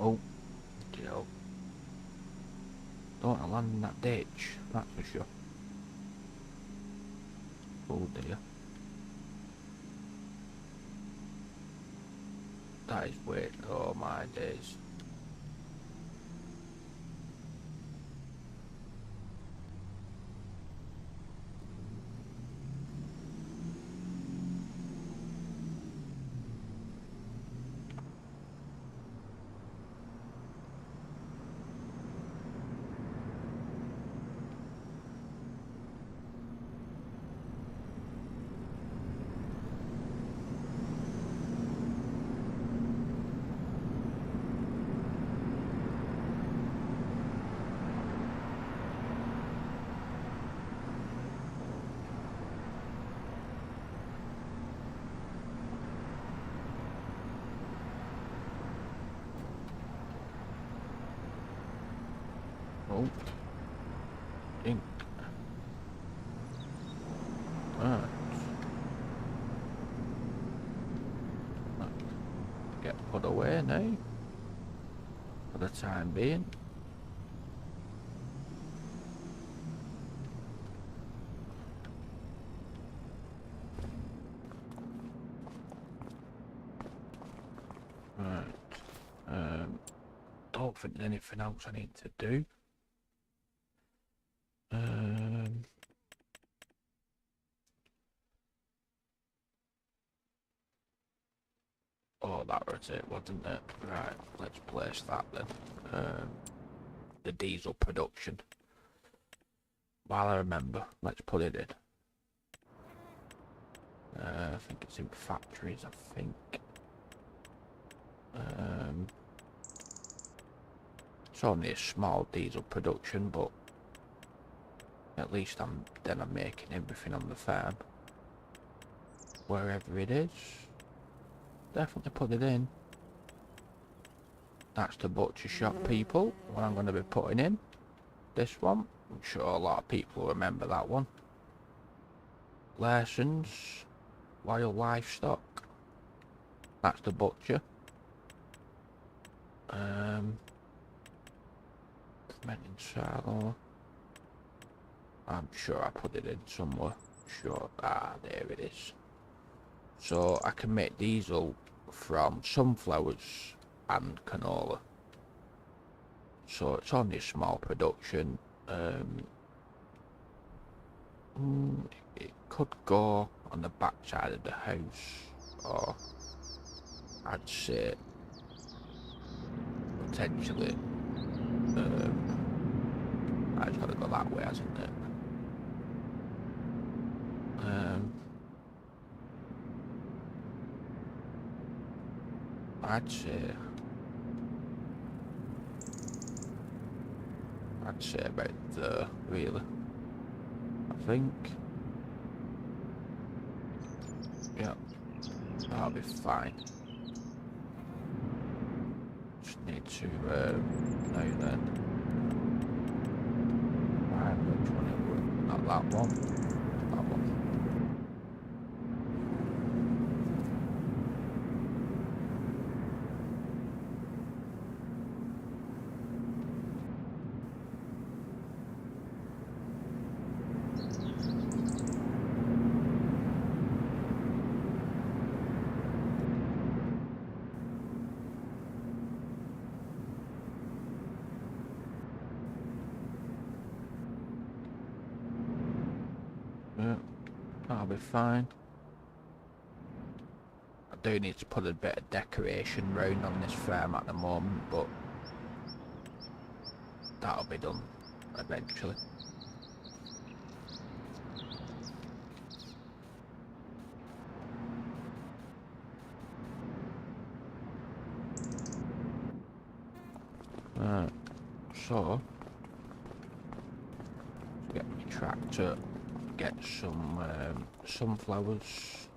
Oh, Joe. Don't want to land in that ditch, that's for sure. Oh dear. That is weird. Oh my days. Ink. Right. Get put away now. For the time being. Right. Don't think there's anything else I need to do. Oh, that was it, wasn't it? Right, let's place that then. The diesel production. While I remember, let's put it in. I think it's in factories, I think. It's only a small diesel production, but at least I'm making everything on the farm. Wherever it is, definitely put it in. That's the butcher shop, people, what I'm going to be putting in. This one, I'm sure a lot of people remember that one. Larson's Wild Livestock. That's the butcher. Mention Salo. I'm sure I put it in somewhere. Sure. Ah, there it is. So I can make diesel from sunflowers and canola. So it's only a small production. It could go on the back side of the house, or I'd say potentially it's got to go that way, hasn't it? I'd say about there, really. I think. Yeah, that'll be fine. Just need to now then. Which one it would? Not that one. That one. Yeah, that'll be fine. I do need to put a bit of decoration round on this farm at the moment, but that'll be done eventually. Right, so get my tractor, get some sunflowers.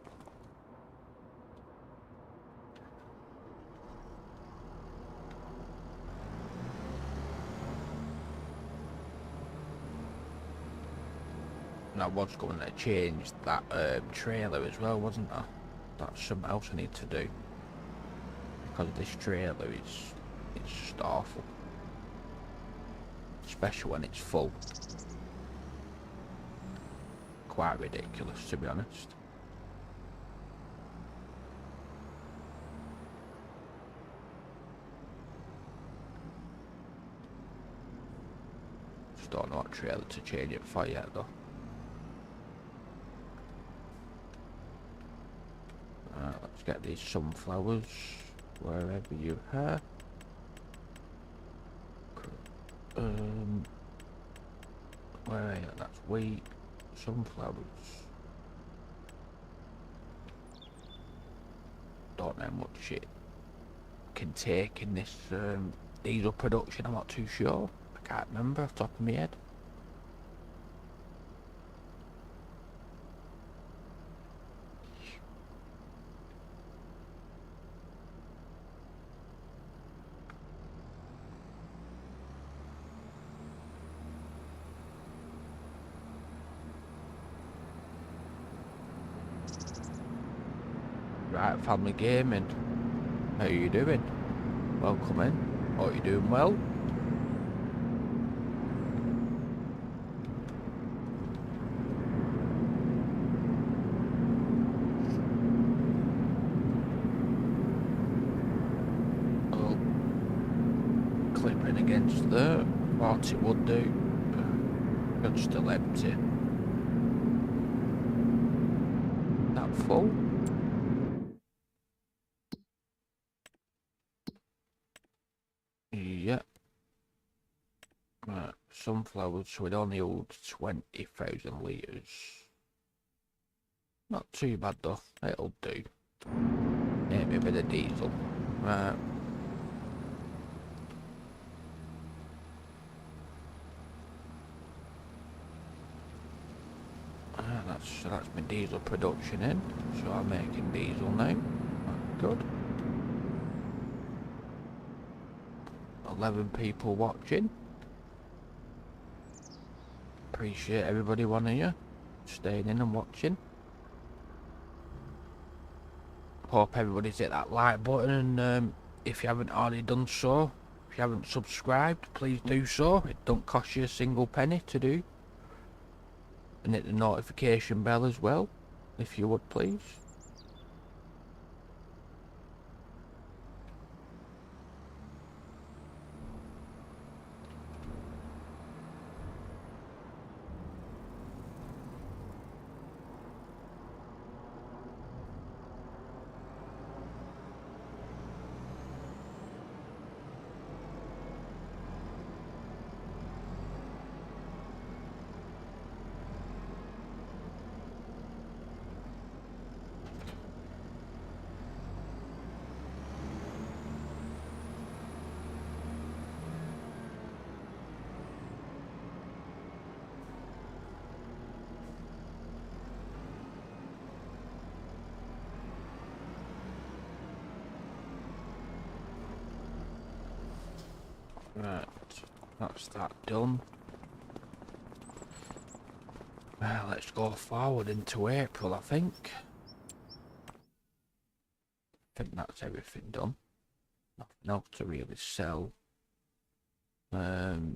And I was going to change that trailer as well, wasn't I? That's something else I need to do, because this trailer is, it's just awful, especially when it's full. Quite ridiculous, to be honest. Just don't know what trailer to change it for yet though. Let's get these sunflowers wherever you are. Where are you? That's wheat, sunflowers. Don't know how much it can take in this diesel production, I'm not too sure. I can't remember off the top of my head. Right, family gaming. How you doing? Welcome in. Hope you're doing well. Oh, clipping against there. What it would do. It's still empty. That full? Yeah. Right, sunflowers, so it only holds 20,000 litres. Not too bad though, it'll do. Maybe a bit of diesel. Right. That's my diesel production in, so I'm making diesel now. Good. 11 people watching. Appreciate everybody, one of you, staying in and watching. Hope everybody's hit that like button, and if you haven't already done so, if you haven't subscribed, please do so. It don't cost you a single penny to do. And hit the notification bell as well, if you would please. Right, that's that done. Well, let's go forward into April, I think. I think that's everything done. Nothing else to really sell. No.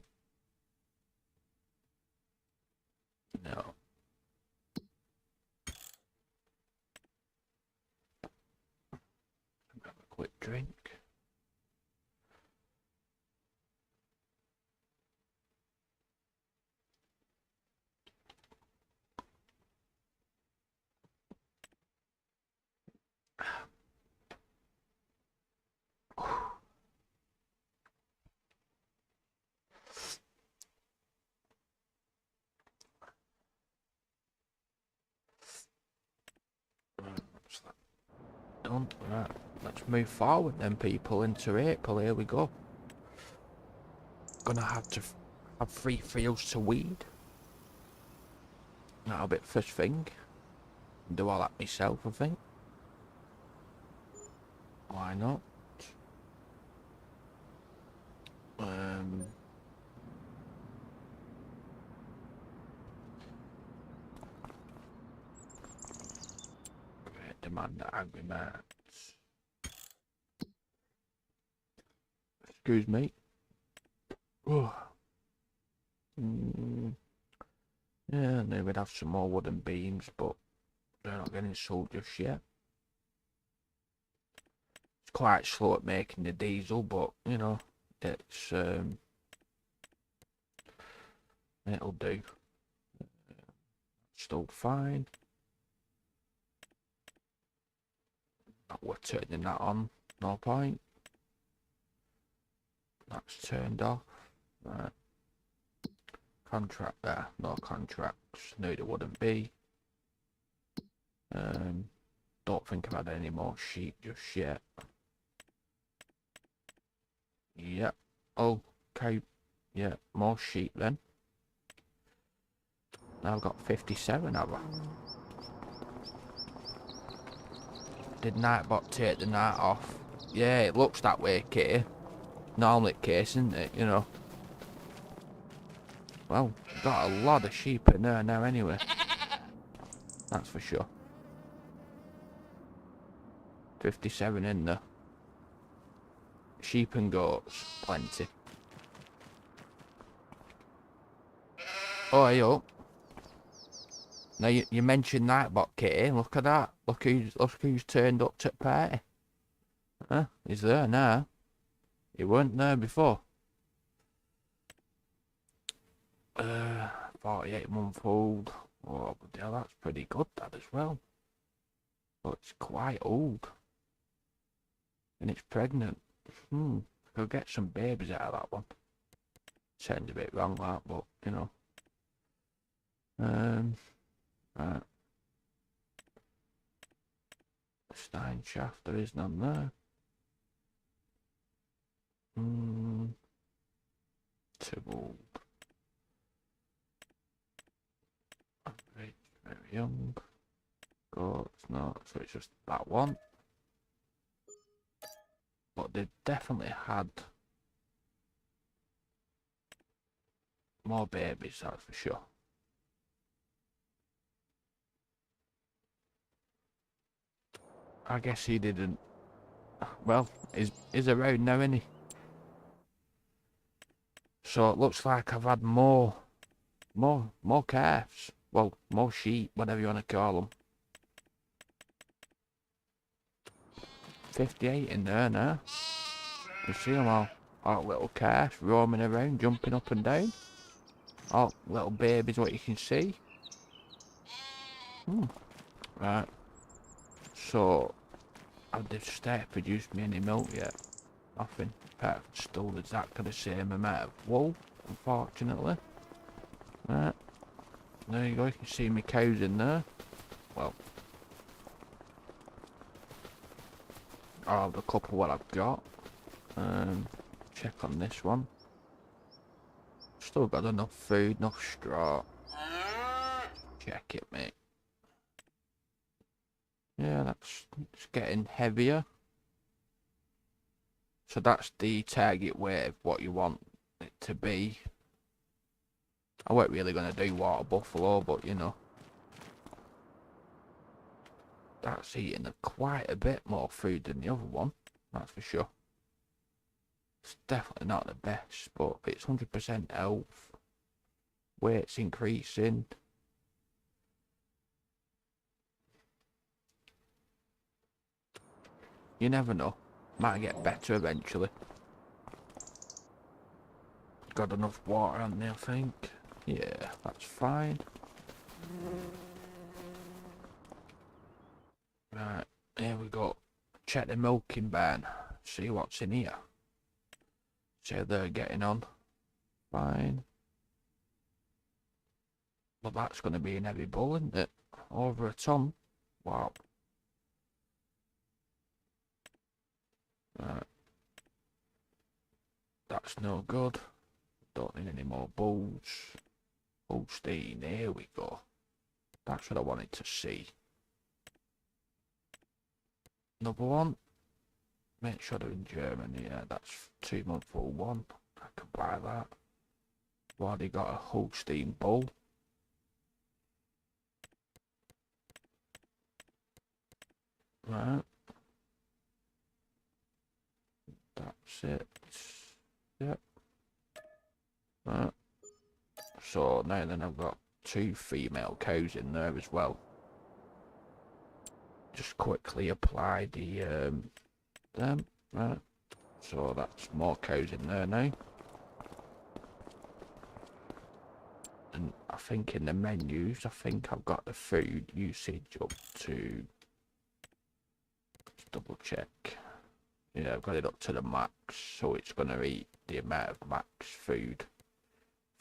Have a quick drink. What's that done? Right, let's move forward then, people, into April. Here we go. Gonna have to have 3 fields to weed. That'll be first thing. Do all that myself, I think. Why not? Demand agreements. Excuse me. Oh. Yeah, and then we'd have some more wooden beams, but they're not getting sold just yet. It's quite slow at making the diesel, but you know, it's it'll do. Still fine. We're turning that on, no point. That's turned off. Right. Contract there, no contracts. No, there wouldn't be. Don't think I've had any more sheep just yet. Yep. Okay. Yeah, more sheep then. Now I've got 57, have I? Did Nightbot take the night off? Yeah, it looks that way, Kay. Normally the case, isn't it, you know? Well, got a lot of sheep in there now anyway. That's for sure. 57 in there. Sheep and goats, plenty. Oh, yo. Now you mentioned Nightbot Kitty. Look at that. Look who's turned up to the party. Huh? He's there now. He weren't there before. 48-month-old. Oh, but yeah, that's pretty good, that as well. But it's quite old. And it's pregnant. Could get some babies out of that one. Sounds a bit wrong, that, but, you know. Right. Stein shaft, there is none there. Too old. Very, very young. Goats, no, so it's just that one. But they definitely had more babies, that's for sure. I guess he didn't. Well, he's around now, isn't he? So it looks like I've had more calves. Well, more sheep, whatever you want to call them. 58 in there now. You see them all little calves roaming around, jumping up and down. All little babies, what you can see. Right. So, have they started producing me any milk yet? Nothing. Apart from still exactly the same amount of wool, unfortunately. Right. There you go, you can see my cows in there. Well, I'll have a couple what I've got. Check on this one. Still got enough food, enough straw. Check it, mate. Yeah, it's getting heavier. So that's the target weight of what you want it to be. I weren't really going to do water buffalo, but you know. That's eating quite a bit more food than the other one, that's for sure. It's definitely not the best, but it's 100% health. Weight's increasing. You never know. Might get better eventually. Got enough water on there, I think. Yeah, that's fine. Right, here we go. Check the milking barn. See what's in here. See how they're getting on. Fine. Well, that's going to be an heavy bull, isn't it? Over a ton. Wow. Right. That's no good. Don't need any more bulls. Holstein, here we go. That's what I wanted to see. Another one. Make sure they're in Germany. Yeah, that's 2-month-old one. I can buy that. Why they got a Holstein bull? Right. That's it. Yep. Right. So now then I've got 2 female cows in there as well. Just quickly apply the them. Right. So that's more cows in there now. And I think in the menus, I think I've got the food usage up to, let's double check. Yeah, I've got it up to the max, so it's going to eat the amount of max food.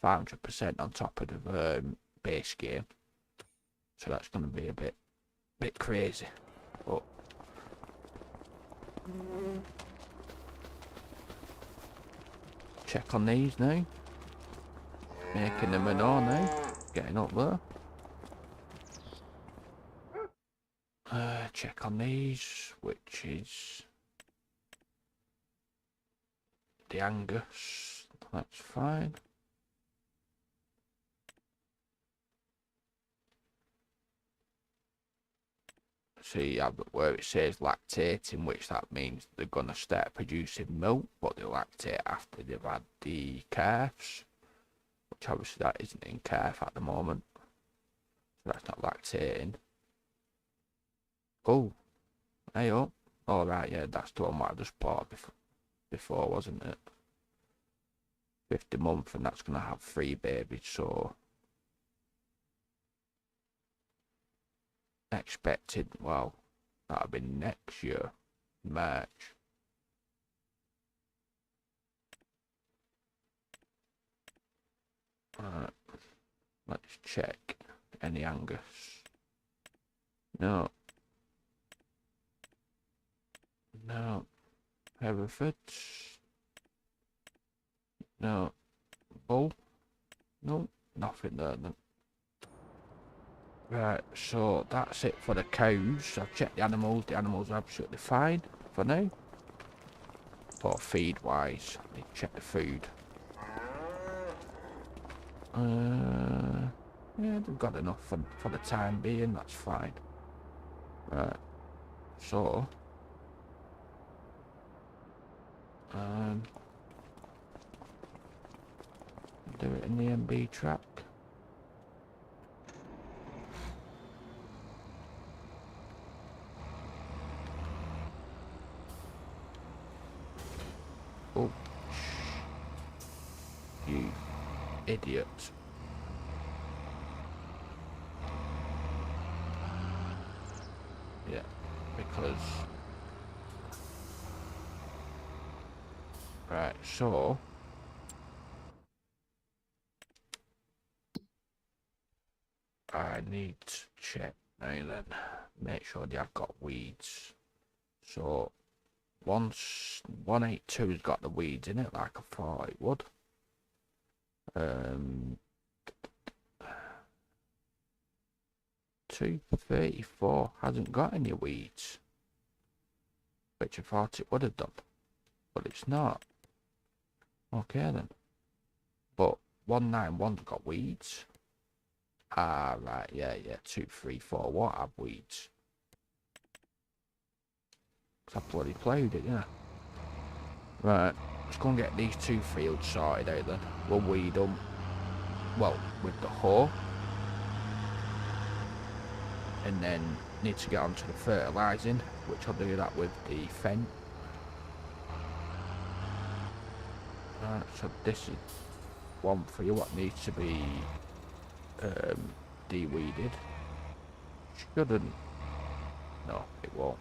500% on top of the base game. So that's going to be a bit crazy. But check on these now. Making the manure now. Getting up there. Check on these, which is the Angus. That's fine. see where it says lactating, which that means they're gonna start producing milk, but they lactate after they've had the calves, which obviously that isn't in calf at the moment, so that's not lactating. Oh, hey up. All right, yeah, that's the one I just bought before, wasn't it? 50 month, and that's gonna have 3 babies, so expected, well, that'll be next year, March. Let's check any Angus. No. No. Herefords. No. Bull. No. Nothing there then. Right, so that's it for the cows. I've checked the animals. The animals are absolutely fine for now. For feed wise, I need to check the food. Yeah, they've got enough for the time being, that's fine. Right, so do it in the MB track. Oh, you idiot. Yeah, because... Right, so... I need to check now then. Make sure they have got weeds. So, once 182's got the weeds in it, like I thought it would. 234 hasn't got any weeds, which I thought it would have done, but it's not. Okay then. But 191's got weeds. Ah, right, yeah, 234 won't have weeds. Cause I bloody ploughed it, yeah. Right, let's go and get these 2 fields sorted out then. We'll weed them, well, with the hoe. And then need to get onto the fertilising, which I'll do that with the fen. Right, so this is one for you, what needs to be de-weeded. Shouldn't. No, it won't.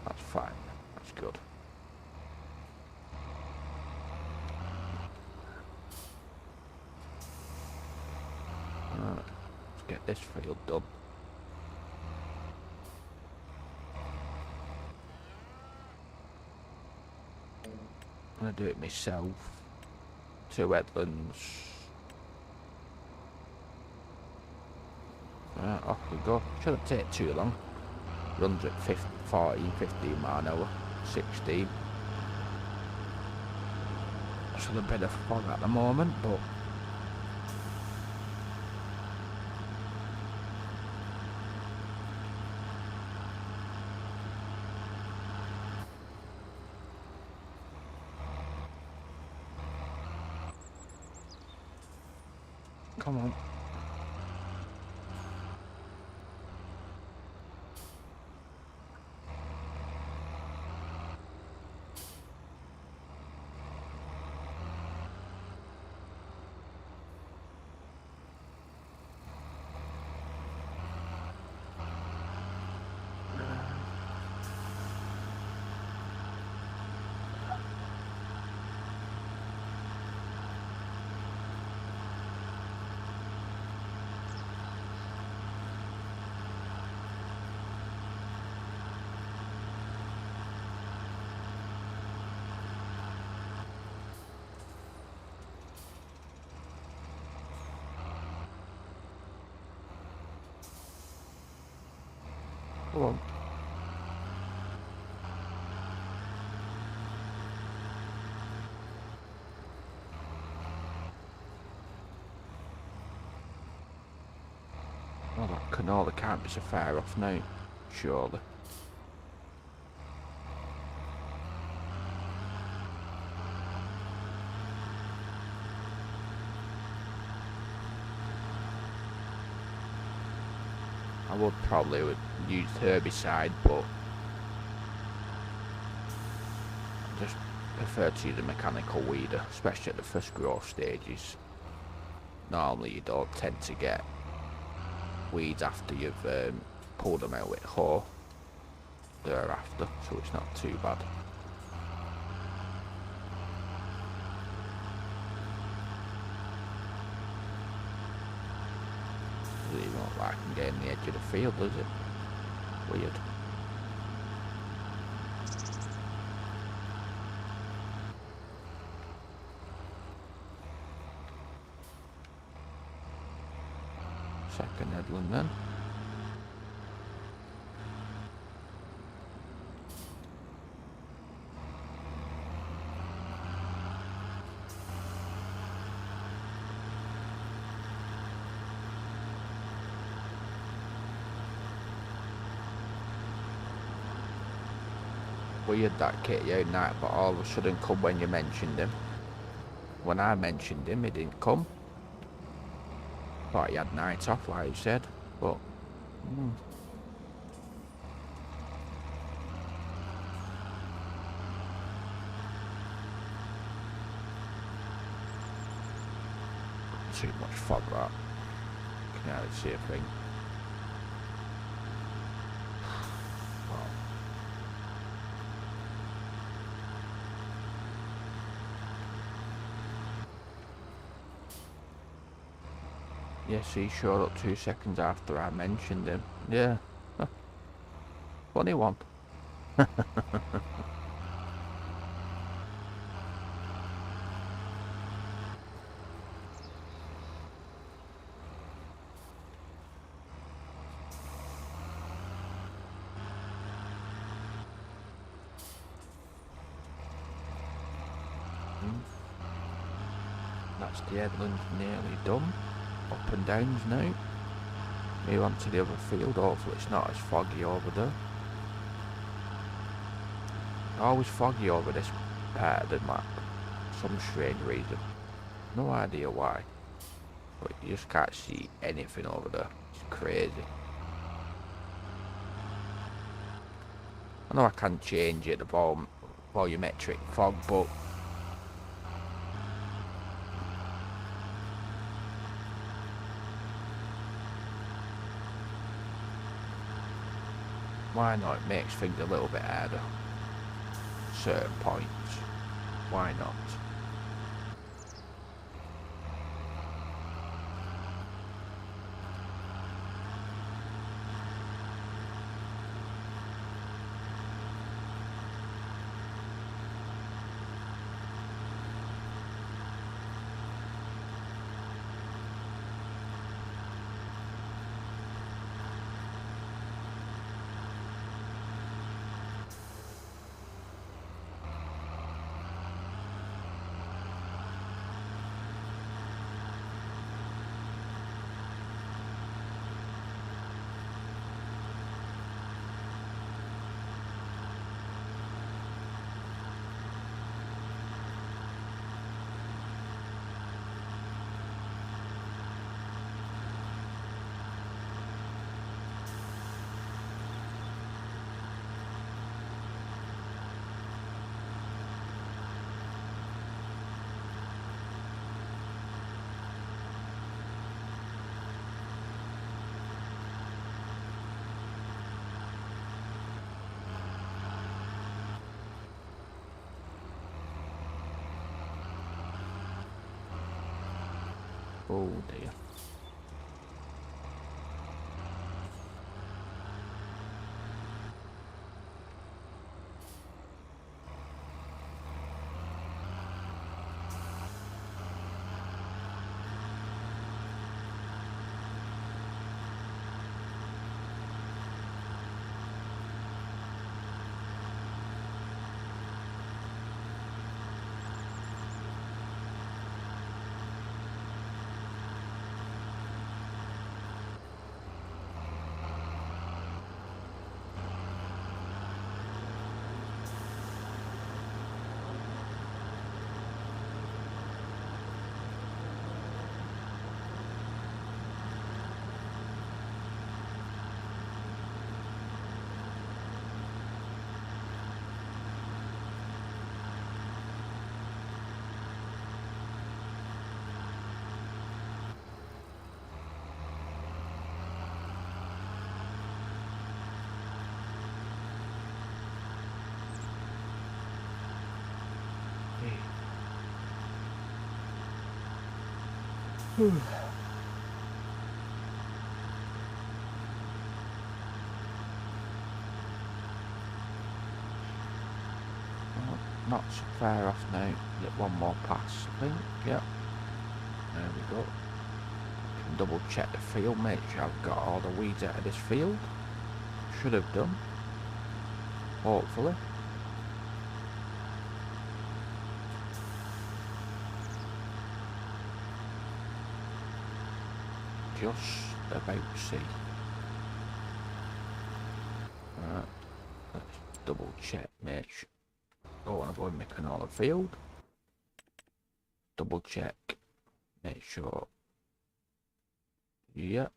That's fine. That's good. Right, let's get this field done. I'm gonna do it myself. 2 headlands. Right, off we go. Shouldn't take too long. Runs at 15 mile an hour. 16. It's a bit of fog at the moment, but come on. Come on. Oh, that canola can't be so far off now. surely. I would probably use herbicide, but I just prefer to use a mechanical weeder, especially at the first growth stages. Normally you don't tend to get weeds after you've pulled them out with a hoe thereafter, so it's not too bad. Doesn't even look like I can get in the edge of the field, does it? Weird. Second headland then. Weird that Kitty out night, but all of a sudden come when you mentioned him. When I mentioned him, he didn't come. Thought he had night off, like you said, but too much fog that. Can hardly see a thing. Yes, he showed up 2 seconds after I mentioned him. Yeah. Funny one. That's the headland nearly done. Up and downs now. Move on to the other field, hopefully it's not as foggy over there. Always foggy over this part of the map. Some strange reason. No idea why. But you just can't see anything over there. It's crazy. I know I can change it, the volumetric fog, but why not? It makes things a little bit harder. Certain points. Why not? Oh dear. Not so far off now. Get one more pass, I think. Yep. There we go. Double check the field, make sure I've got all the weeds out of this field. Should have done. Hopefully. Just about see. Let's double check, make sure. Don't want to go in my canola field. Double check. Make sure. Yeah.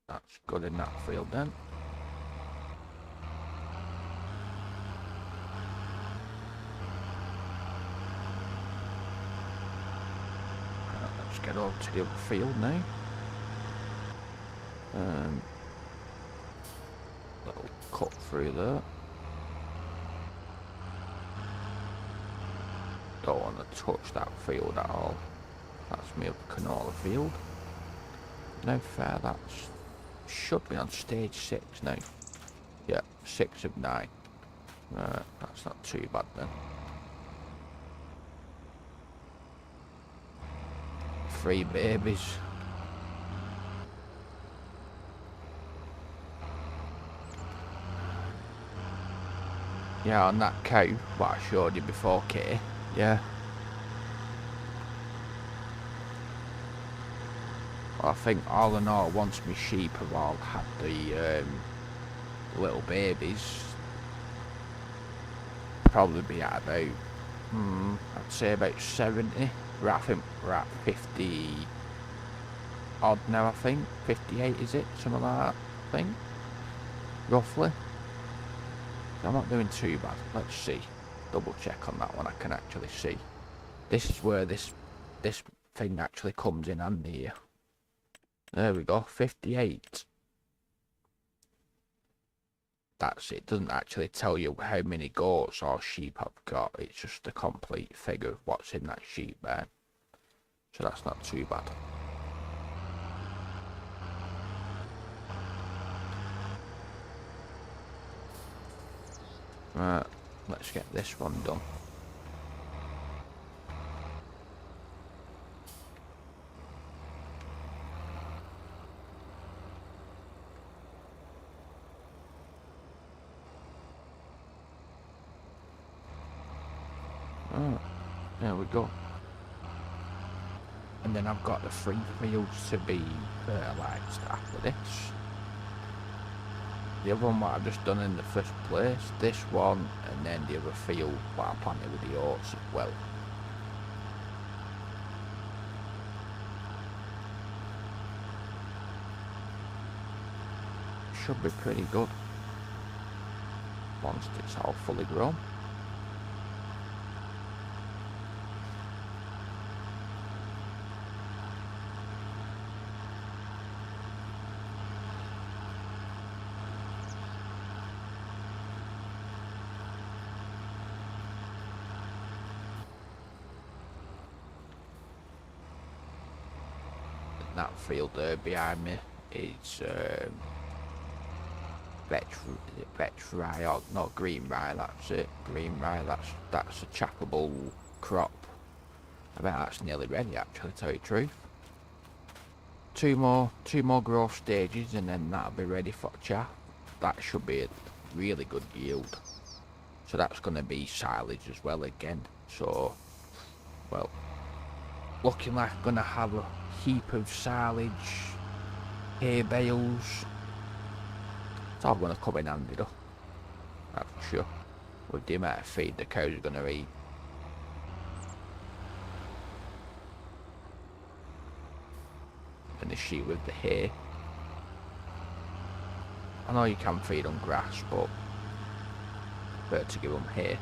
That's good in that field then. Let's get over to the other field now. Little cut through there. Don't want to touch that field at all. That's me up canola field. How far that's should be on stage 6 now. Yeah, 6 of 9. That's not too bad then. 3 babies. Yeah, on that cow, what I showed you before, Kay. Yeah. Well, I think all in all, once my sheep have all had the little babies, probably be at about, I'd say about 70. I think we're at 50 odd now, I think. 58 is it? Something like that, I think. Roughly. I'm not doing too bad. Let's see. Double check on that one. I can actually see. This is where this thing actually comes in handy here. There we go. 58. That's it. Doesn't actually tell you how many goats or sheep I've got. It's just a complete figure of what's in that sheep there. So that's not too bad. Right, let's get this one done. Right, there we go. And then I've got the 3 fields to be fertilised after this. The other one what I've just done in the first place, this one, and then the other field what I planted with the oats as well. Should be pretty good once it's all fully grown. That field there behind me is vetch rye, or no, green rye, that's it. Green rye, that's a chaffable crop. I bet that's nearly ready actually, to tell you the truth. Two more growth stages and then that'll be ready for chaff. That should be a really good yield. So that's gonna be silage as well again. So well, looking like I'm gonna have a heap of silage, hay bales. It's all gonna come in handy though, that's for sure, with the amount of feed the cows are gonna eat. And the sheep with the hay. I know you can feed on grass, but better to give them hay.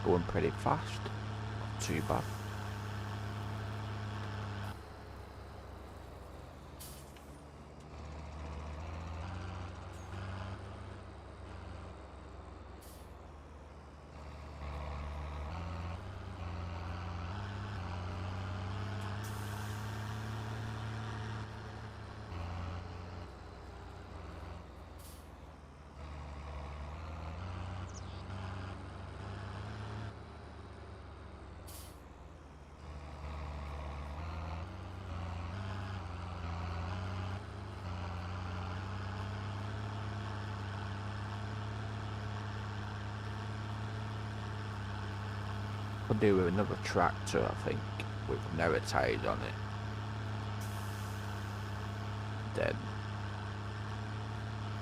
going pretty fast. Not too bad. Could do with another tractor, I think, with narrow tyres on it. Then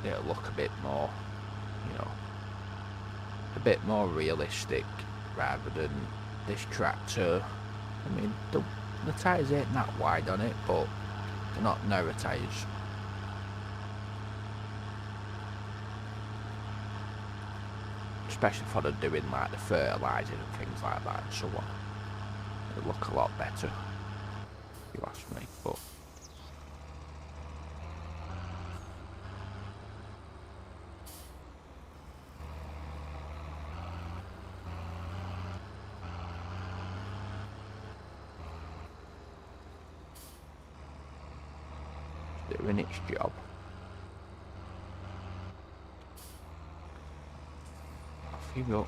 it'll look a bit more, you know, a bit more realistic rather than this tractor. I mean, the tyres ain't that wide on it, but they're not narrow tyres. Especially for the doing like the fertilising and things like that and so on. It'll look a lot better, if you ask me, but it's doing its job. Off you go.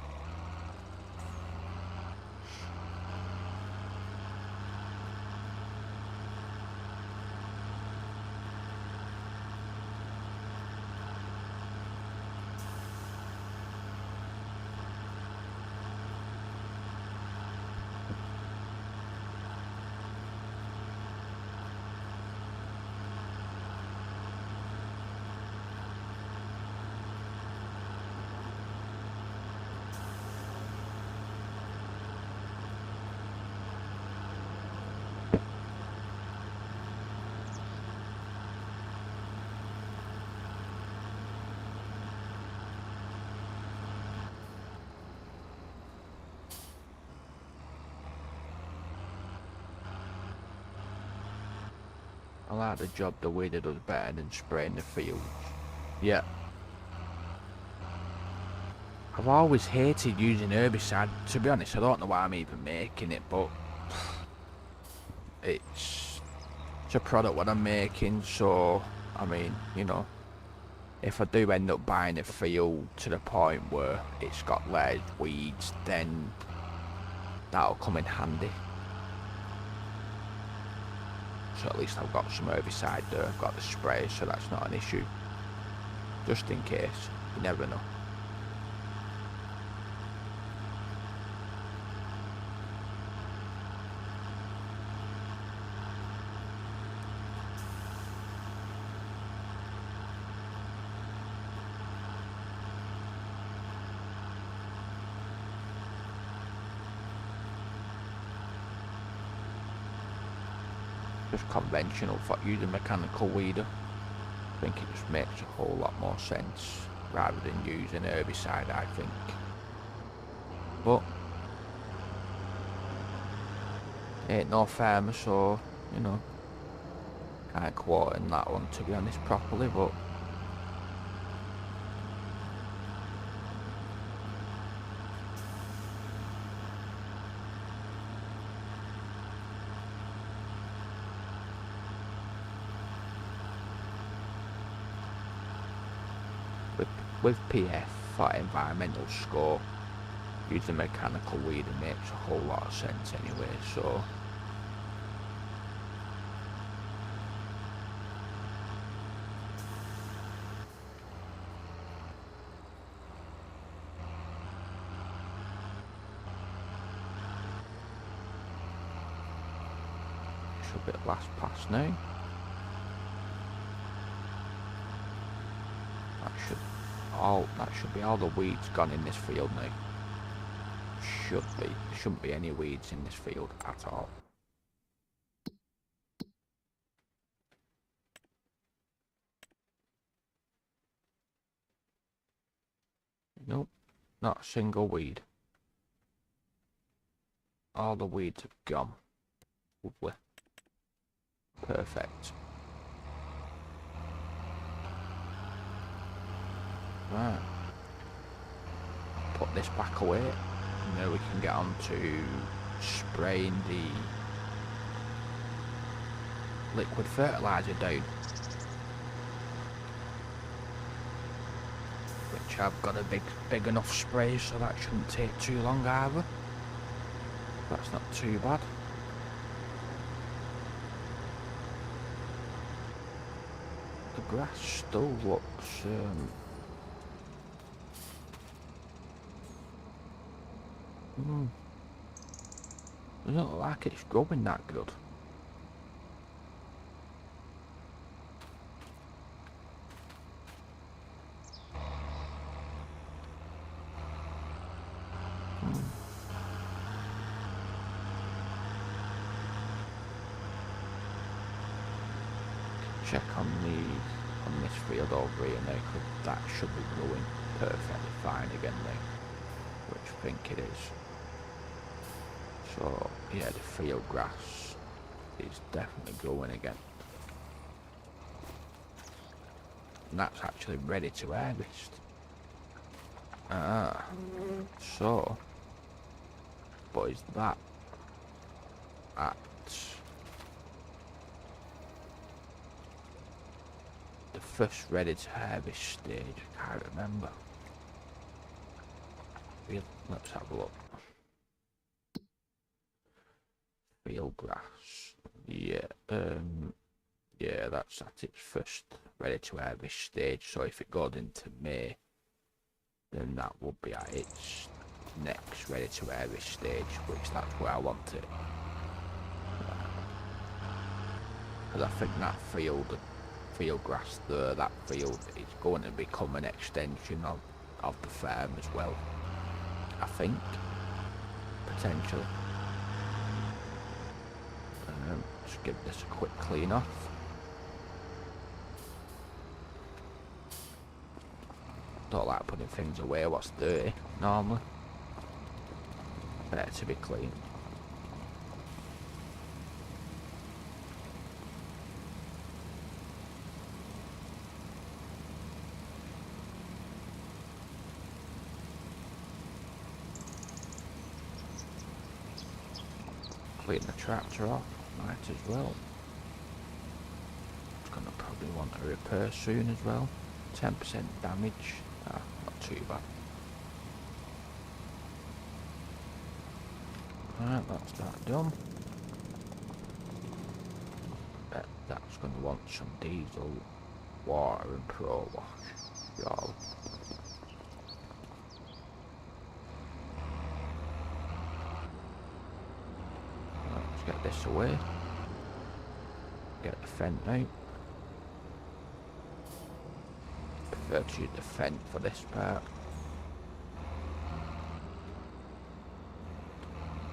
I like the job the weeder does better than spraying the fields. Yeah. I've always hated using herbicide. To be honest, I don't know why I'm even making it, but it's a product what I'm making, so I mean, you know, if I do end up buying a field to the point where it's got large weeds, then that'll come in handy. So at least I've got some herbicide there, I've got the spray, so that's not an issue. Just in case, you never know. Just conventional for using mechanical weeder. I think it just makes a whole lot more sense rather than using herbicide, I think. But ain't no farmer, so you know, can't quote in that one to be honest properly, but with PF for environmental score, using mechanical weeder makes a whole lot of sense anyway, so should be last pass now. That should be all the weeds gone in this field now. Should be. There shouldn't be any weeds in this field at all. Nope, not a single weed. all the weeds have gone. Lovely. Perfect. Right. Put this back away. And now we can get on to spraying the liquid fertiliser down. Which I've got a big enough spray, so that shouldn't take too long either. That's not too bad. The grass still looks doesn't look like it's growing that good. Check on this field over here now, because that should be growing perfectly fine again now, which I think it is. So yeah, the field grass is definitely growing again, and that's actually ready to harvest. So, but is that at the first ready to harvest stage? I can't remember. Let's have a look. Field grass. Yeah, yeah, that's at its first ready to harvest stage. So if it goes into May, then that will be at its next ready to harvest stage, which that's where I want it. Because I think that field grass there, that field is going to become an extension of the farm as well. I think, potentially. Just give this a quick clean off. Don't like putting things away what's dirty normally. Better to be clean. Clean the tractor off, might as well. It's gonna probably want a repair soon as well. 10% damage, not too bad. Right, that's that done. Bet that's gonna want some diesel, water and pro wash. Y'all. Let's get this away. Get the fence out. Prefer to use the fence for this part.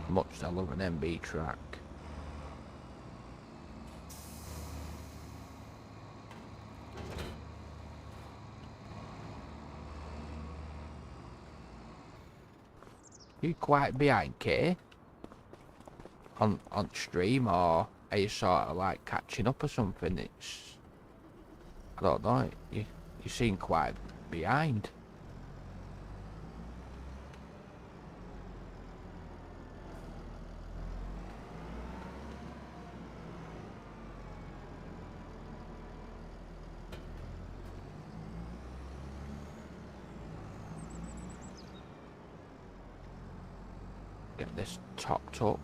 Much as I love an MB track. You quite behind, Kay? On stream, or are you sort of like catching up or something? It's, I don't know, you seem quite behind. Get this topped up.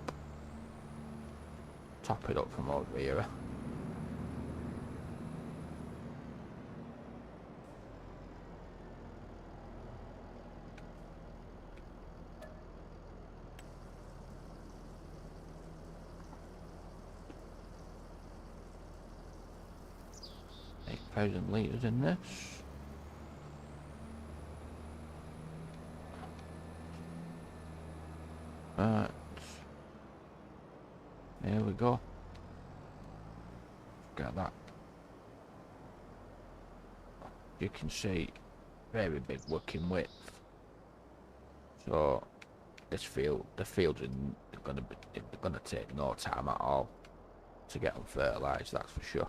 Top it up from over here. $8,000 in this. Right. There we go. Get that. You can see very big working width. So this field, the field's in they're gonna take no time at all to get them fertilised, that's for sure.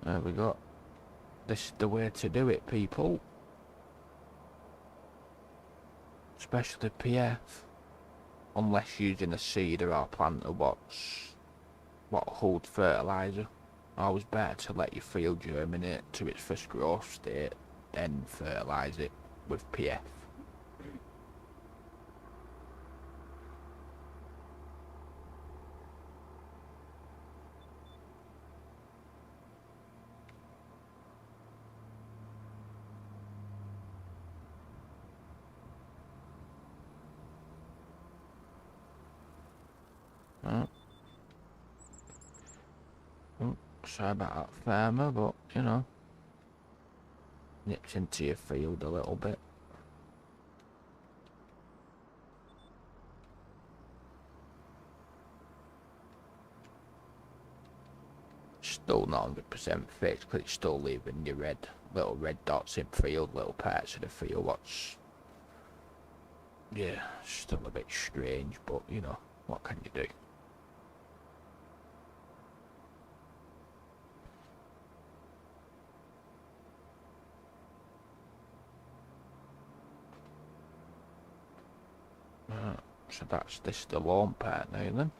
There we go. This is the way to do it, people. Especially PF. Unless using a seeder or planter what holds fertiliser. Always better to let your field germinate to its first growth state, then fertilise it with PF. Sorry about that farmer, but you know, nips into your field a little bit. Still not 100% fixed because it's still leaving your little red dots in field, little parts of the field. What's, yeah, still a bit strange, but you know, what can you do? So that's this the lawn part now then.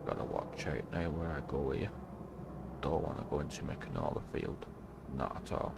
Gotta watch out now where I go here. Don't want to go into my canola field. Not at all.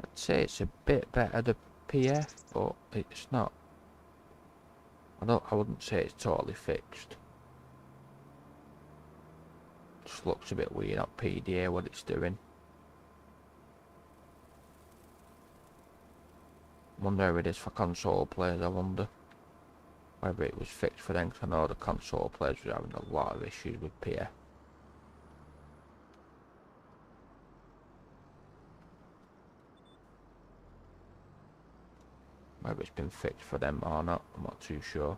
I'd say it's a bit better the PF, but it's not. I wouldn't say it's totally fixed. Just looks a bit weird on PDA what it's doing. Wonder how it is for console players, I wonder. Whether it was fixed for them, because I know the console players were having a lot of issues with PF. Whether it's been fixed for them or not, I'm not too sure.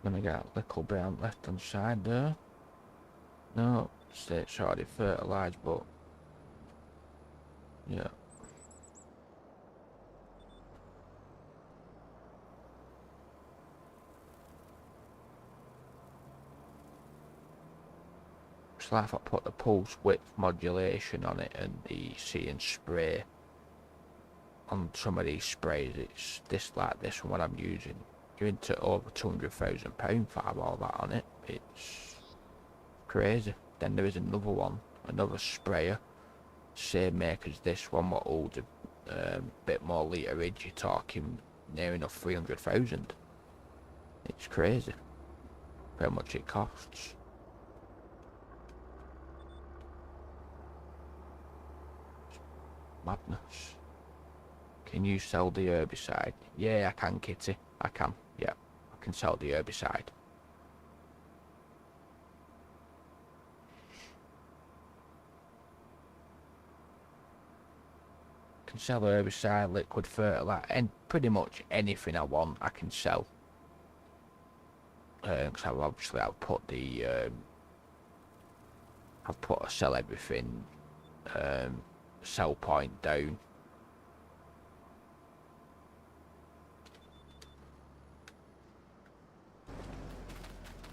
You're gonna get a little bit on left hand side there. No, it's already fertilised, but yeah. So if I put the pulse width modulation on it and the see and spray on some of these sprays, it's this like this one what I'm using. You're into over £200,000 for all that on it. It's crazy. Then there is another one, another sprayer, same make as this one, what holds a bit more literage. You're talking near enough 300,000. It's crazy how much it costs. Madness. Can you sell the herbicide? Yeah, I can, Kitty. I can. Yeah, I can sell the herbicide. can sell herbicide, liquid fertilizer, and pretty much anything I want I can sell. Because I've put the sell everything sell point down.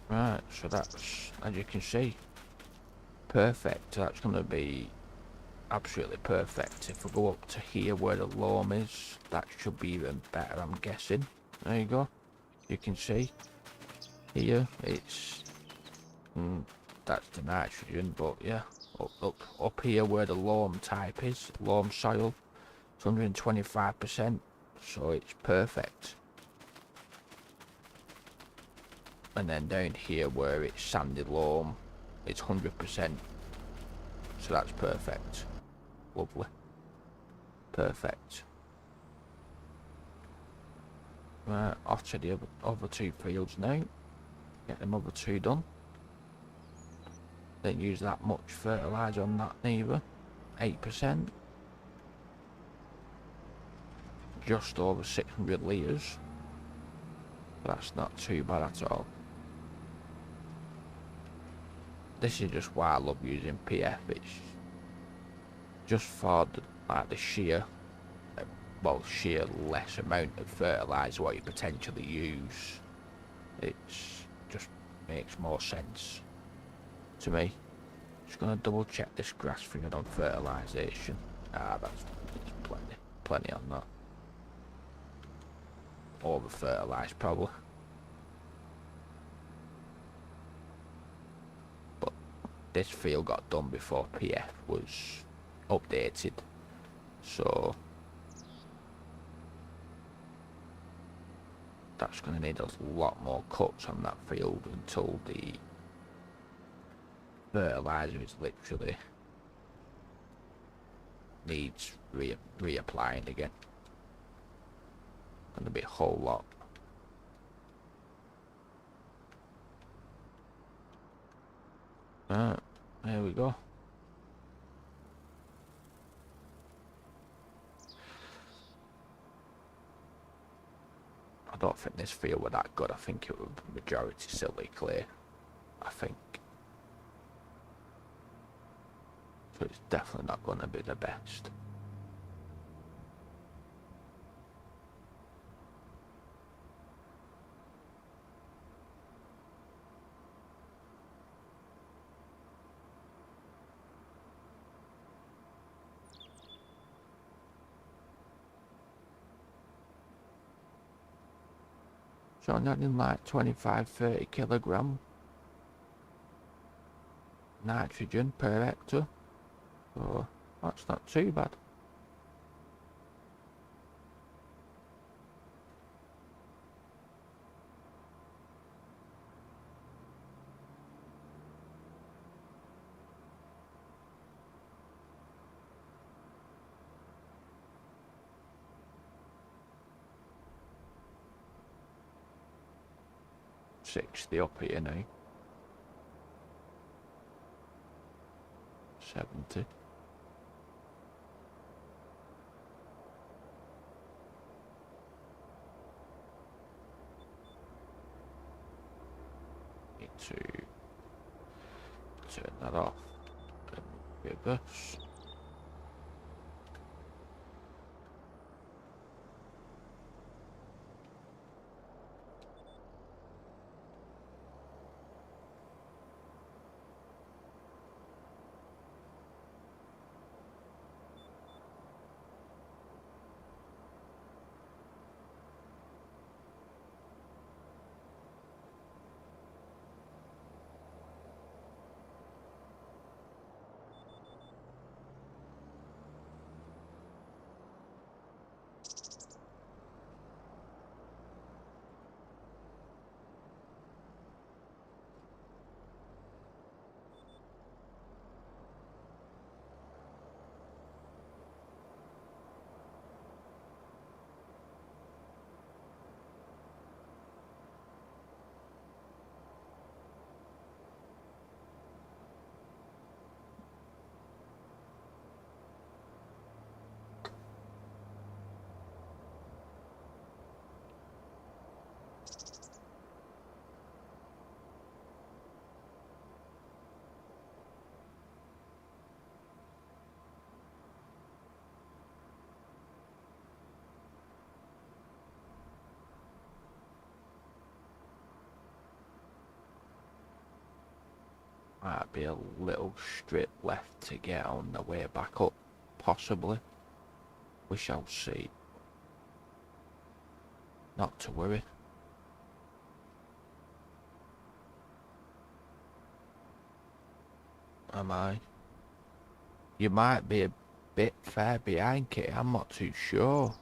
Right, so that's, as you can see, perfect. That's going to be absolutely perfect. If we go up to here where the loam is, that should be even better, I'm guessing. There you go. You can see here it's that's the nitrogen, but yeah, up here where the loam type is, loam soil, it's 125%, so it's perfect. And then down here where it's sandy loam, it's 100%, so that's perfect. Lovely. Perfect. Right, off to the other two fields now. Get them other two done. Don't use that much fertiliser on that neither. 8%. Just over 600 litres. That's not too bad at all. This is just why I love using PF. It's just for the sheer less amount of fertiliser what you potentially use. It's just makes more sense to me. Just gonna double check this grass field on fertilisation. That's plenty on that. Over fertilised probably. But this field got done before PF was updated, so that's going to need a lot more cuts on that field until the fertiliser is literally needs reapplying again. Going to be a whole lot. Right, there we go. I don't think this field were that good. I think it was majority silly clear. I think. So it's definitely not going to be the best. So I'm adding like 25-30 kilogram nitrogen per hectare. So that's not too bad. $60 up here now. 70. Need to turn that off and reverse. Might be a little strip left to get on the way back up, possibly. We shall see. Not to worry. Am I? You might be a bit far behind, Kitty, I'm not too sure.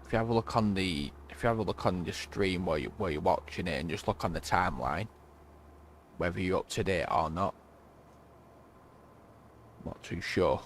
If you have a look on the your stream where you're watching it and just look on the timeline, whether you're up to date or not. Not too sure.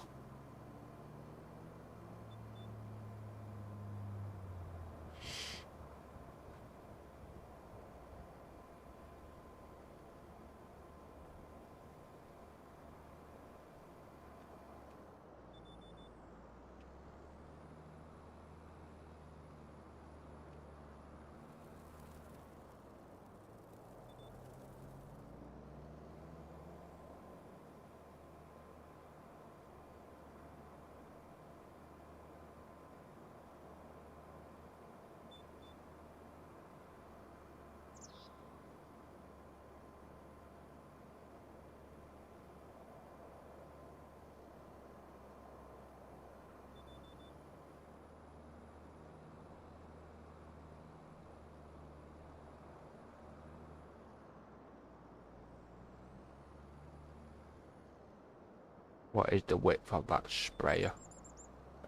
What is the width of that sprayer?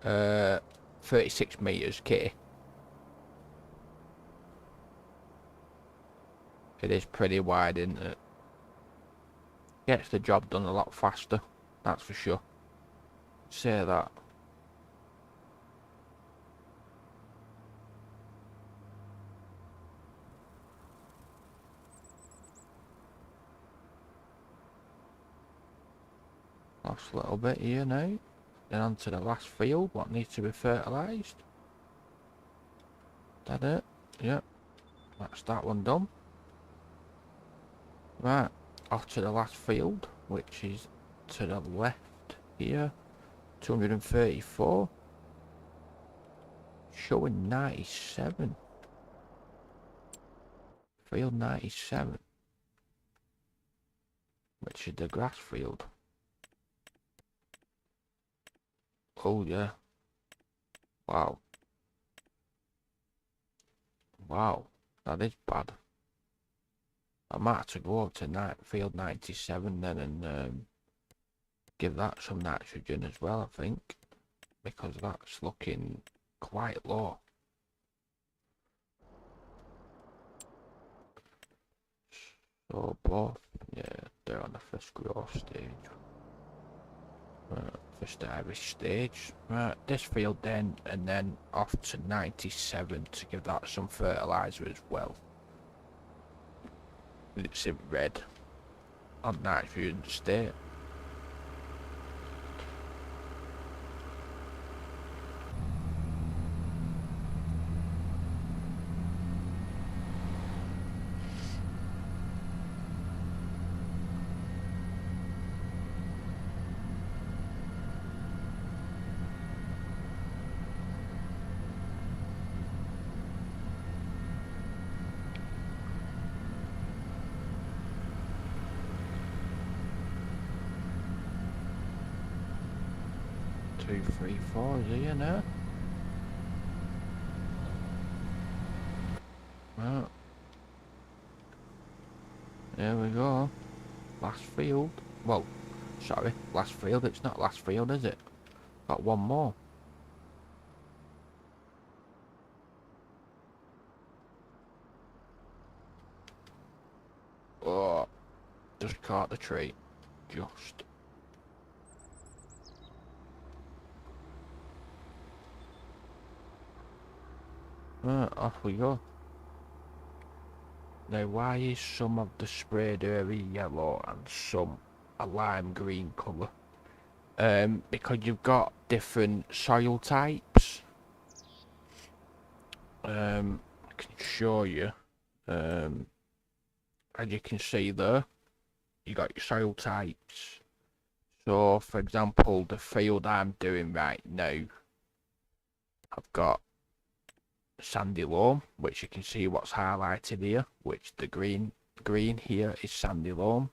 36 meters, Kitty. It is pretty wide, isn't it? Gets the job done a lot faster, that's for sure. Say that. Last little bit here now. Then on to the last field, what needs to be fertilised. That it? Yep. That's that one done. Right, off to the last field, which is to the left here. 234. Showing 97. Field 97. Which is the grass field. Oh yeah. Wow. Wow. That is bad. I might have to go up to field 97 then and give that some nitrogen as well, I think. Because that's looking quite low. So both, yeah, they're on the first growth stage. First harvest stage. Right, this field then, and then off to 97 to give that some fertiliser as well. It's in red on nitrogen state. Two, three, four is here now. Right. There we go. Last field. Well, sorry, last field. It's not last field, is it? Got one more. Oh, just caught the tree. Just. Right, off we go. Now, why is some of the sprayed area yellow and some a lime green colour? Because you've got different soil types. I can show you. As you can see there, you got your soil types. So, for example, the field I'm doing right now, I've got sandy loam, which you can see what's highlighted here, which the green here is sandy loam.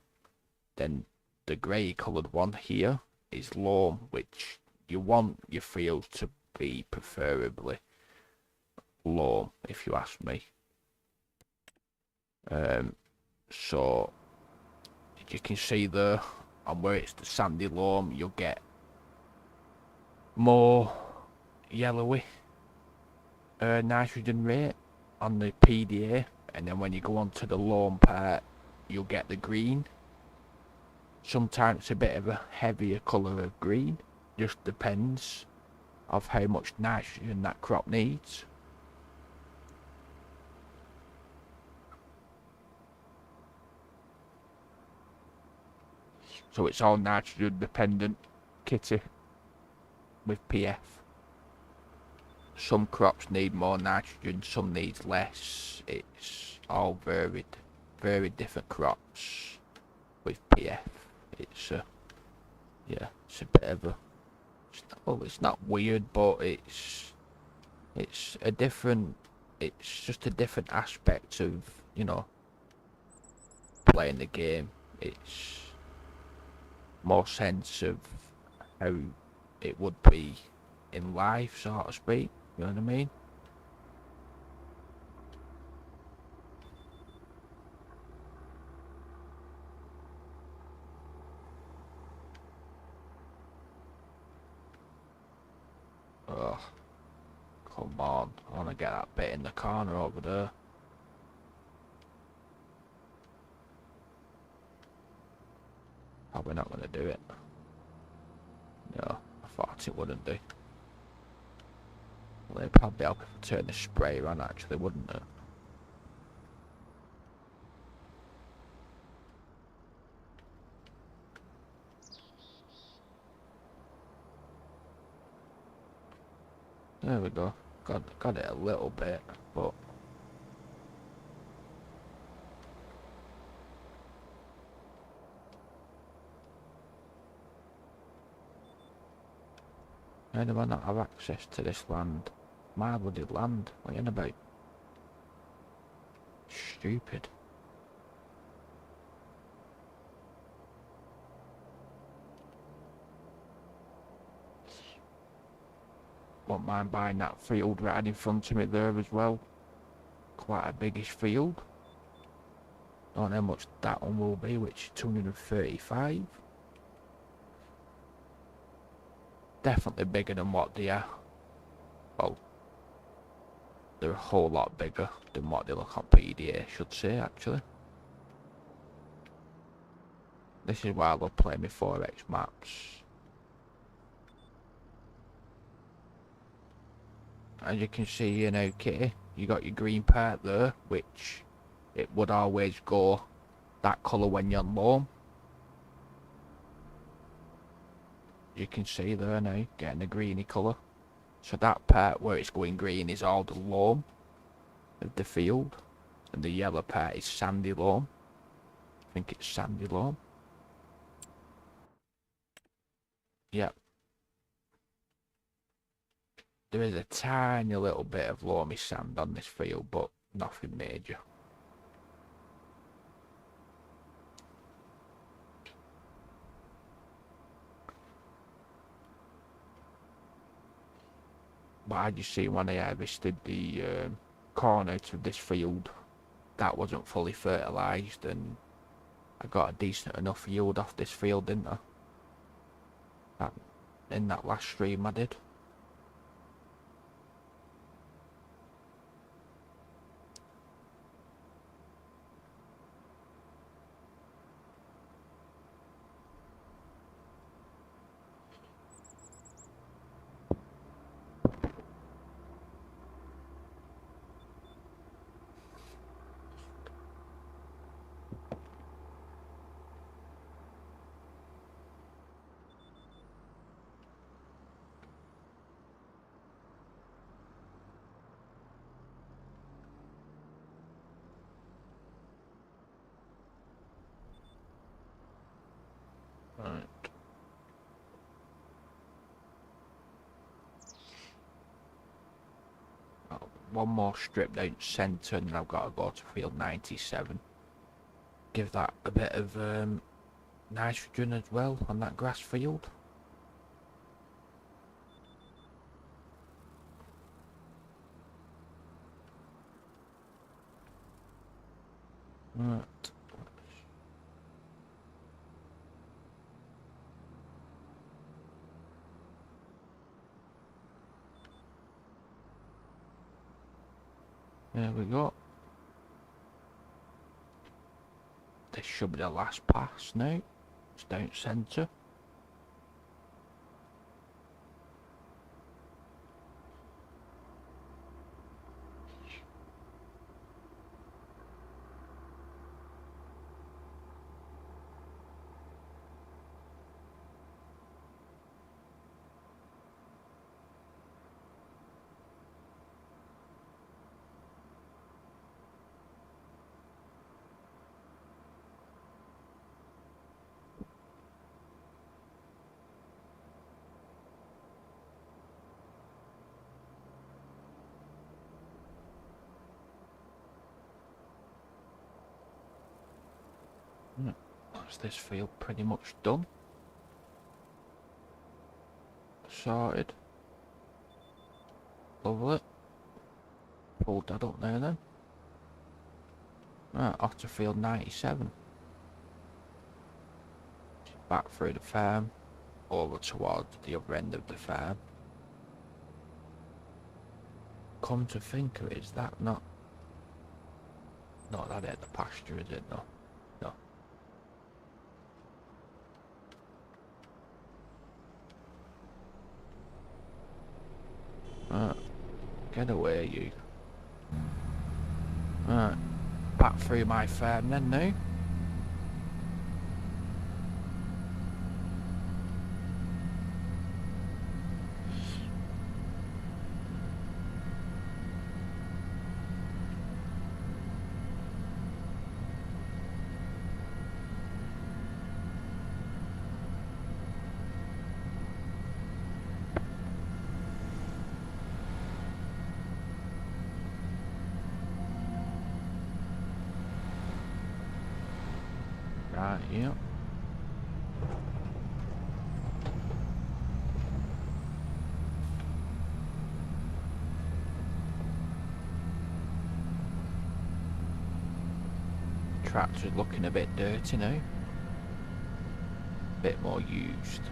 Then the grey coloured one here is loam, which you want your field to be preferably loam, if you ask me. So you can see there, on where it's the sandy loam, you'll get more yellowy nitrogen rate on the PDA, and then when you go on to the loam part, you'll get the green. Sometimes it's a bit of a heavier colour of green, just depends of how much nitrogen that crop needs. So it's all nitrogen dependent, Kitty, with PF. Some crops need more nitrogen, some needs less. It's all very different crops with PF. It's yeah, it's a bit of a, it's not weird, but it's a different, it's just a different aspect of, you know, playing the game. It's more sense of how it would be in life, so to speak. You know what I mean? Oh, come on. I want to get that bit in the corner over there. Probably not going to do it. No, I thought it wouldn't do. Well, it'd probably help if I turn the spray on, actually, wouldn't it? There we go. Got it a little bit, but how do I not have access to this land? My bloody land. What are you on about? Stupid. Won't mind buying that field right in front of me there as well. Quite a biggish field. Don't know how much that one will be, which is 235. Definitely bigger than what they are. Well, they're a whole lot bigger than what they look on PDA, I should say, actually. This is why I love playing my 4X maps. As you can see here now, Kitty, you got your green part there, which it would always go that colour when you're on loam. You can see there now, getting a greeny colour. So that part where it's going green is all the loam of the field, and the yellow part is sandy loam. I think it's sandy loam. Yep. There is a tiny little bit of loamy sand on this field, but nothing major. But as you see, when I harvested the corn out of this field, that wasn't fully fertilised, and I got a decent enough yield off this field, didn't I? In that last stream I did. Right. one more strip down centre, and then I've got to go to field 97. Give that a bit of nitrogen as well on that grass field. Right. There we go. This should be the last pass now. It's down centre. That's this field pretty much done. Sorted. Lovely. Pulled that up there then. Right, off to field 97. Back through the farm, over towards the other end of the farm. Come to think of it, is that not that ain't the pasture, is it? No. No. Right. Get away, you. Right. Back through my farm then now. Right, yeah. Tractor's looking a bit dirty now. Bit more used.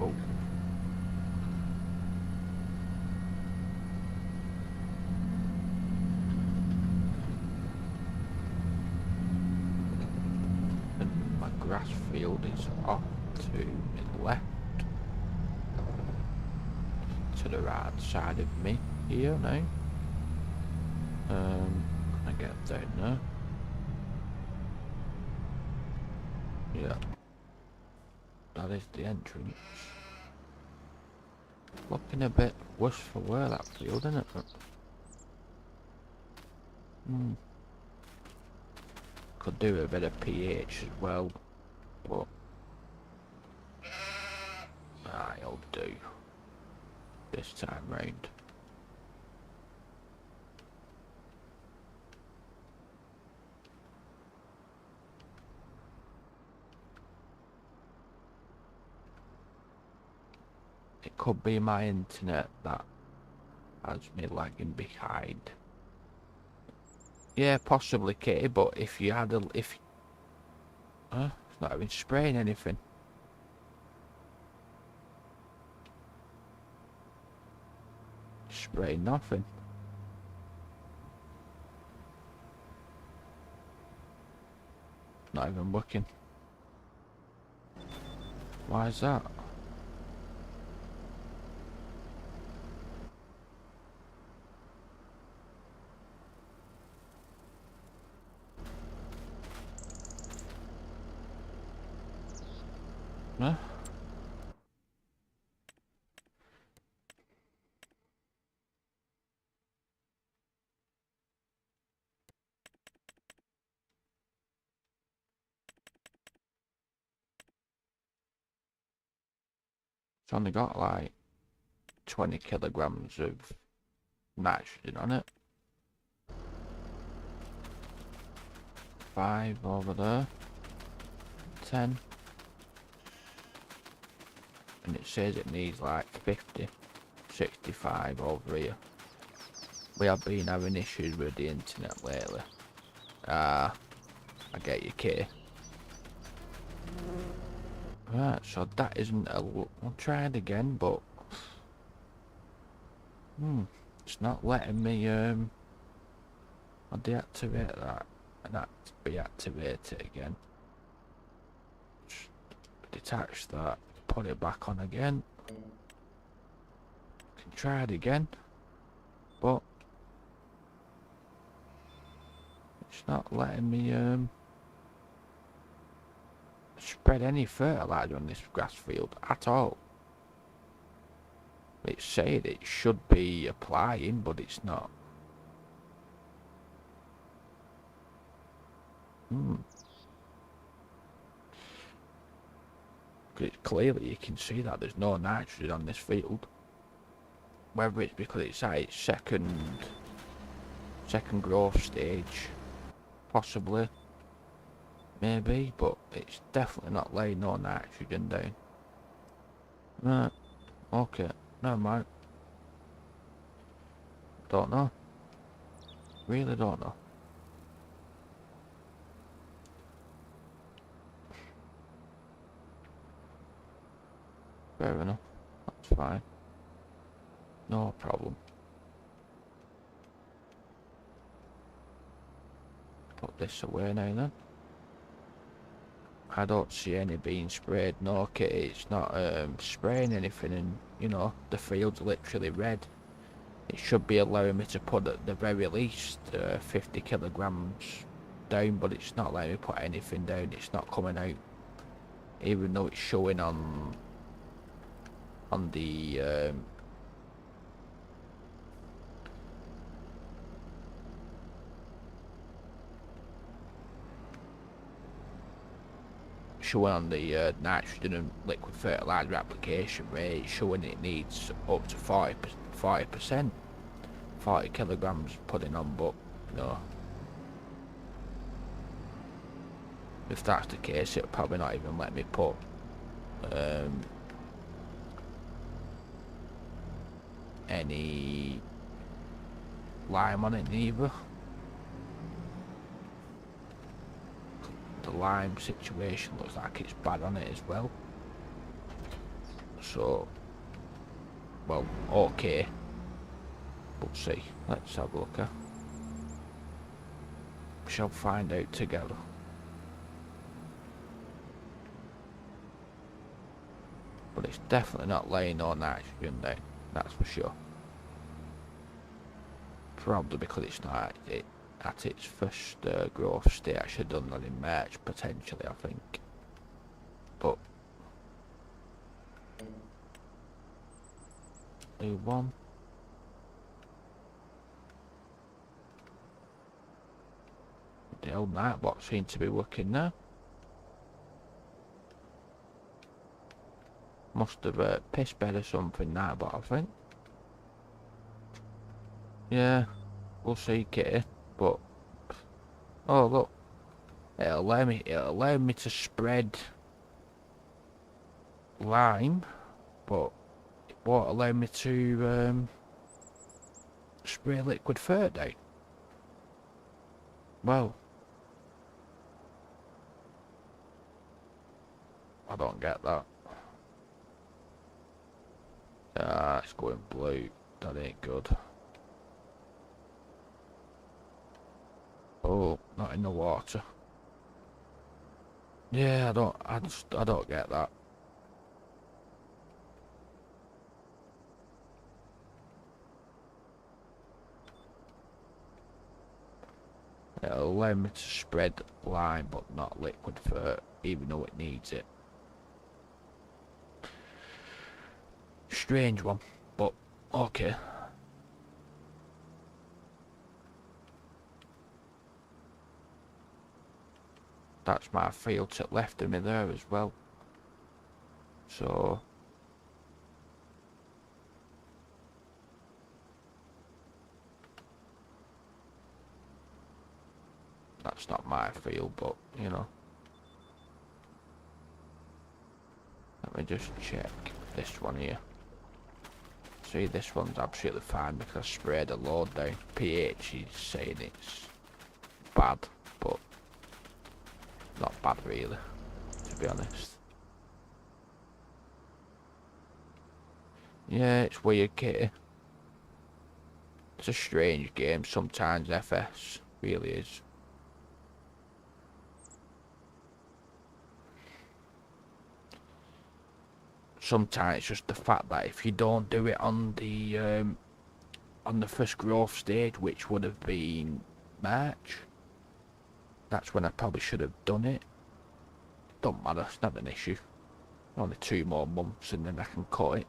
Oh. And my grass field is off to the left. To the right side of me here now. I get down there. Yeah. That is the entrance. Looking a bit worse for wear, that field, isn't it? Could do a bit of pH as well, but I'll do this time round. It could be my internet that has me lagging behind. Yeah, possibly, Kitty, but if you had it's not even spraying anything. Spraying nothing. Not even working. Why is that? Huh? It's only got like 20 kilograms of nitrogen on it. 5 over there. 10. And it says it needs like 50, 65 over here. We have been having issues with the internet lately. I get your key. Right, so that isn't a... I'll try it again, but... it's not letting me, I'll deactivate that, and that reactivate it again. Just detach that, put it back on again. Can try it again, but... it's not letting me, spread any fertilizer on this grass field at all. It's saying it should be applying, but it's not. Clearly you can see that there's no nitrogen on this field. Whether it's because it's at its second growth stage, possibly, maybe, but it's definitely not laying no nitrogen down. Right, okay, never mind. Don't know. Really don't know. Fair enough, that's fine. No problem. Put this away now then. I don't see any being sprayed, no kitty, it's not spraying anything, and you know, the field's literally red. It should be allowing me to put at the very least 50 kilograms down, but it's not letting me put anything down, it's not coming out. Even though it's showing on the showing on the nitrogen and liquid fertilizer application rate, showing it needs up to 40%, 40 kilograms putting on, but no. If that's the case, it'll probably not even let me put any lime on it neither. The lime situation looks like it's bad on it as well. So, well, okay. But see, let's have a look. We shall find out together. But it's definitely not laying no nitrogen down, that's for sure. Probably because it's not at its first growth state. I should have done that in March, potentially, I think. But do one. The old nightbot seems to be working now. Must have piss bed or something, nightbot, I think. Yeah, we'll see, kitty. But oh look, it'll allow me to spread lime, but it won't allow me to spray liquid fert down. Well, I don't get that. Ah, it's going blue. That ain't good. Oh, not in the water. Yeah, I don't get that. It'll allow me to spread lime, but not liquid fert, even though it needs it. strange one, but okay. That's my field to the left of me there as well. So that's not my field, but you know. Let me just check this one here. See, this one's absolutely fine because I sprayed a load down. pH is saying it's bad, but not bad really, to be honest. Yeah, it's weird, Kitty. It's a strange game sometimes, FS. Really is. Sometimes it's just the fact that if you don't do it on the first growth stage, which would have been March, that's when I probably should have done it. Don't matter, it's not an issue. Only 2 more months and then I can cut it.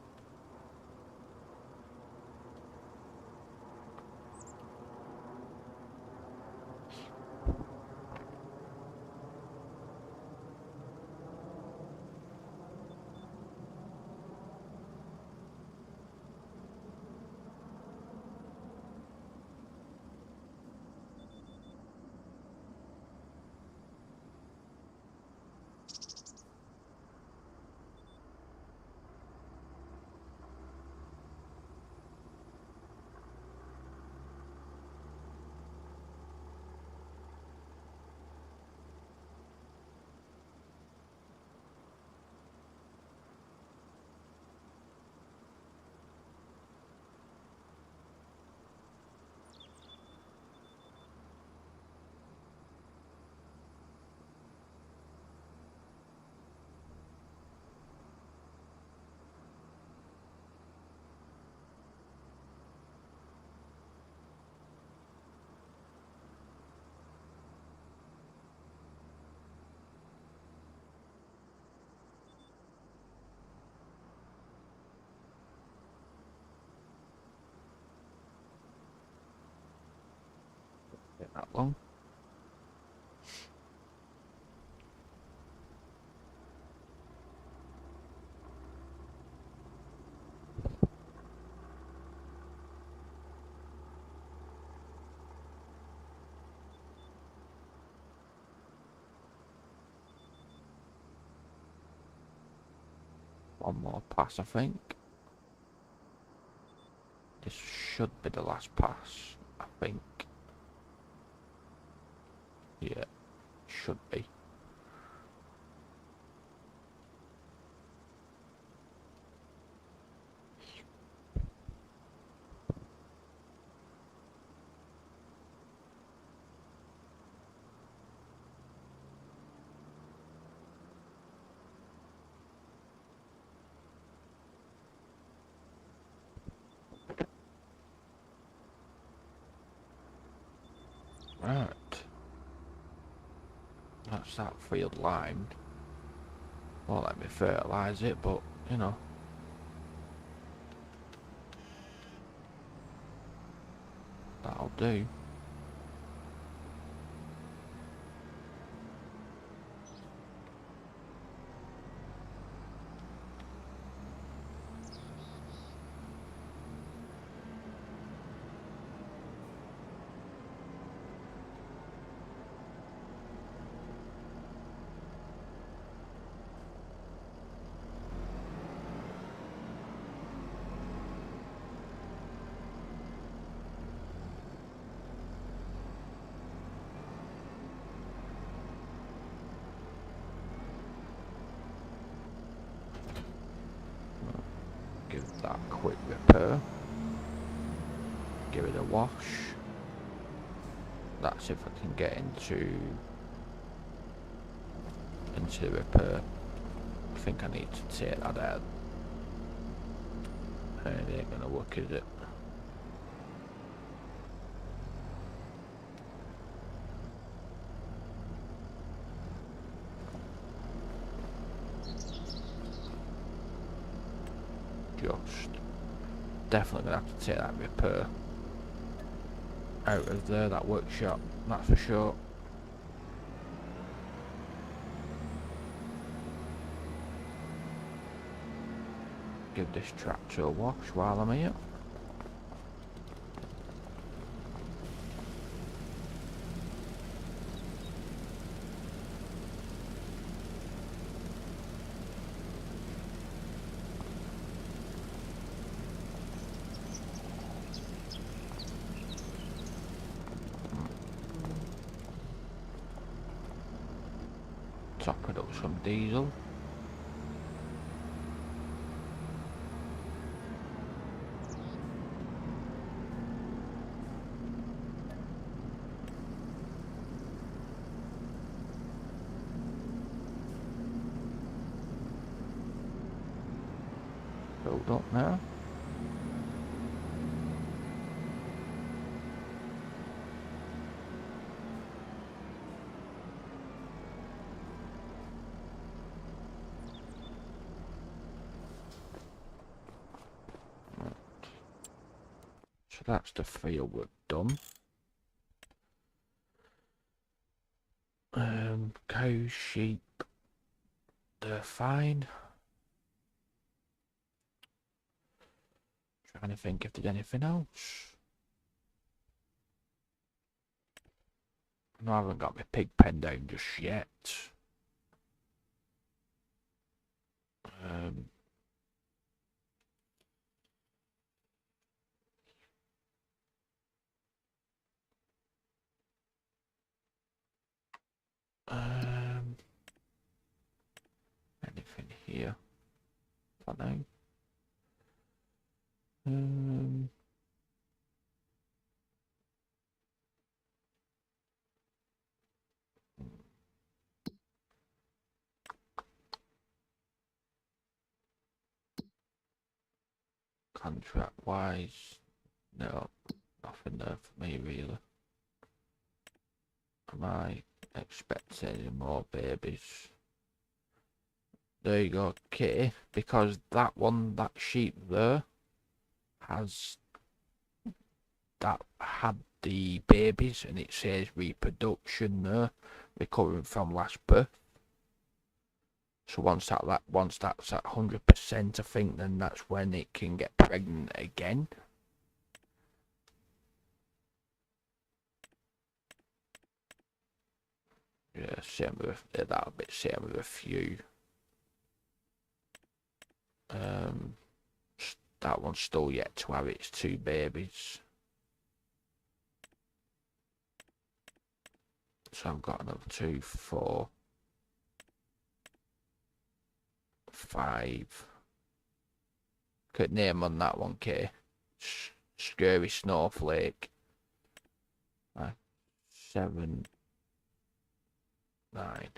Get that long. One more pass, I think. This should be the last pass, I think. Yeah, should be. Right. That's that field lined. Won't let me fertilise it, but you know. That'll do. Give that a quick repair. Give it a wash. That's if I can get into the repair. I think I need to take that out. It ain't gonna work, is it? just definitely gonna have to take that repair out of there, that workshop, that's for sure. Give this tractor a wash while I'm here. Top it up some diesel. Filled up now. So that's the field work done. Cows, sheep, they're fine. Trying to think if there's anything else. No, I haven't got my pig pen down just yet. Um, Anything here? I don't know. Contract wise, no, nothing there for me really. Am I expecting any more babies? There you go, Kitty, because that one, that sheep there, has that had the babies, and it says reproduction there, recovering from last birth. So once that's at 100%, I think, then that's when it can get pregnant again. Yeah, same with that bit. Same with a few. That one's still yet to have its 2 babies. So I've got another 2, 4, 5. Could name on that one, K. Scurry Snowflake. 7, 9.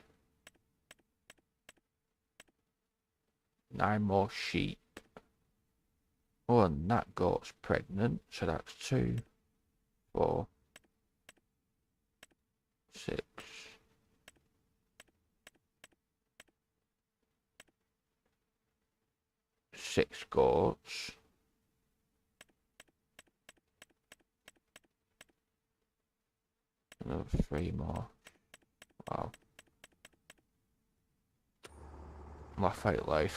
9 more sheep. Oh, and that goat's pregnant. So that's 2, 4, 6. 6 goats. Another 3 more. Wow. Laugh out loud.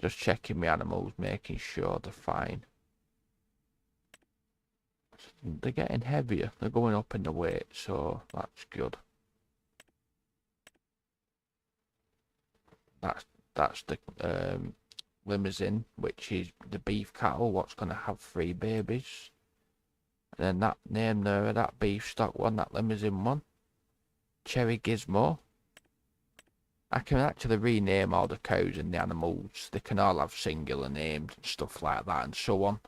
Just checking my animals, making sure they're fine. They're getting heavier. They're going up in the weight, so that's good. That's the limousine, which is the beef cattle, what's going to have 3 babies. And then that name there, that beef stock one, that limousine one, Cherry Gizmo. I can actually rename all the cows and the animals. They can all have singular names and stuff like that and so on.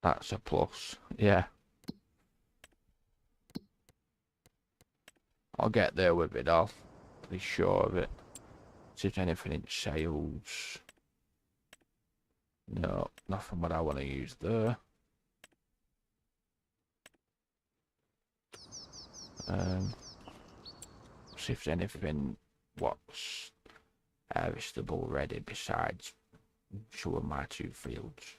That's a plus. Yeah. I'll get there with it, I'll be sure of it. See if there's anything in sales. No, nothing what I want to use there. See if there's anything what's harvestable ready besides showing my 2 fields.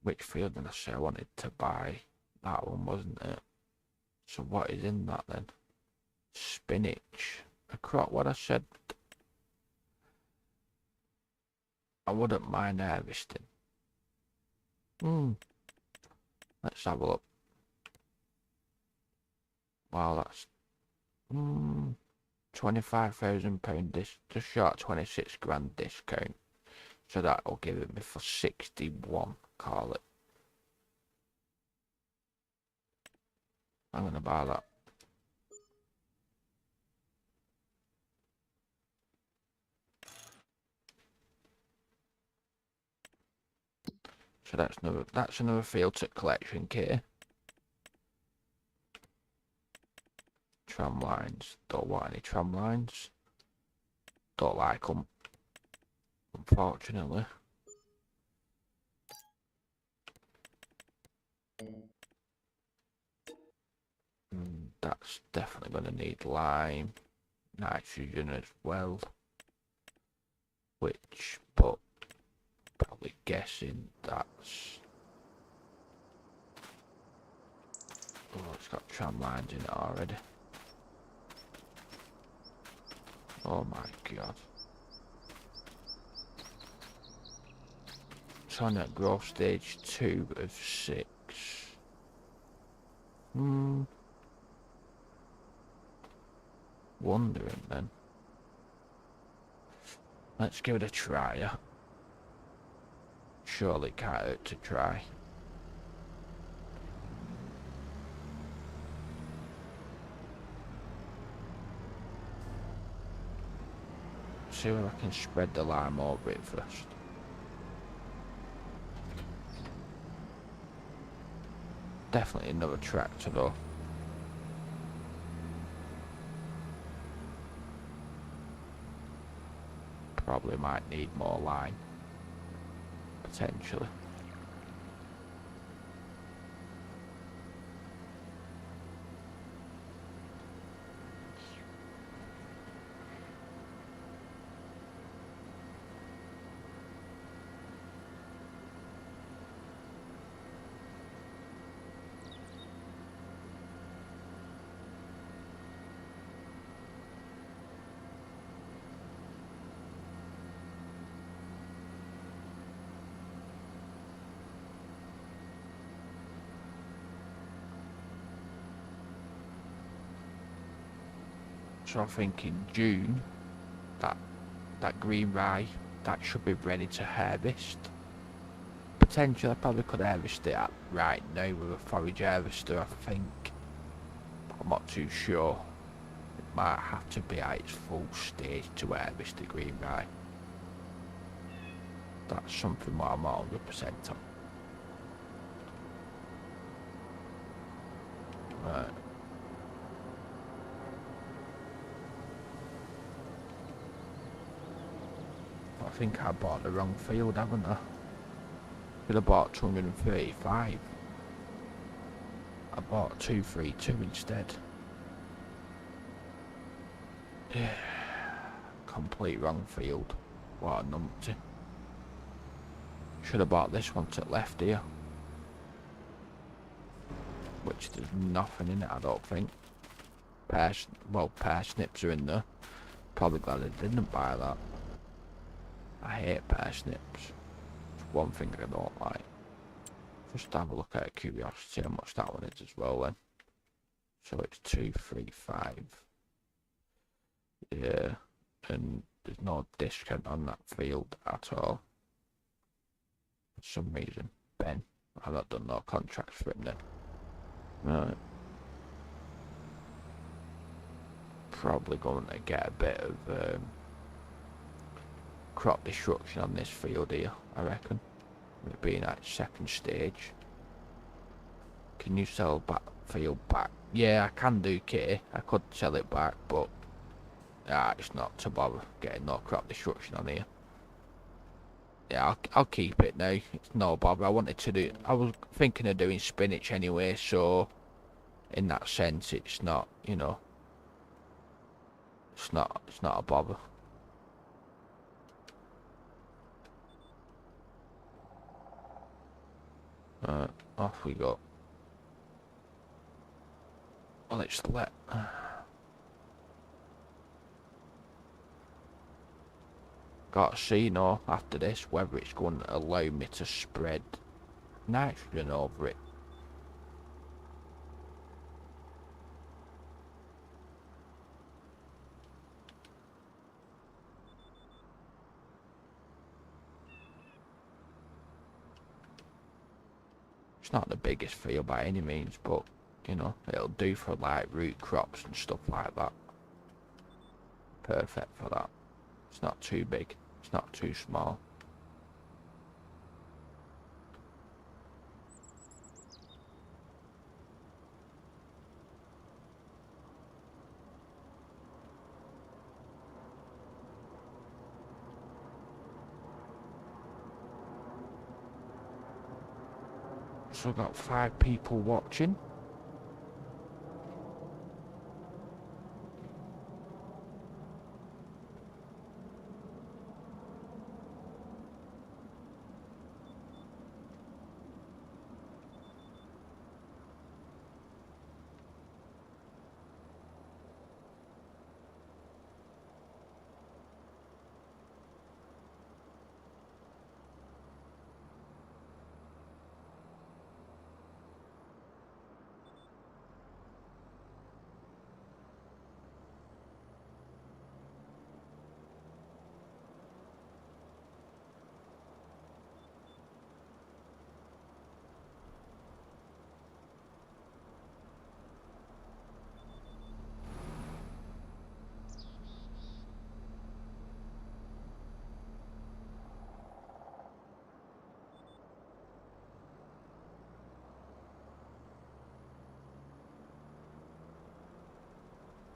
Which field did I say I wanted to buy? That one, wasn't it? So what is in that then? Spinach. A crop, what I said. I wouldn't mind harvesting. Let's have a look. Wow, that's £25,000 just short 26 grand discount. So that'll give it me for 61, call it. I'm gonna buy that. So that's another field to collection kit. Tram lines. Don't want any tram lines. Don't like them, unfortunately. That's definitely going to need lime, nitrogen as well. Which, but probably guessing that's. Oh, it's got tram lines in it already. Oh my god. It's on at growth stage 2 of 6. Wondering then. Let's give it a try, yeah. Surely can't hurt to try. See if I can spread the lime over it first. Definitely another tractor though. Probably might need more lime. Potentially. So I think in June, that green rye, that should be ready to harvest. Potentially I probably could harvest it right now with a forage harvester, I think. I'm not too sure. It might have to be at its full stage to harvest the green rye. That's something what I'm not 100% on. Right. I think I bought the wrong field, haven't I? Could have bought 235. I bought 232 instead. Yeah. Complete wrong field. What a numpty. Should have bought this one to the left here. Which there's nothing in it, I don't think. Parsnips are in there. Probably glad I didn't buy that. I hate parsnips. It's one thing I don't like. Just have a look at curiosity how much that one is as well then. So it's 235. Yeah, and there's no discount on that field at all. For some reason. Ben, I've not done no contracts for him then. Right. Probably going to get a bit of crop destruction on this field here, I reckon. it being at second stage. Can you sell back field back? Yeah, I can do K. I could sell it back, but it's not to bother getting no crop destruction on here. Yeah, I'll keep it now. It's no bother. I wanted to do. I was thinking of doing spinach anyway, so in that sense, it's not. You know, it's not. It's not a bother. Off we go. Well, let's let. Gotta see now after this whether it's going to allow me to spread nitrogen over it. It's not the biggest field by any means, but you know, it'll do for like root crops and stuff like that. Perfect for that. It's not too big, it's not too small. So I've got 5 people watching.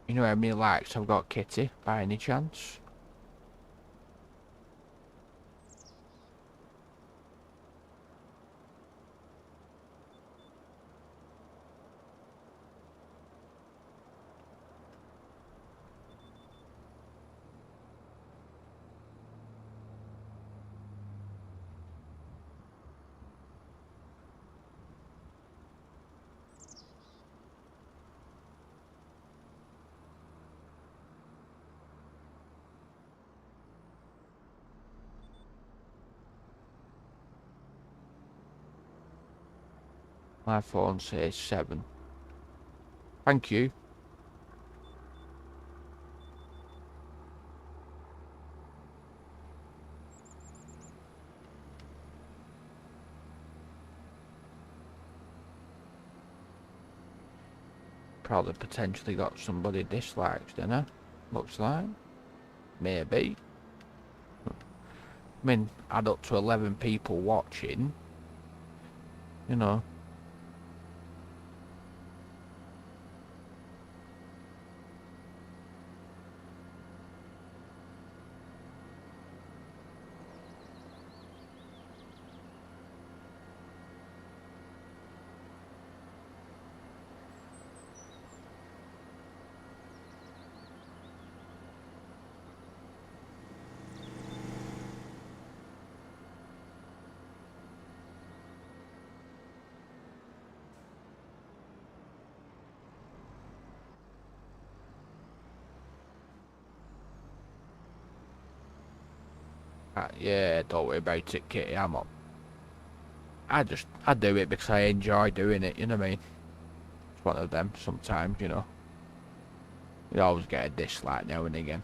You know how many likes I've got, Kitty, by any chance? My phone says 7. Thank you. Probably potentially got somebody dislikes, don't I? Looks like. Maybe. I mean, add up to 11 people watching. You know. Yeah, don't worry about it, Kitty. I'm up. I do it because I enjoy doing it, you know what I mean? It's one of them sometimes, you know. You always get a dislike now and again.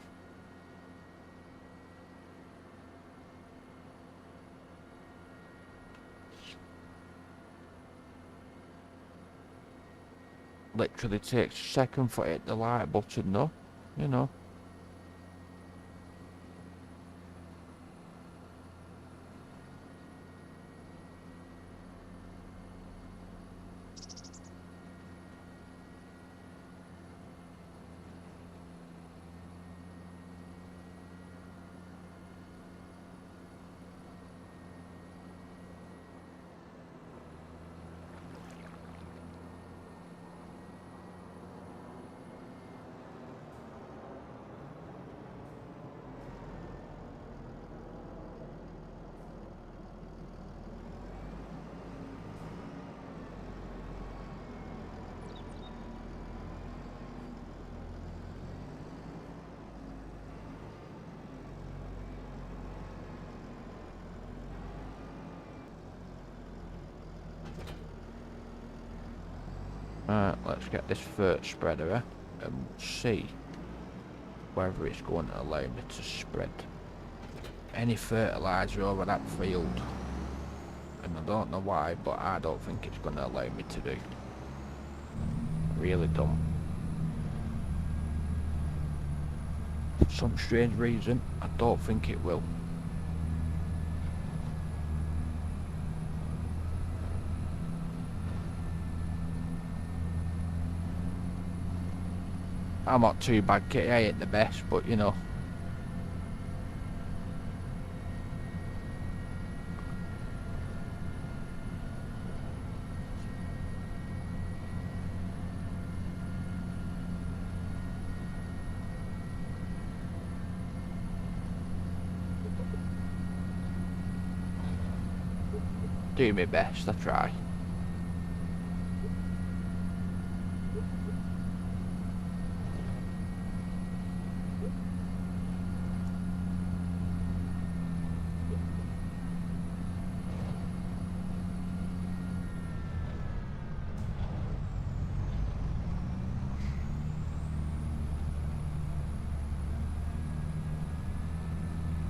Literally takes a second for it to hit the like button though, you know. Let's get this first spreader and we'll see whether it's going to allow me to spread any fertiliser over that field. And I don't know why, but I don't think it's going to allow me to do. I really don't. For some strange reason, I don't think it will. I'm not too bad, Kitty. I ain't the best, but you know. Do my best, I try.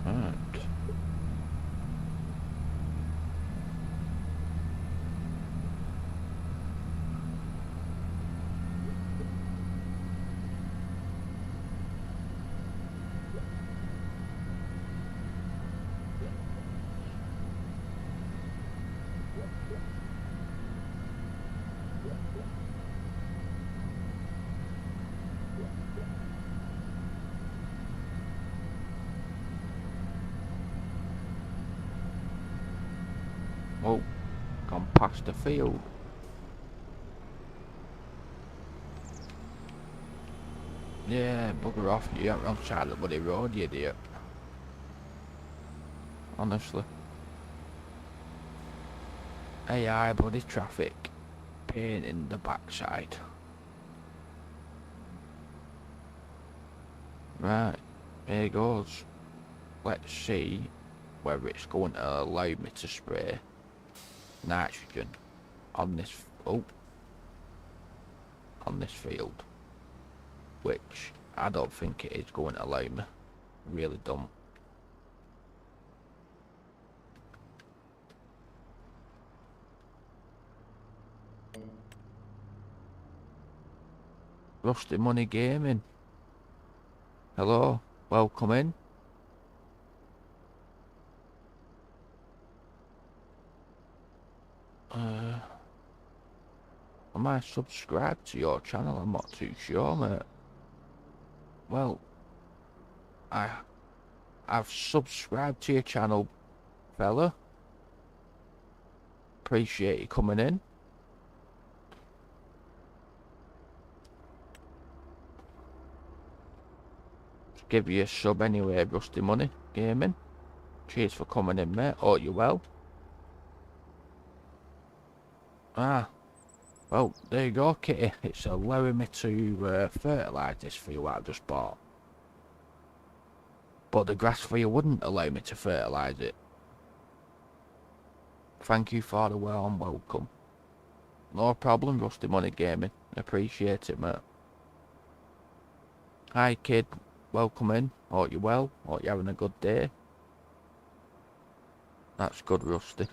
Right. Oh, gone past the field. Yeah, bugger off. You ain't wrong side of the bloody road, you idiot. Honestly. AI bloody traffic. Pain in the backside. Right, here goes. Let's see whether it's going to allow me to spray nitrogen on this on this field, which I don't think it is going to allow me. Really don't. Rusty Money Gaming. Hello, welcome in. Am I subscribed to your channel? I'm not too sure, mate. Well, I've subscribed to your channel, fella. Appreciate you coming in. Just give you a sub anyway, Rusty Money Gaming. Cheers for coming in, mate. Oh, you well? Ah, well, there you go, Kitty. It's allowing me to fertilise this for you what I've just bought. But the grass for you wouldn't allow me to fertilise it. Thank you for the warm welcome. No problem, Rusty Money Gaming. Appreciate it, mate. Hi, kid. Welcome in. Hope you're well. Hope you're having a good day. That's good, Rusty.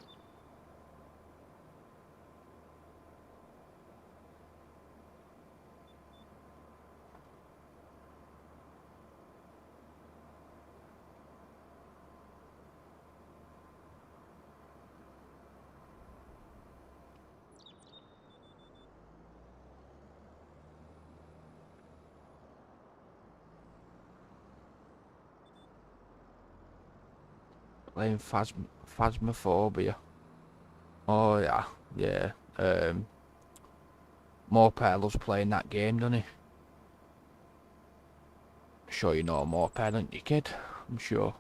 Playing Phasmophobia. Oh yeah, yeah. Morpeth loves playing that game, doesn't he? I'm sure you know Morpeth, don't you, kid? I'm sure.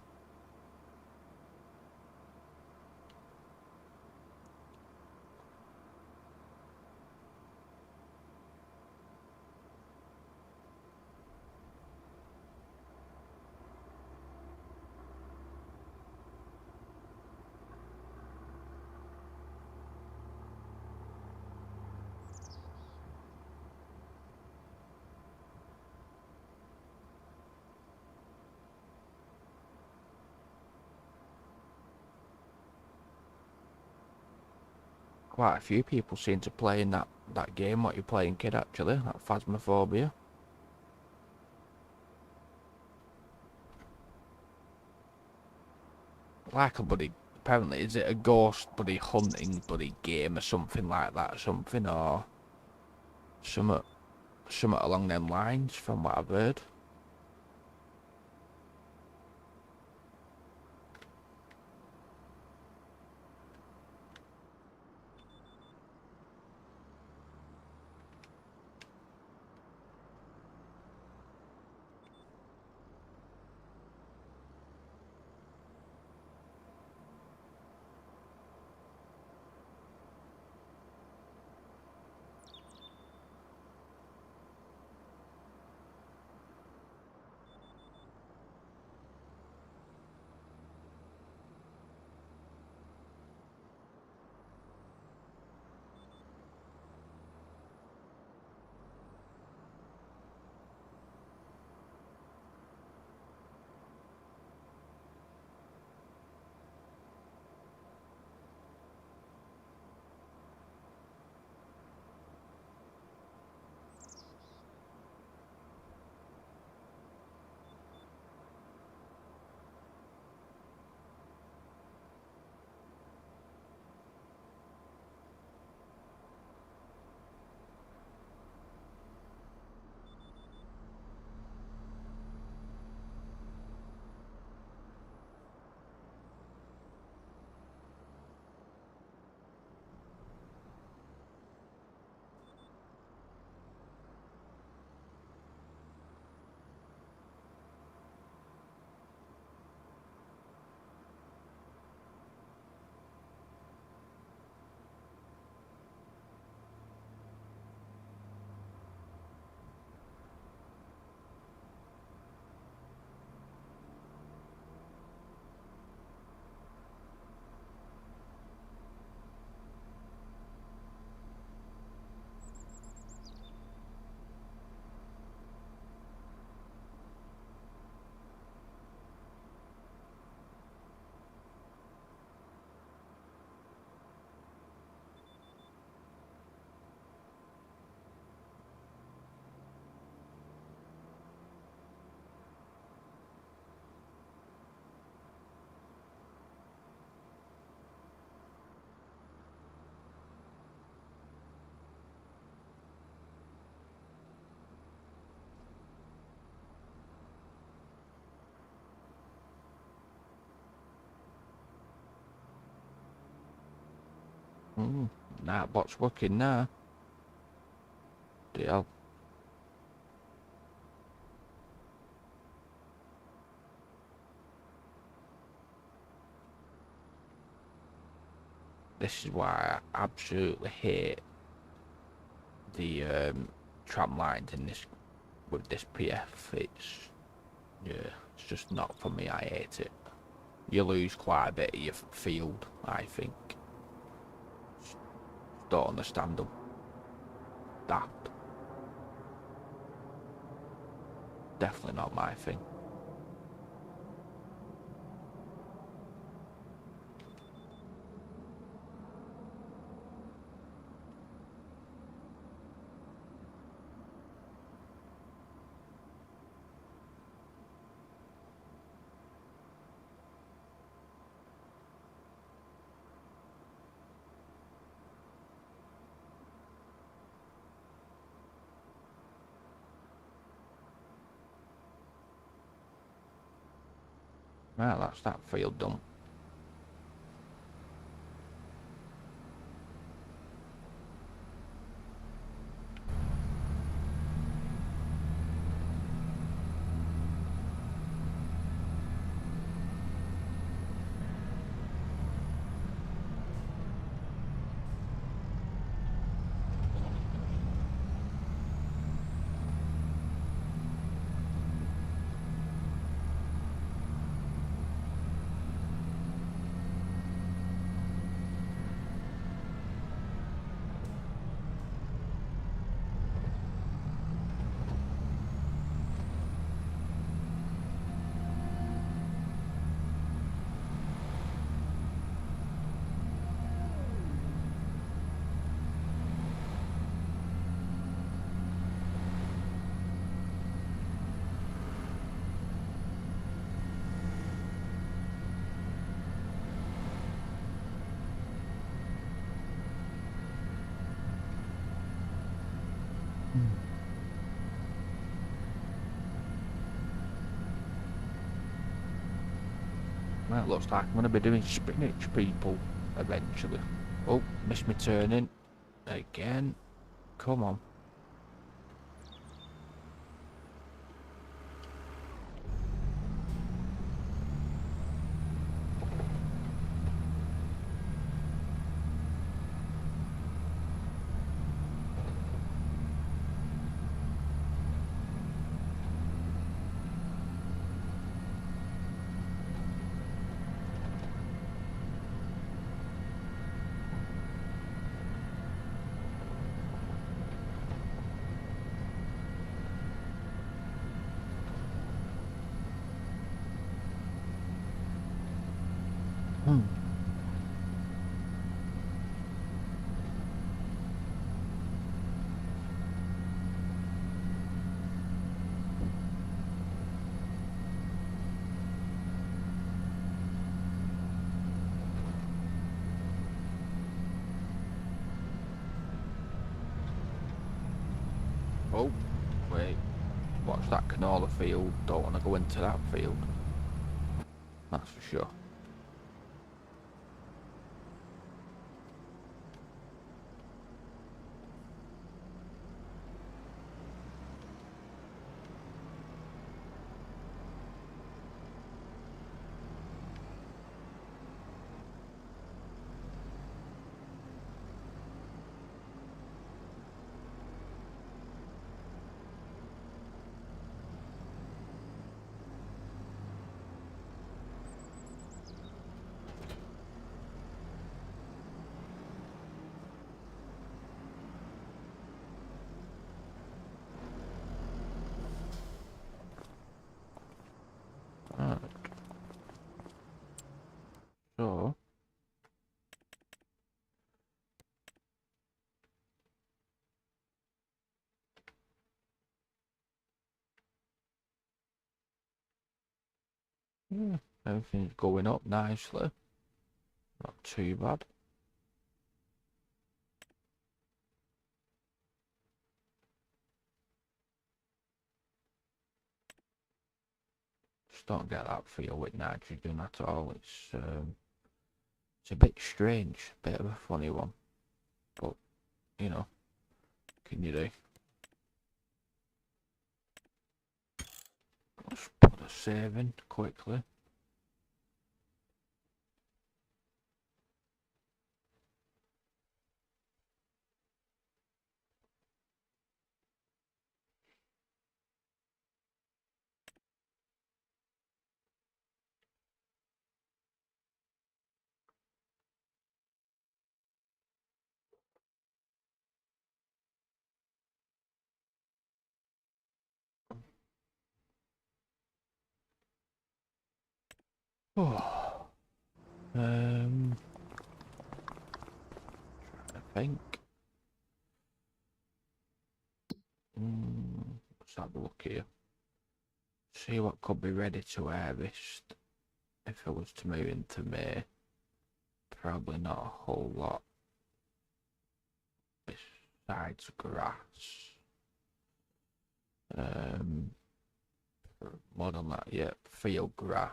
Quite a few people seem to play in that game what you're playing, kid, actually, that Phasmophobia. Like a buddy, apparently, is it a ghost buddy hunting buddy game or something like that, or something, or something along them lines, from what I've heard. That bot's working now. Deal. This is why I absolutely hate the tram lines in this with this PF. It's just not for me. I hate it. You lose quite a bit of your field, I think. Don't understand them. Daft. Definitely not my thing. Right, that's that field done. Well, it looks like I'm going to be doing spinach, people, eventually. Oh, missed me turning. Again. Come on. Hmm. Oh, wait. Watch that canola field. Don't want to go into that field. That's for sure. Right. So, yeah, everything's going up nicely. Not too bad. Just don't get that feel with nitrogen at all. It's a bit strange, bit of a funny one, but you know, can you do? Let's put a save in quickly. Oh, I think. Let's have a look here. See what could be ready to harvest if I was to move into May. Probably not a whole lot besides grass. More than that, yeah, field grass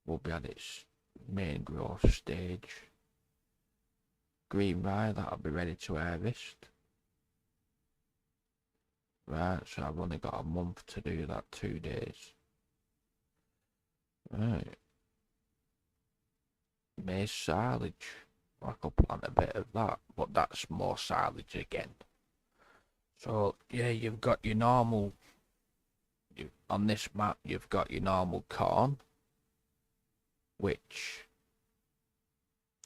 will be at its main growth stage. Green rye, that'll be ready to harvest. Right, so I've only got a month to do that, 2 days. Right. Maize silage. I could plant a bit of that, but that's more silage again. So, yeah, you've got your normal, on this map, you've got your normal corn, which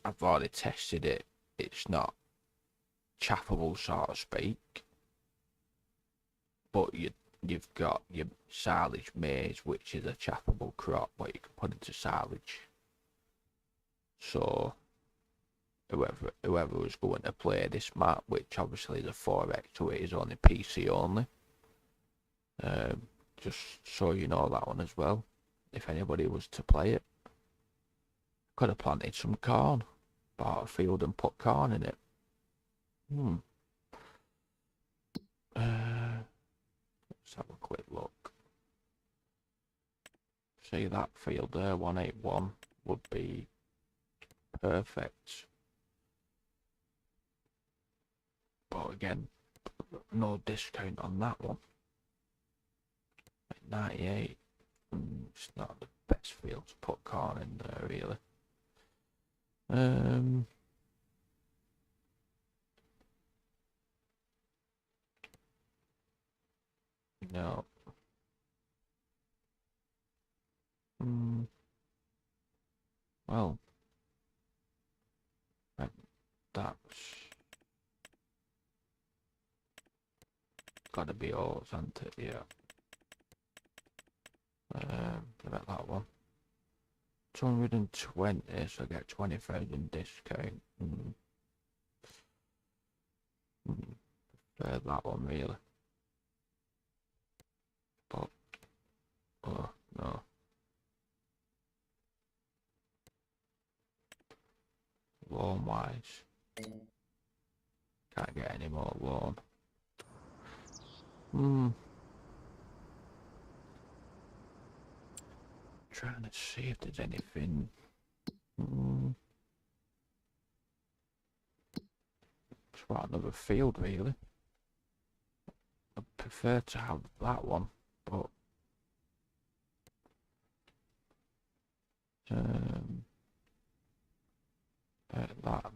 I've already tested it. It's not chaffable, so to speak. But you've got your silage maize, which is a chaffable crop, what you can put into silage. So whoever was going to play this map, which obviously is a 4x, so it is only PC only. Just so you know that one as well. If anybody was to play it, could have planted some corn, bought a field and put corn in it. See that field there, 181, would be perfect. But again, no discount on that one. 98, it's not the best field to put corn in there really. No. Well, that's gotta be oats, hasn't it? Yeah. About that one. 220, so I get 20,000 discount. Prefer that one really. But oh no. Loan wise, can't get any more loan. Trying to see if there's anything. It's about another field really. I prefer to have that one, but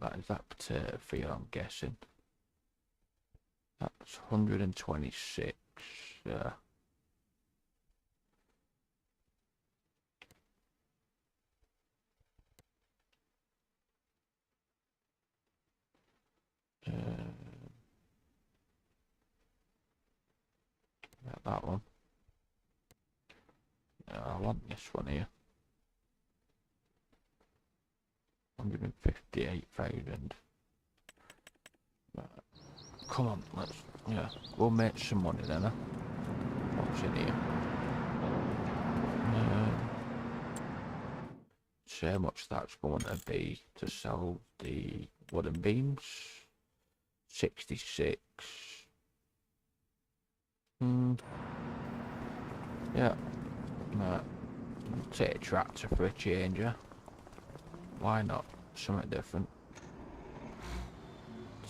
that is that potato field, I'm guessing. That's 126. Yeah. That one. No, I want this one here. 158,000. Right. Come on, we'll make some money then, huh? What's in here? See how much that's going to be to sell the wooden beams. 66. Yeah. Right. Take a tractor for a change, yeah? Why not? Something different.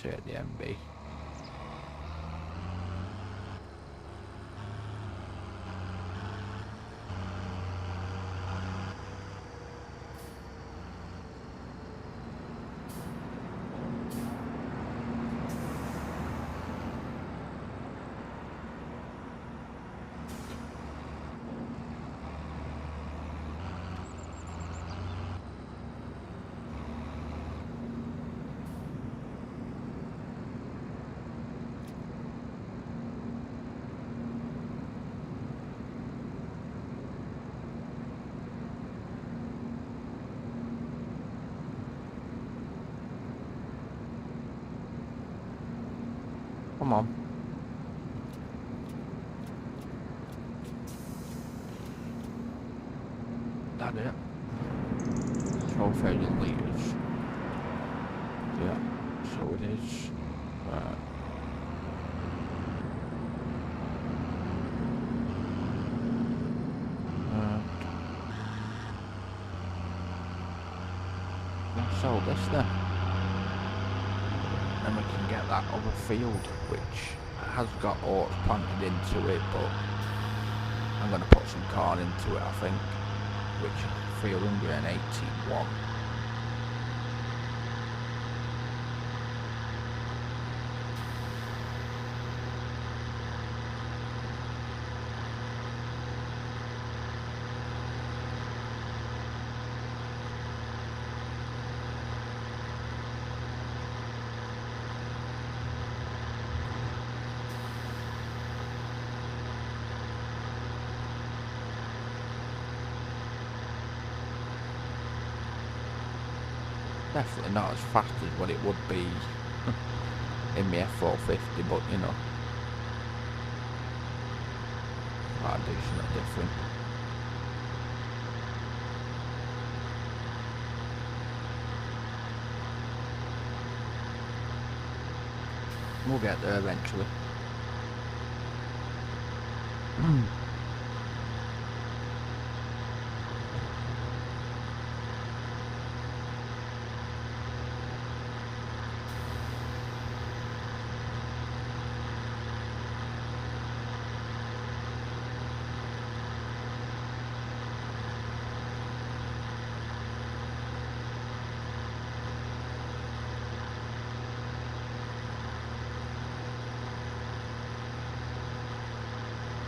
Take the MB. Come on. That it. 12,000 litres. Yeah, so it is. Right. Let's sell this then. Then we can get that other field, which has got oats planted into it, but I'm going to put some corn into it, I think, which is 381. Definitely not as fast as what it would be in my F450, but you know, I'll do something different. We'll get there eventually.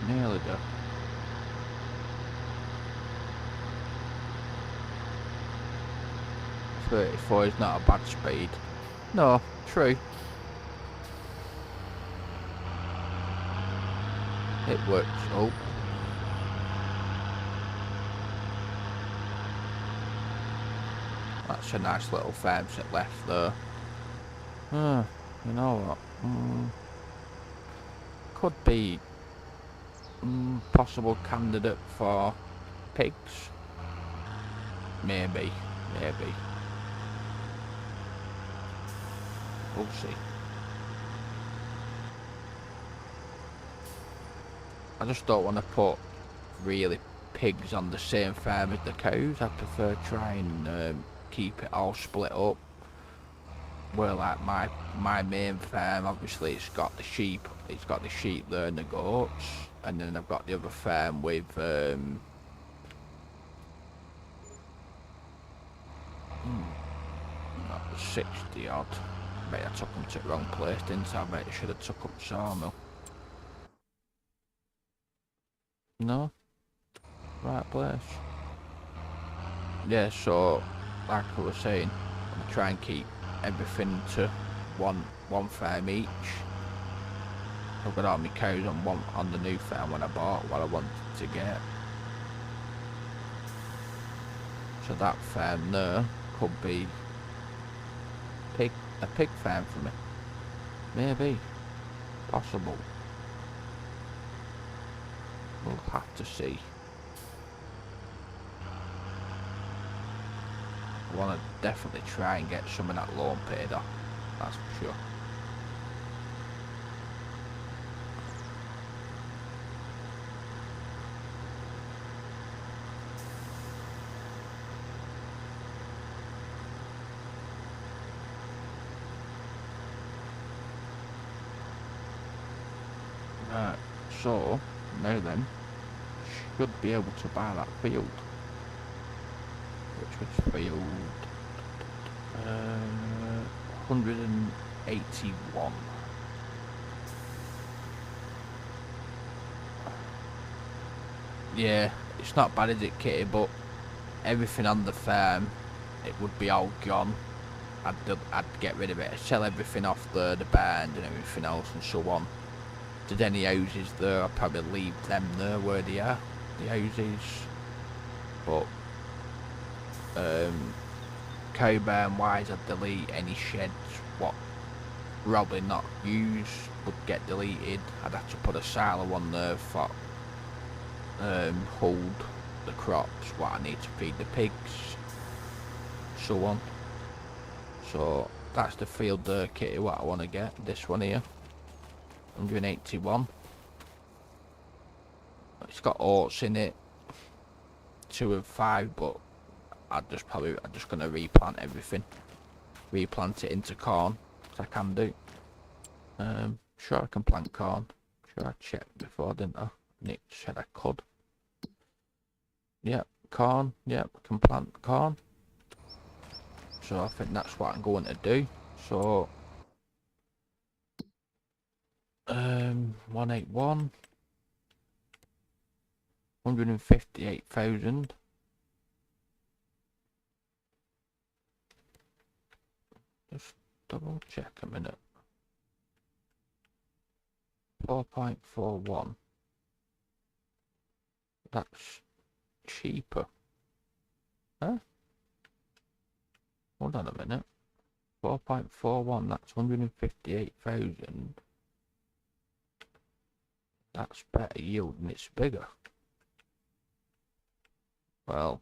Nearly do. .34 is not a bad speed. No, true. It works. Oh. That's a nice little farm set left there. You know what? Could be possible candidate for pigs. Maybe. We'll see. I just don't want to put really pigs on the same farm as the cows. I prefer try and keep it all split up. Well, like my main farm, obviously it's got the sheep. It's got the sheep there and the goats, and then I've got the other farm with not the 60 odd. I bet I took them to the wrong place, didn't I? I bet I should have took up sawmill. No, right place. Yeah, so like I was saying, I'm try and keep everything to one farm each. I've got all my cows on the new farm when I bought what I wanted to get. So that farm there could be a pig farm for me. Maybe. Possible. We'll have to see. I want to definitely try and get some of that loan paid off. That's for sure. Right, so now then, should be able to buy that field. Which was field 181. Yeah, it's not bad, is it, Kitty? But everything on the farm, it would be all gone. I'd get rid of it. I'd sell everything off there, the barn and everything else and so on. Did any houses there, I'd probably leave them there where they are, the houses. But cow barn wise, I'd delete any sheds what probably not used would get deleted. I'd have to put a silo one there for hold the crops, what I need to feed the pigs, so on. So that's the field there, Kitty, what I want to get. This one here, 181. It's got oats in it, 2 of 5, but I'm just gonna replant everything. Replant it into corn, as I can do. Sure I can plant corn. Sure I checked before, didn't I? Nick said I could. Yep, corn. Yep, I can plant corn. So I think that's what I'm going to do. So 181, 158,000. Just double check a minute. 4.41. That's cheaper. Huh? Hold on a minute. 4.41, that's 158,000. That's better yield and it's bigger. Well.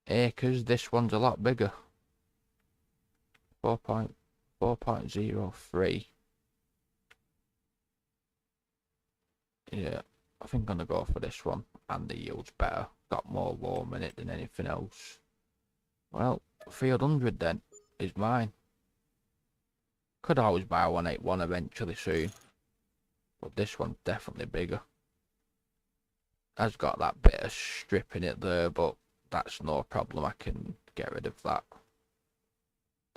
Acres, this one's a lot bigger. 4.03. Yeah, I think I'm gonna go for this one, and the yield's better. Got more loam in it than anything else. Well, field 100 then is mine. Could always buy 181 eventually soon, but this one's definitely bigger. Has got that bit of strip in it there, but that's no problem. I can get rid of that.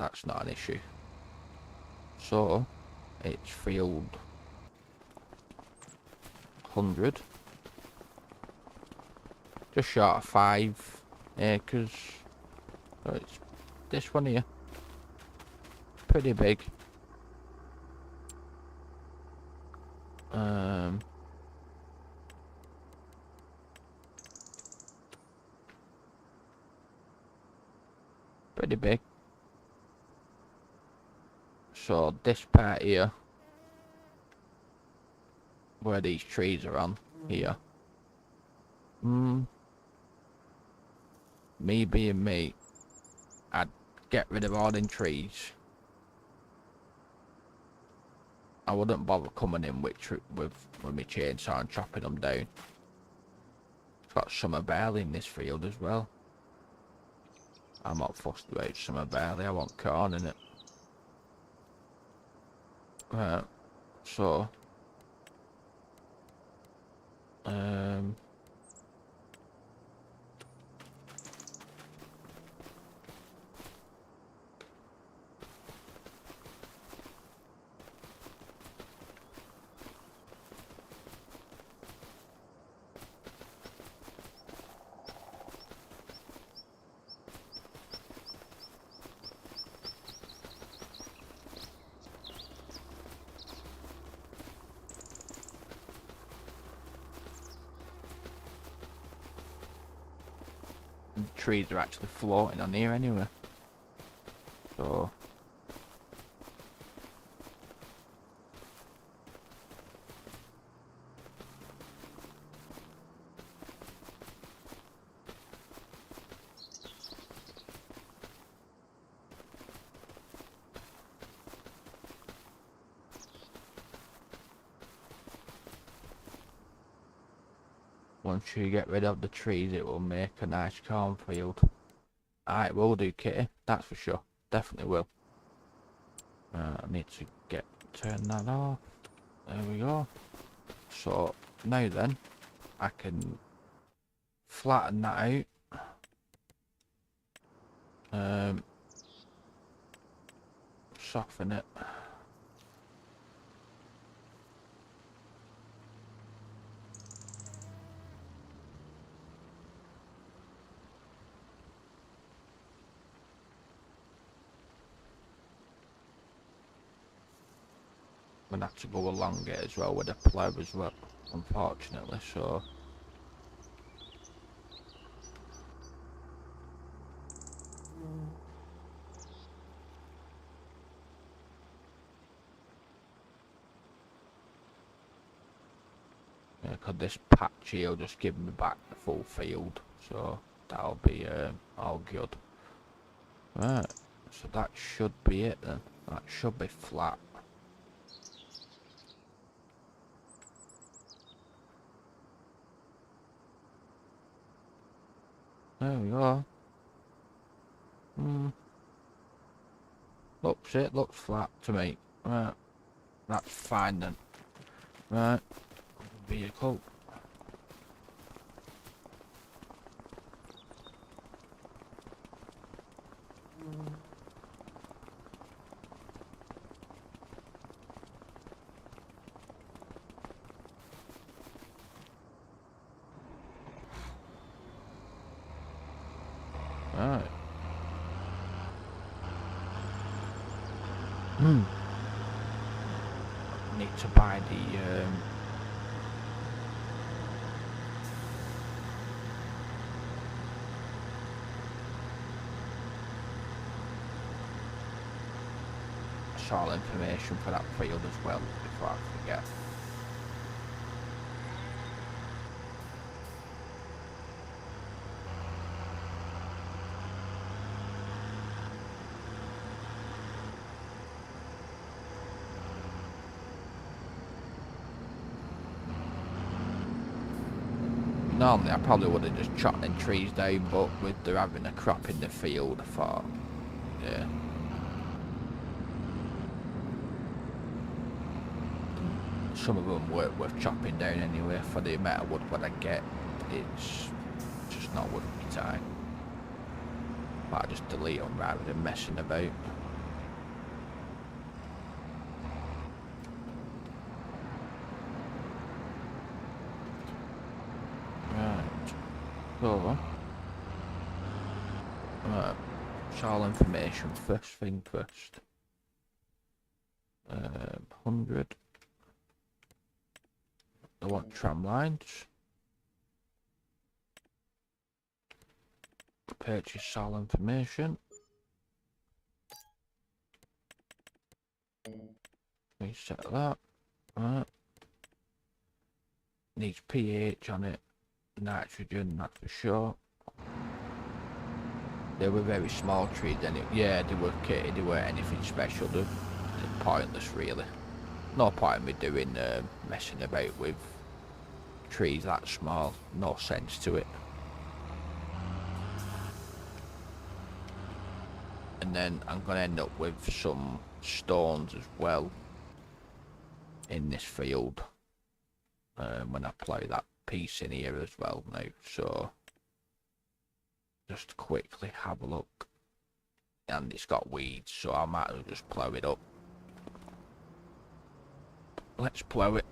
that's not an issue. So it's field 100, just short of 5 acres. So it's this one here, pretty big. Pretty big. So this part here, where these trees are on here, me being me, I'd get rid of all them trees. I wouldn't bother coming in with my chainsaw and chopping them down. It's got summer barley in this field as well. I'm not fussed about summer barley, I want corn in it. Right, so the trees are actually floating on here anyway. So once you get rid of the trees, it will make a nice cornfield. It will do, Kitty, that's for sure. Definitely will. I need to turn that off. There we go. So now then, I can flatten that out. Soften it. I'm gonna have to go along it as well with a plough as well, unfortunately, so yeah, cause this patch here will just give me back the full field, so that'll be all good. Right, so that should be it then. That should be flat. There we go. It looks flat to me. Right, that's fine then. Right, vehicle. Right. Need to buy the all information for that field as well before I forget. Normally I probably would have just chopped them trees down, but with there having a crop in the field, I thought, yeah. Some of them weren't worth chopping down anyway. For the amount of wood what I get, it's just not worth my time. But I just delete them rather than messing about. So, it's all information. First thing first. 100. I want tram lines. Purchase all information. Reset that. Right. Needs pH on it. Nitrogen, that's for sure. They were very small trees, and yeah, they were kitted. They weren't anything special. They're pointless, really. No point in me doing messing about with trees that small. No sense to it. And then I'm gonna end up with some stones as well in this field when I play that piece in here as well now. So just quickly have a look, and it's got weeds, so I might as well just plough it up. Let's plough it.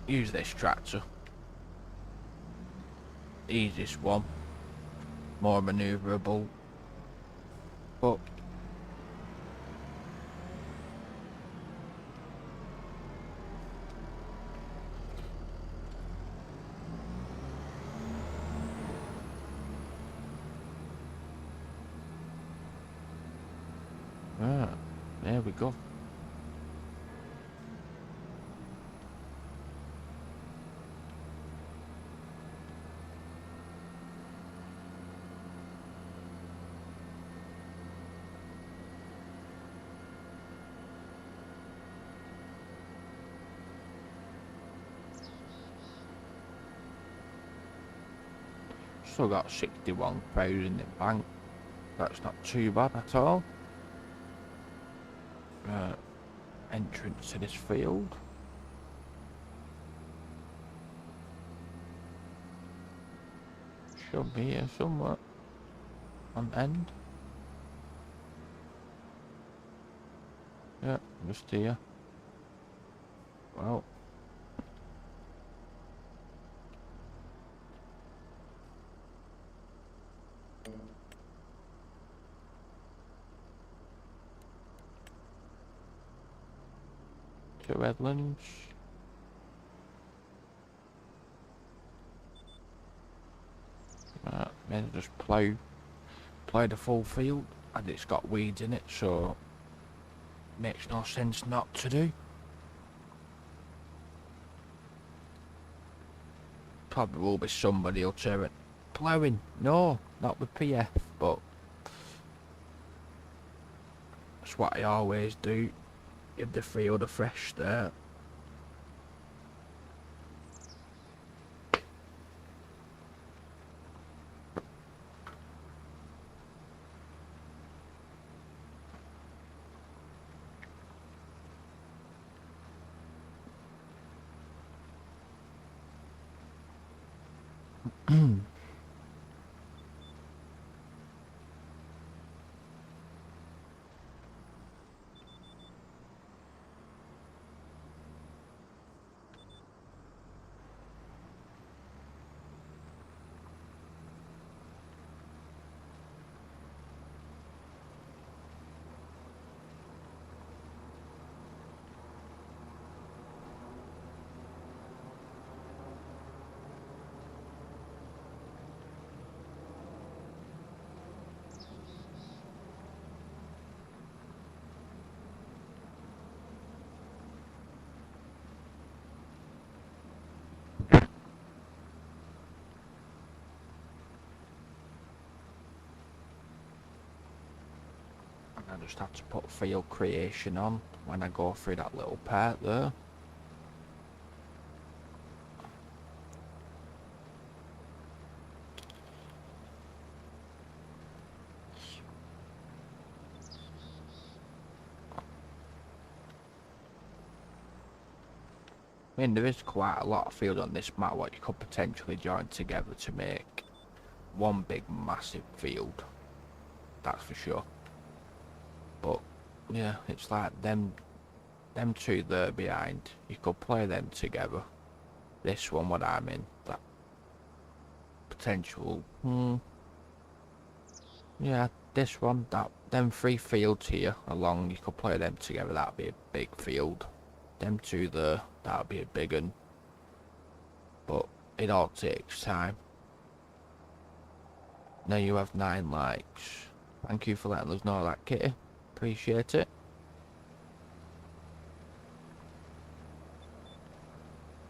Use this tractor. Easiest one, more manoeuvrable, but there we go. Still got 61,000 in the bank. That's not too bad at all. Entrance to this field. Should be here somewhere. On end. Yeah, just here. Well. Two headlands. Then just plough the full field, and it's got weeds in it, so makes no sense not to do. Probably will be somebody who'll turn it. Ploughing? No, not with PF, but that's what I always do. Give the field a fresh start. I just have to put field creation on when I go through that little part there. I mean, there is quite a lot of field on this map what you could potentially join together to make one big massive field. That's for sure. But yeah, it's like them two there behind. You could play them together. This one, what I'm in, that potential. Yeah, this one, them 3 fields here along, you could play them together, that'd be a big field. Them 2 there, that'd be a big one. But it all takes time. Now you have 9 likes. Thank you for letting us know that, Kitty. Appreciate it.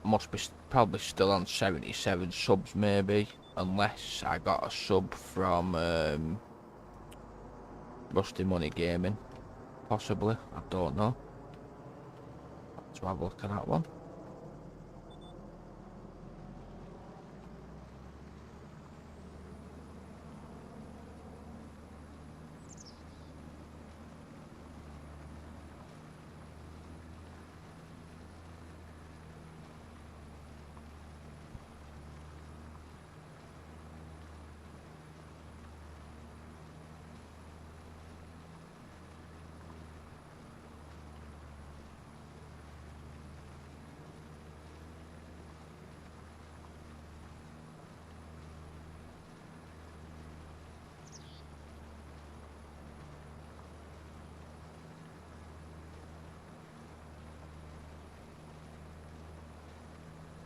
Must be probably still on 77 subs maybe, unless I got a sub from Rusty Money Gaming, possibly, I don't know. Let's have a look at that one.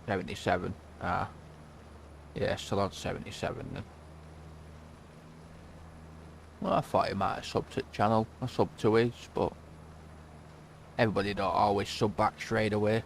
$77. Yeah, still on 77 then. Well, I thought he might have subbed to the channel. I subbed to his, but everybody don't always sub back straight away.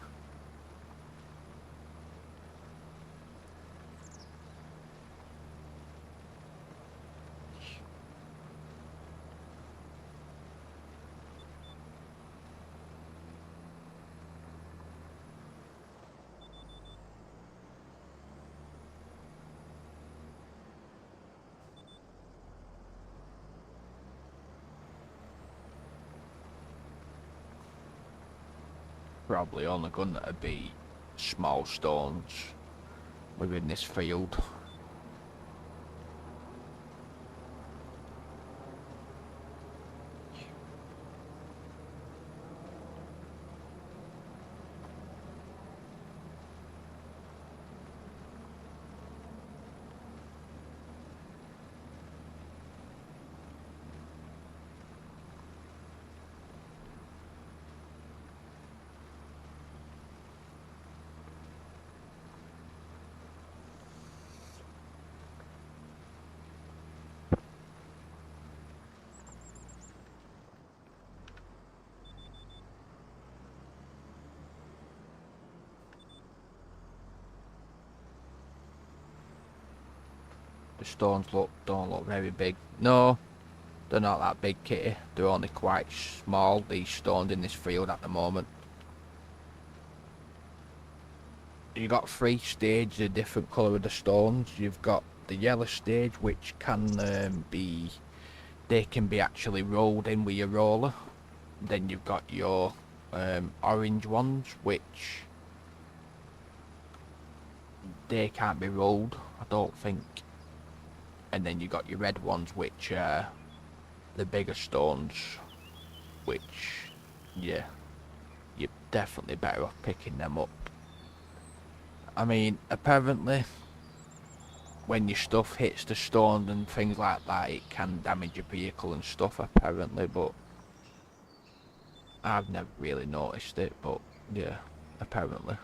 Probably only gonna be small stones within this field. The stones don't look very big. No, they're not that big, Kitty. They're only quite small, these stones in this field at the moment. You got 3 stages of different colour of the stones. You've got the yellow stage, which can they can be actually rolled in with your roller. Then you've got your orange ones, which they can't be rolled, I don't think. And then you got your red ones, which are the bigger stones, which, yeah, you're definitely better off picking them up. I mean, apparently, when your stuff hits the stone and things like that, it can damage your vehicle and stuff, apparently, but I've never really noticed it, but yeah, apparently.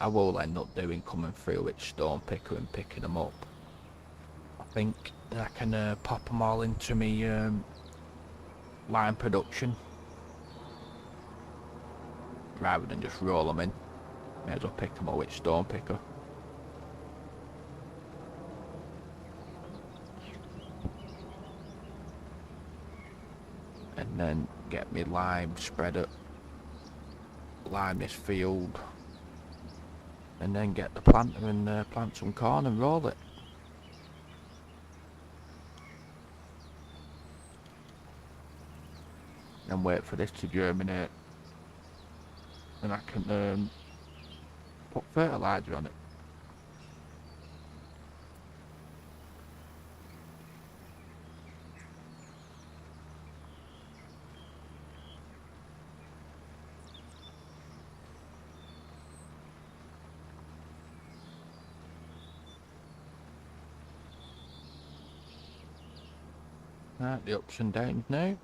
I will end up doing coming through with stone picker and picking them up. I think that I can pop them all into me line production rather than just roll them in. May as well pick them up with stone picker. and then get me lime spreader, lime this field, and then get the planter and plant some corn and roll it. And wait for this to germinate, and I can put fertiliser on it. Right, the ups and downs now.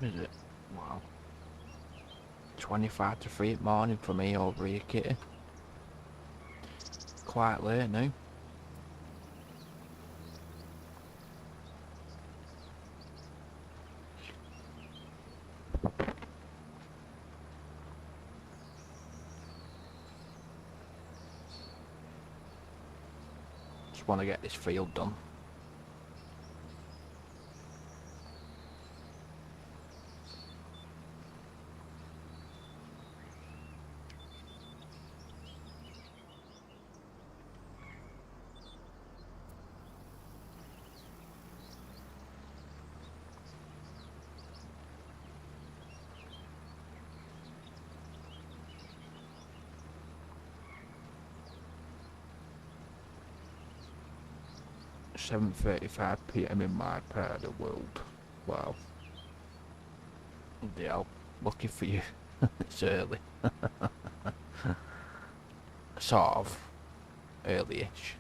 Is it? Wow. 25 to 3 in the morning for me over here, Kitty. Quite late now. Just want to get this field done. It's 7:35 PM in my part of the world. Wow. Yeah, lucky for you. It's early. Sort of. Early-ish.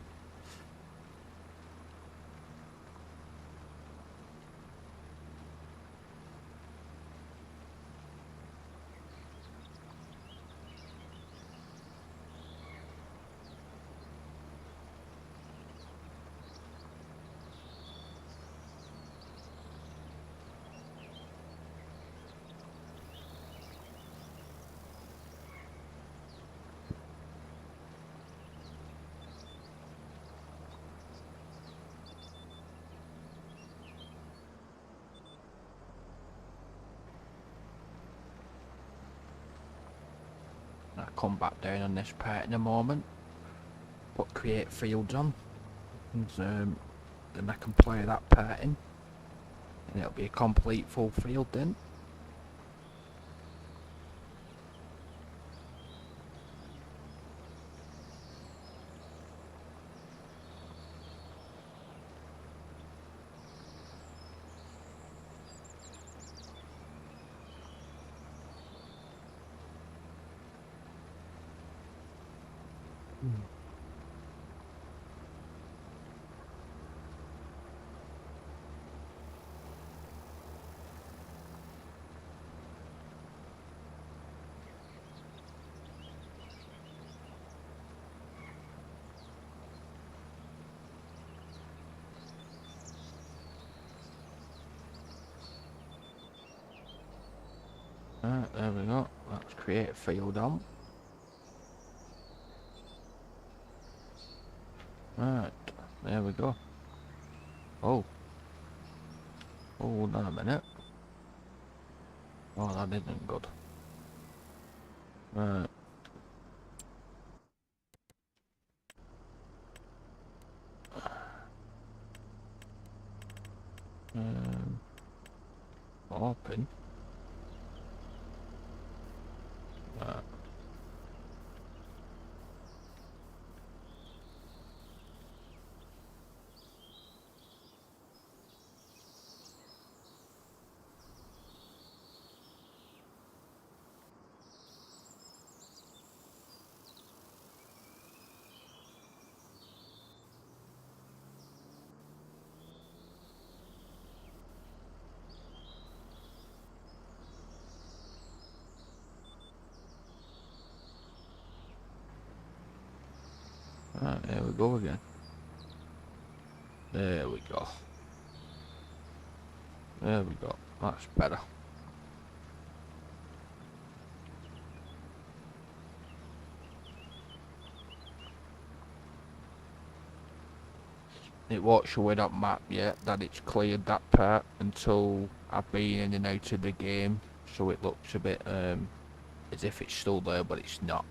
I'll come back down on this part in a moment. Put create fields on. And then I can play that part in. And it'll be a complete full field then. Right, there we go. Let's create a field on. Right, there we go. Oh. Oh, hold on a minute. Oh, that isn't good. Right. Open. Right. we go again. There we go. There we go. That's better. It won't show it on map yet that it's cleared that part until I've been in and out of the game, so it looks a bit as if it's still there, but it's not.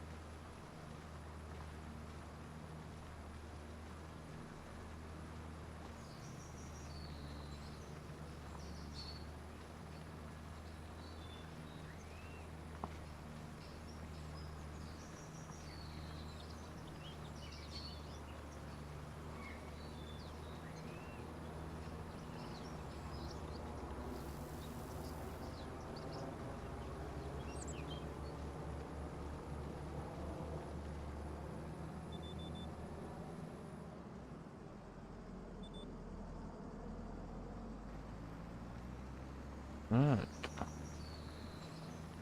Right.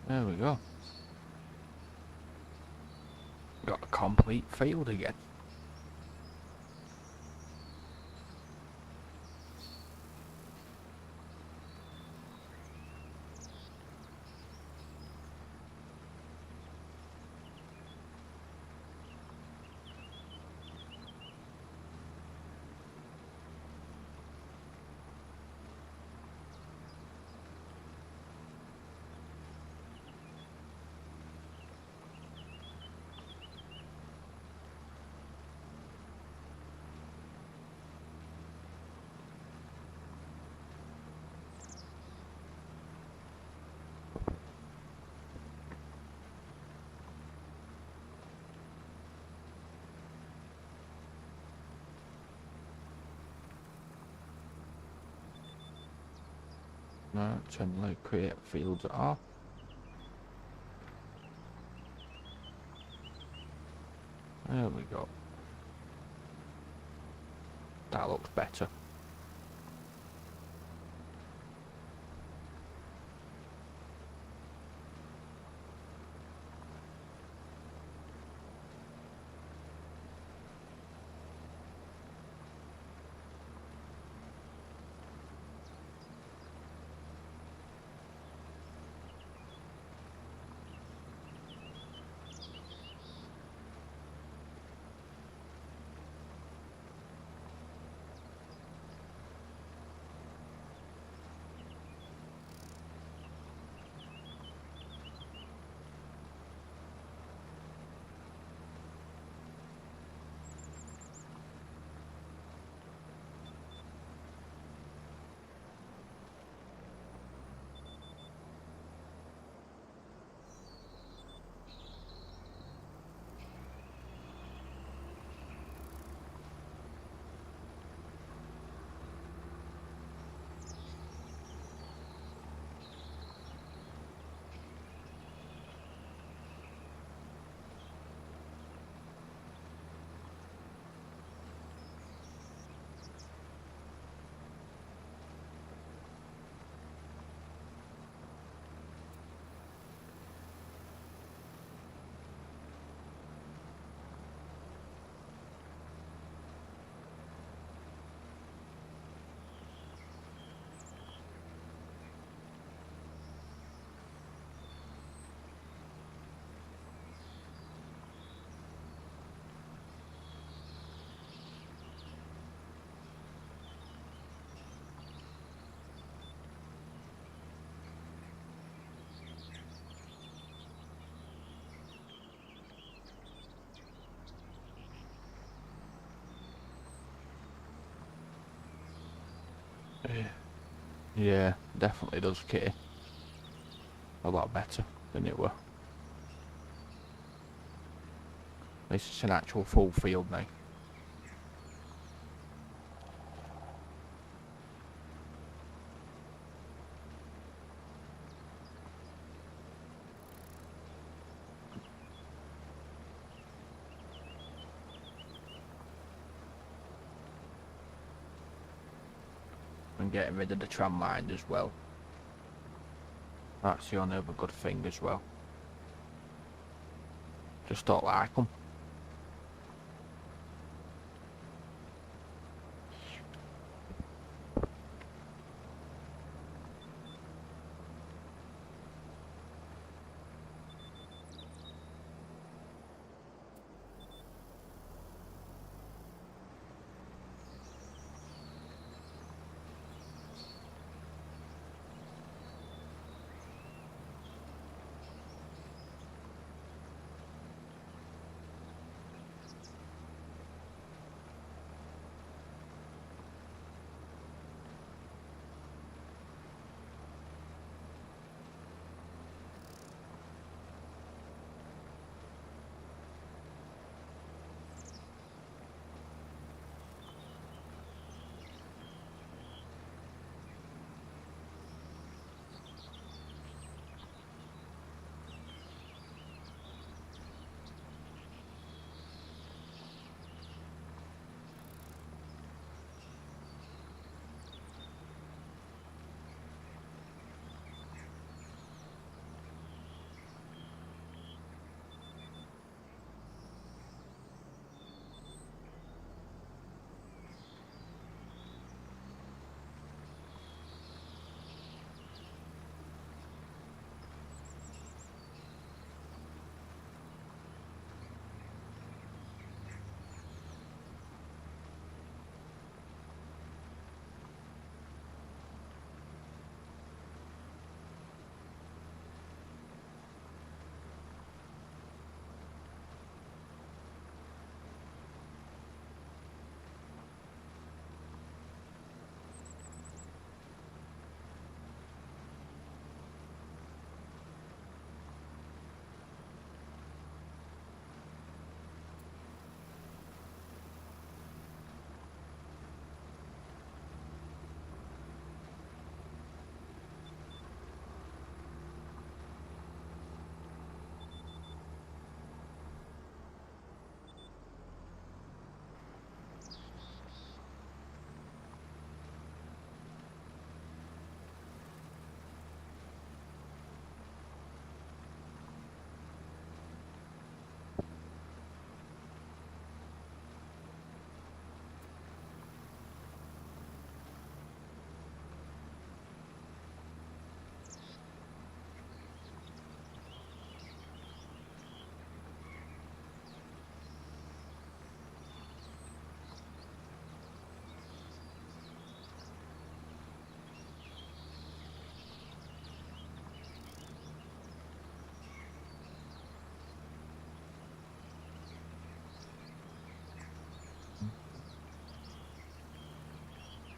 There we go. Got a complete field again. Right, generally create fields at all. There we go. That looks better. Yeah, definitely does, Kitty. A lot better than it were. At least it's an actual full field now. And getting rid of the tram line as well. That's the only other good thing as well. Just don't like them.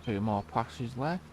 2 more passes left.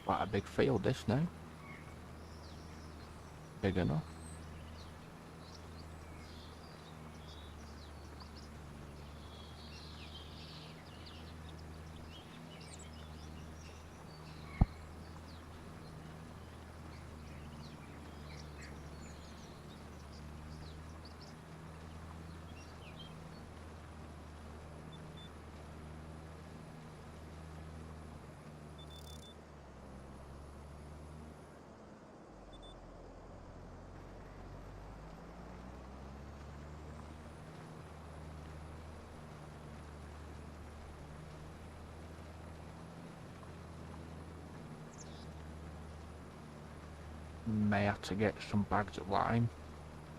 Quite a big field this now. Big enough. May have to get some bags of lime,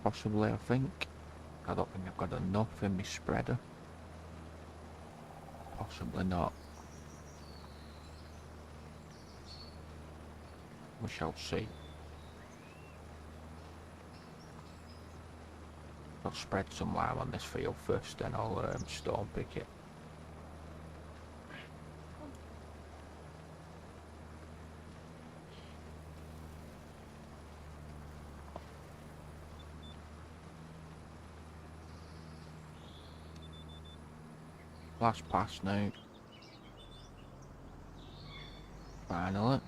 possibly. I think. I don't think I've got enough in my spreader. Possibly not. We shall see. I'll spread some lime on this field first, then I'll storm pick it. Last pass now. Finally.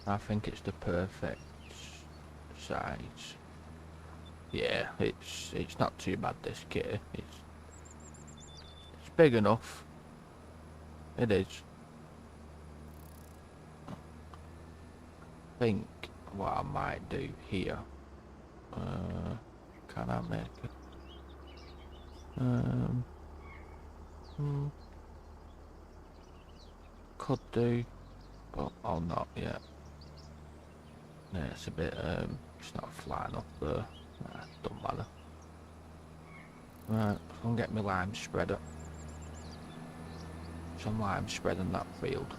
I think it's the perfect size. Yeah, it's not too bad, this kit. It's big enough. It is. I think what I might do here. Can I make it? Could do, but I'll not yet. Yeah, it's a bit, it's not flat enough there. Nah, don't matter. Right, I'll get my lime spreader. Some lime spread in that field.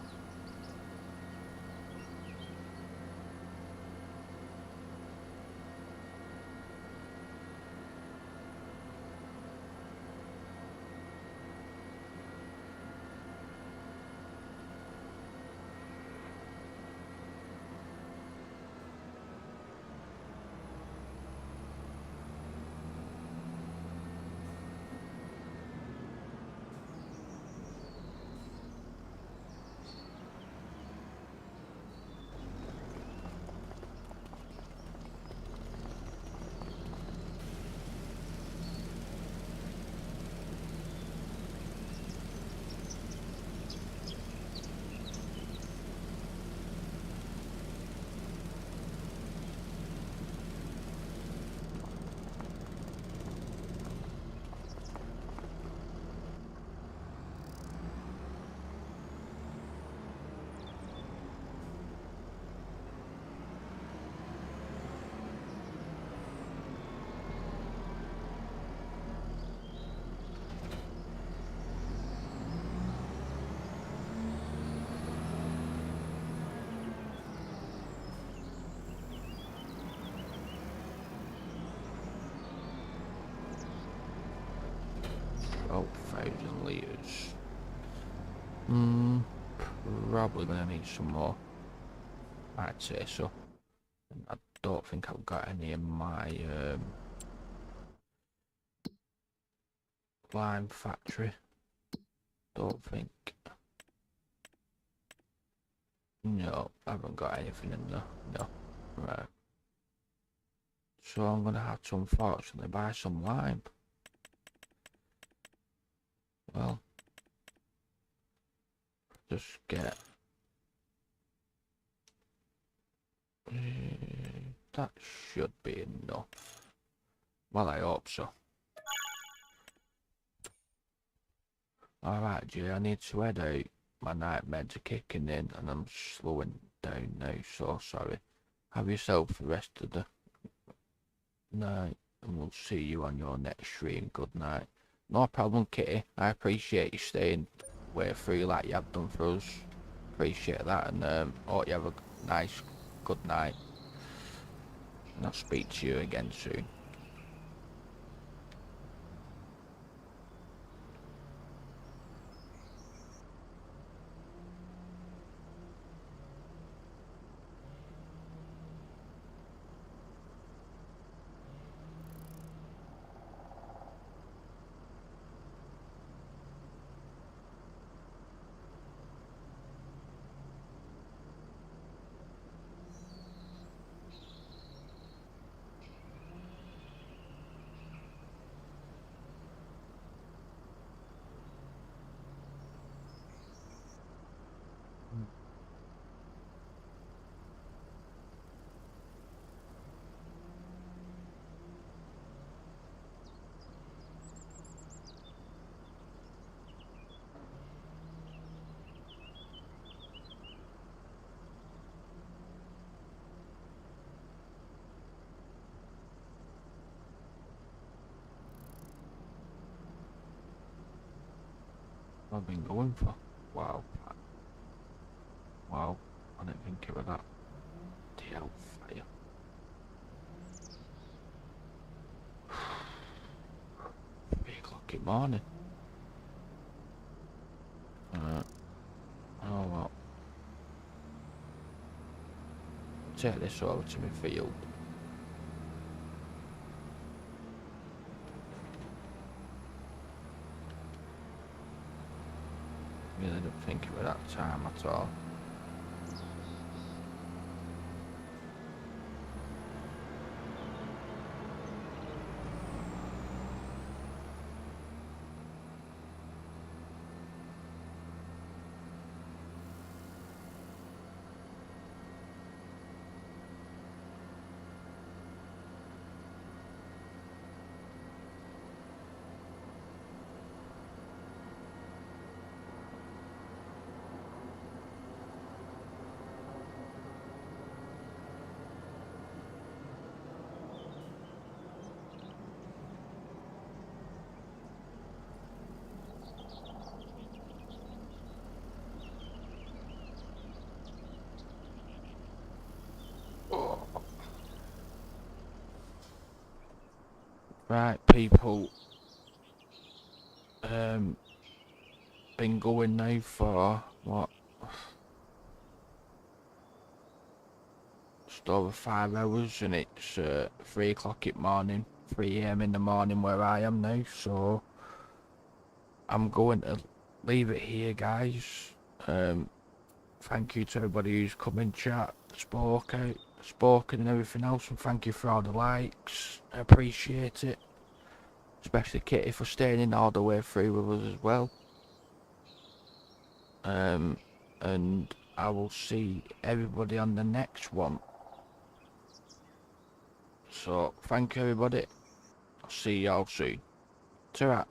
probably gonna need some more. I'd say so. I don't think I've got any in my lime factory. Don't think. No, I haven't got anything in there. No. Right. So I'm gonna have to unfortunately buy some lime. Well, just get. That should be enough. Well, I hope so. Alright, Jay, I need to head out. My night meds are kicking in and I'm slowing down now, so sorry. Have yourself the rest of the night and we'll see you on your next stream. Good night. No problem, Kitty. I appreciate you staying way through like you have done for us. Appreciate that, and hope you have a nice, good night. And I'll speak to you again soon. I've been going for. Wow. Wow. I didn't think it was that. Hellfire. 3 o'clock in the morning. Oh well. Take this over to my field. Really didn't think it was that time at all. Right, people. Been going now for what? Just over 5 hours, and it's 3 o'clock in the morning, 3 AM in the morning where I am now. So I'm going to leave it here, guys. Thank you to everybody who's come in chat, spoken and everything else, and thank you for all the likes. I appreciate it, especially Kitty for staying in all the way through with us as well. And I will see everybody on the next one. So thank you, everybody. I'll see y'all soon. Ta-ra.